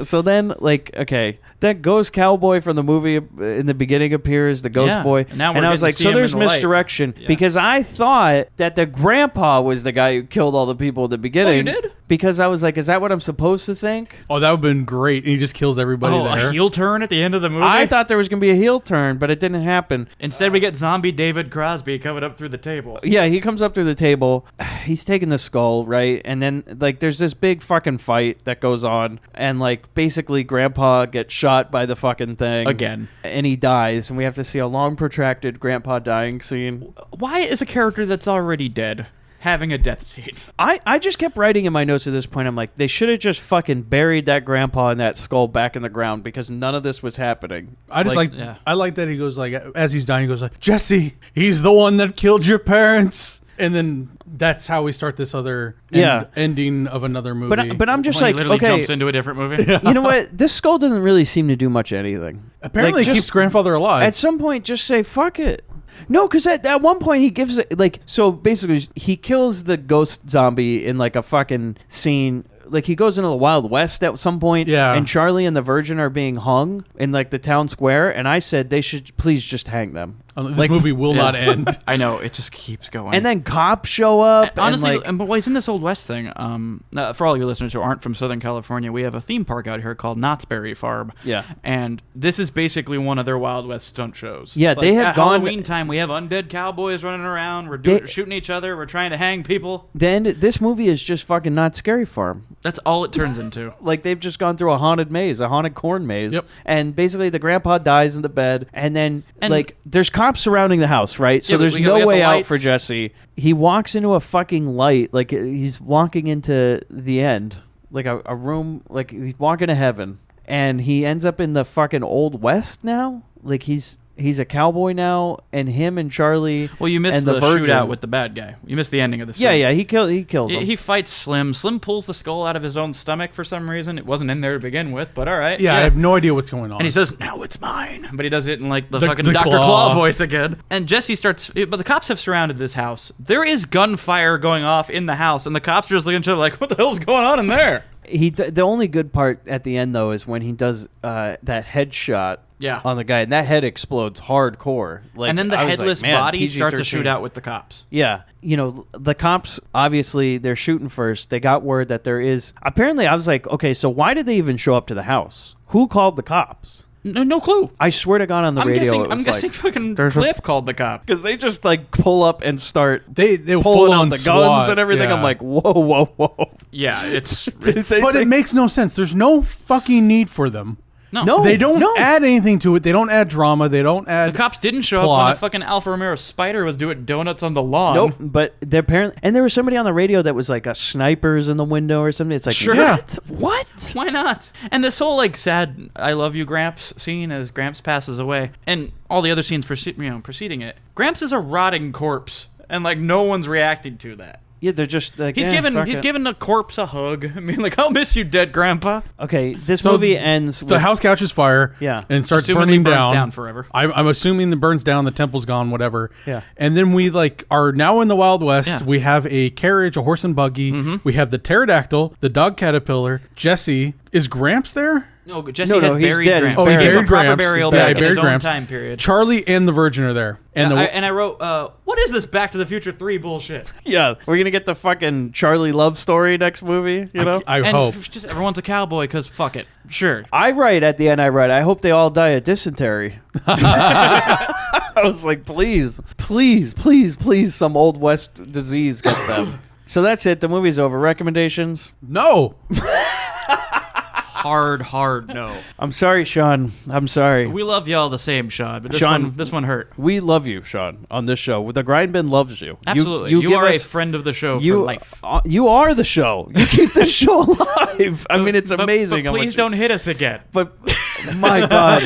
S1: So then, like, okay, that ghost cowboy from the movie in the beginning appears, the ghost
S3: Yeah.
S1: boy.
S3: Now we're
S1: and I was
S3: getting
S1: like,
S3: to see
S1: so
S3: him
S1: there's
S3: in the light.
S1: misdirection.
S3: Yeah.
S1: Because I thought that the grandpa was the guy who killed all the people at the beginning.
S3: did?
S1: Because I was like, is that what I'm supposed to think?
S2: Oh, that would have been great. And he just kills everybody there.
S3: A heel turn at the end of the movie?
S1: I thought there was going to be a heel turn, but it didn't happen.
S3: Instead, we get zombie David Crosby coming up through the table.
S1: Yeah, he comes up through the table. He's taking the skull, right? And then, like, there's this big fucking fight that goes on. And, like, basically, Grandpa gets shot by the fucking thing.
S3: Again.
S1: And he dies. And we have to see a long, protracted Grandpa dying scene.
S3: Why is a character that's already dead having a death scene?
S1: I just kept writing in my notes at this point. I'm like, they should have just fucking buried that Grandpa and that skull back in the ground because none of this was happening.
S2: I just like
S3: yeah.
S2: I like that he goes like, as he's dying, he goes like, Jesse, he's the one that killed your parents. And then that's how we start this other ending of another movie.
S1: But I'm just
S3: When
S1: like,
S3: he literally
S1: okay,
S3: jumps into a different movie.
S1: you know what? This skull doesn't really seem to do much anything.
S2: Apparently
S1: Like,
S2: it keeps grandfather alive.
S1: At some point, just say, fuck it. No, because at one point he gives it, like, so basically he kills the ghost zombie in, like, a fucking scene. Like, he goes into the Wild West at some point, and Charlie and the Virgin are being hung in, like, the town square, and I said they should please just hang them.
S2: This movie will not end.
S3: I know, it just keeps going.
S1: And then cops show up.
S3: Honestly,
S1: and
S3: but he's in this Old West thing. For all you listeners who aren't from Southern California, we have a theme park out here called Knott's Berry Farm.
S1: Yeah.
S3: And this is basically one of their Wild West stunt shows.
S1: Yeah, they have
S3: at
S1: gone-
S3: Halloween time, we have undead cowboys running around. We're shooting each other. We're trying to hang people.
S1: then this movie is just fucking Not Scary Farm.
S3: That's all it turns into.
S1: Like, they've just gone through a haunted maze, a haunted corn maze.
S2: Yep.
S1: And basically the grandpa dies in the bed, and then
S3: And-
S1: like there's cops surrounding the house, right? So
S3: Yeah,
S1: there's
S3: we got
S1: no way
S3: the
S1: out
S3: lights.
S1: for Jesse. He walks into a fucking light, like he's walking into the end, like a room, like he's walking to heaven, and he ends up in the fucking Old West now. Like he's a cowboy now, and him and Charlie.
S3: Well, you missed
S1: and
S3: the
S1: Virgin.
S3: shootout with the bad guy. You missed the ending of the
S1: Yeah,
S3: film.
S1: yeah, he kills him.
S3: He fights Slim. Slim pulls the skull out of his own stomach for some reason. It wasn't in there to begin with, but all right.
S2: Yeah, I have no idea what's going on.
S3: And he says, "Now it's mine," but he does it in like the
S2: The-
S3: fucking
S2: the
S3: Dr.
S2: claw.
S3: Claw voice again. And Jesse starts, but the cops have surrounded this house. There is gunfire going off in the house, and the cops are just looking at each other like, "What the hell's going on in there?"
S1: The only good part at the end though is when he does that headshot.
S3: Yeah.
S1: On the guy, and that head explodes hardcore. Like,
S3: And then the
S1: I was like,
S3: headless
S1: man,
S3: body starts a
S1: PG-13.
S3: shootout with the cops.
S1: Yeah, the cops obviously they're shooting first. They got word that there is. Apparently, I was like, okay, so why did they even show up to the house? Who called the cops?
S3: No clue.
S1: I swear to God, on the radio,
S3: I'm guessing fucking Cliff called the cop.
S1: because they just like pull up and start
S2: they
S1: pulling
S2: full
S1: out
S2: on
S1: the
S2: SWAT,
S1: guns and everything.
S2: yeah.
S1: I'm like, whoa.
S3: Yeah, it's
S2: But it makes no sense. There's no fucking need for them.
S3: no.
S2: They don't add anything to it. They don't add drama. They don't add.
S3: The cops didn't show up when
S2: plot.
S3: the fucking Alfa Romero Spider was doing donuts on the lawn.
S1: Nope, but they're apparently, and there was somebody on the radio that was like a snipers in the window or something. It's like,
S3: Sure.
S1: what?
S3: Why not? And this whole like sad "I love you, Gramps" scene as Gramps passes away, and all the other scenes preceding it. Gramps is a rotting corpse, and like no one's reacting to that.
S1: Yeah, they're just like
S3: He's giving a corpse a hug. I mean, like, I'll miss you, dead grandpa.
S1: Okay, this
S2: So
S1: movie ends.
S2: The house catches fire.
S1: Yeah.
S2: And starts
S3: Assumingly
S2: burning
S3: burns
S2: down.
S3: down forever.
S2: I'm assuming it burns down. The temple's gone. Whatever.
S1: Yeah.
S2: And then we like are now in the Wild West.
S3: Yeah.
S2: We have a carriage, a horse and buggy. We have the pterodactyl, the dog caterpillar. Jesse. Is Gramps there?
S3: No, Jesse
S1: No,
S3: has
S1: he's
S3: buried
S1: dead.
S3: Gramps.
S1: Oh, he
S3: He gave him
S2: buried
S3: a proper
S2: Gramps.
S3: burial
S2: Yeah, he
S3: back in his
S2: buried
S3: own
S2: Gramps.
S3: time period.
S2: Charlie and the Virgin are there. And
S3: I wrote, what is this Back to the Future 3 bullshit?
S1: Yeah, we're gonna get the fucking Charlie love story next movie. You know,
S2: I
S3: And
S2: hope.
S3: just everyone's a cowboy because fuck it. Sure.
S1: I write at the end. I hope they all die of dysentery. I was like, please, some Old West disease get them. So that's it. The movie's over. Recommendations?
S2: No.
S3: Hard no.
S1: I'm sorry, Sean. I'm sorry.
S3: We love y'all the same, Sean, but
S1: Sean-
S3: this one hurt.
S1: We love you, Sean, on this show. The Grindbin loves you.
S3: Absolutely. You
S1: give
S3: are a
S1: us-
S3: friend of the show for
S1: you,
S3: life.
S1: You are the show. You keep the show alive. I mean, it's amazing.
S3: But
S1: how
S3: please
S1: much-
S3: don't hit us again.
S1: But my God,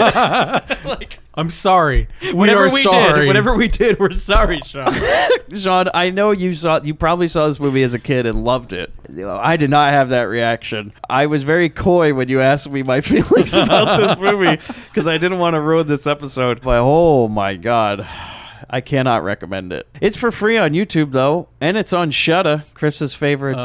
S3: Like
S2: I'm sorry.
S3: whatever we
S2: sorry.
S3: did, whatever we did, we're sorry, Sean.
S1: Sean, I know you probably saw this movie as a kid and loved it. I did not have that reaction. I was very coy when you asked me my feelings about this movie because I didn't want to ruin this episode. But oh my God, I cannot recommend it. It's for free on YouTube though, and it's on Shudder, Chris's favorite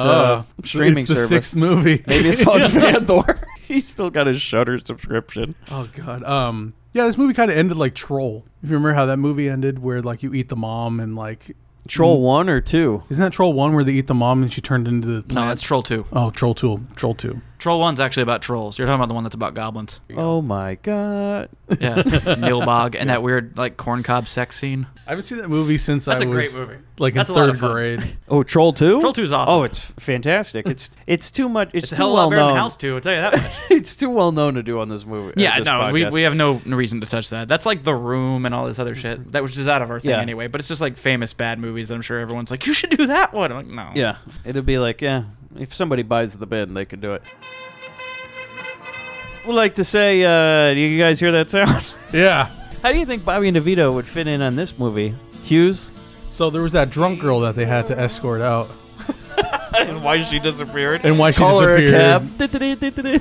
S1: streaming
S2: it's the
S1: service.
S2: sixth movie.
S1: Maybe it's on Fandor. He's still got his Shudder subscription.
S2: Oh God. Yeah, this movie kind of ended like Troll. If you remember how that movie ended, where like you eat the mom and like
S1: Troll 1 or 2?
S2: isn't that Troll 1 where they eat the mom and she turned into the
S3: No,
S2: plant?
S3: that's Troll 2.
S2: Oh, Troll 2. Troll 2.
S3: Troll 1's actually about trolls. You're talking about the one that's about goblins.
S1: Oh my God.
S3: Yeah. Nilbog and that weird like corncob sex scene.
S2: I haven't seen that movie since
S3: That's
S2: I
S3: a
S2: was
S3: great movie.
S2: like
S3: That's
S2: in
S3: a lot
S2: third
S3: of fun.
S2: grade.
S1: Oh, Troll 2?
S3: Troll 2 is awesome.
S1: Oh, it's fantastic. It's too much. It's
S3: It's a
S1: too
S3: hell of a
S1: well
S3: lot better than
S1: known.
S3: House 2, I'll tell you that much.
S1: It's too well known to do on this movie.
S3: Yeah,
S1: this
S3: no, we
S1: podcast.
S3: have no reason to touch that. That's like The Room and all this other shit. That was just out of our thing
S1: Yeah.
S3: anyway. But it's just like famous bad movies that I'm sure everyone's like, you should do that one. I'm like, no.
S1: Yeah, it'd be like, yeah, if somebody buys the bin, they could do it. Would like to say, do you guys hear that sound?
S2: Yeah.
S1: How do you think Bobby and DeVito would fit in on this movie? Hughes?
S2: So there was that drunk girl that they had to escort out.
S1: And why she disappeared?
S2: And why she
S1: Call her a
S2: disappeared.
S1: cab.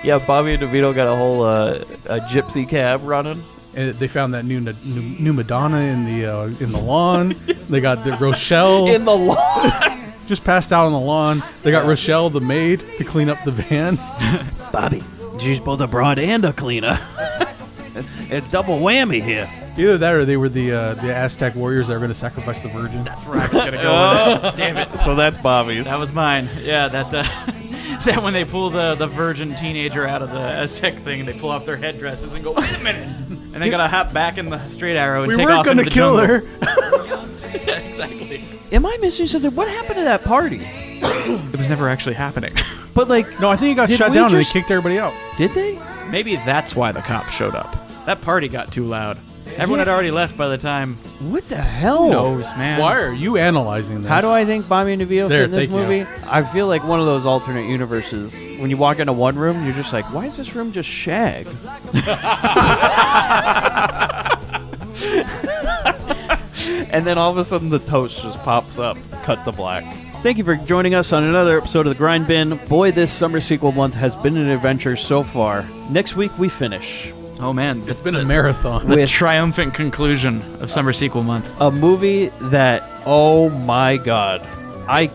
S1: Yeah, Bobby and DeVito got a whole a gypsy cab running.
S2: And they found that new Madonna in the lawn. They got the Rochelle
S1: In the lawn.
S2: just passed out on the lawn. They got Rochelle, the maid, to clean up the van.
S1: Bobby, she's both a broad and a cleaner. It's double whammy here.
S2: Either that or they were the Aztec warriors that were going to sacrifice the virgin.
S3: That's where I was gonna go with it. Damn it.
S1: So that's Bobby's.
S3: That was mine. Yeah, that that when they pull the virgin teenager out of the Aztec thing, they pull off their headdresses and go, wait a minute, and they gotta hop back in the straight arrow and
S2: We
S3: take
S2: weren't
S3: off
S2: going
S3: into
S2: to
S3: the
S2: kill
S3: jungle.
S2: her.
S3: Yeah, exactly.
S1: Am I missing something? What happened to that party?
S3: It was never actually happening.
S1: But like,
S2: No, I think he got
S1: Did
S2: shut
S1: we
S2: down and
S1: just-
S2: they kicked everybody out.
S1: did they?
S3: Maybe that's why the cops showed up. That party got too loud. Everyone had already left by the time.
S1: What the hell?
S3: Who knows, man?
S2: Why are you analyzing this?
S1: How do I think Bobby and DeVito
S2: There,
S1: fit in this
S2: thank you.
S1: movie? I feel like one of those alternate universes. When you walk into one room, you're just like, why is this room just shag? And then all of a sudden the toast just pops up, cut to black. Thank you for joining us on another episode of the Grindbin. Boy, this summer sequel month has been an adventure so far. Next week we finish
S3: Oh man,
S2: It's been a marathon.
S3: the
S1: with
S3: triumphant conclusion of summer sequel month.
S1: a movie that, oh my god, I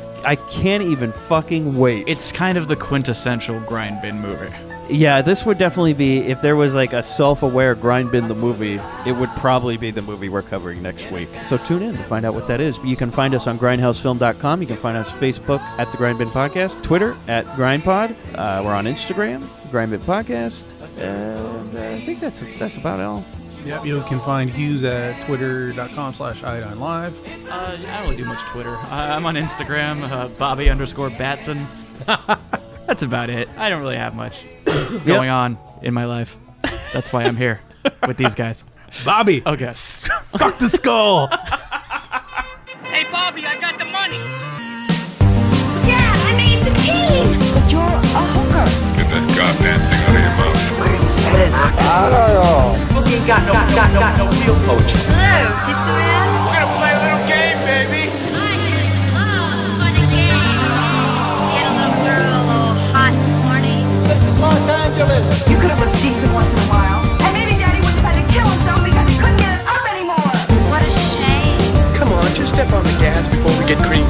S1: can't even fucking wait.
S3: It's kind of the quintessential Grindbin movie.
S1: Yeah, this would definitely be, if there was like a self-aware Grindbin the movie, it would probably be the movie we're covering next week. So tune in to find out what that is. You can find us on grindhousefilm.com. You can find us Facebook at The Grindbin Podcast, Twitter at GrindPod. We're on Instagram, Grindbin Podcast. And I think that's about all.
S2: Yep, you can find Hughes at twitter.com/iodinelive.
S3: I don't really do much Twitter. I'm on Instagram, Bobby_Batson. That's about it. I don't really have much going on in my life. That's why I'm here with these guys.
S2: Bobby.
S3: Okay.
S2: Fuck the skull.
S4: Hey, Bobby, I got the money.
S5: Yeah, I made the team. But you're a hooker.
S6: Get that goddamn thing out of your mouth.
S10: Look, ain't got no real coach.
S5: Hello, Pizza Man.
S4: We're gonna play a little game, baby.
S5: I just love fun and games. Get a little girl all hot and horny.
S7: You could have been decent once in a while. And maybe Daddy wouldn't have had to kill himself because he couldn't get it up anymore.
S5: What a shame.
S10: Come on, just step on the gas before we get creamed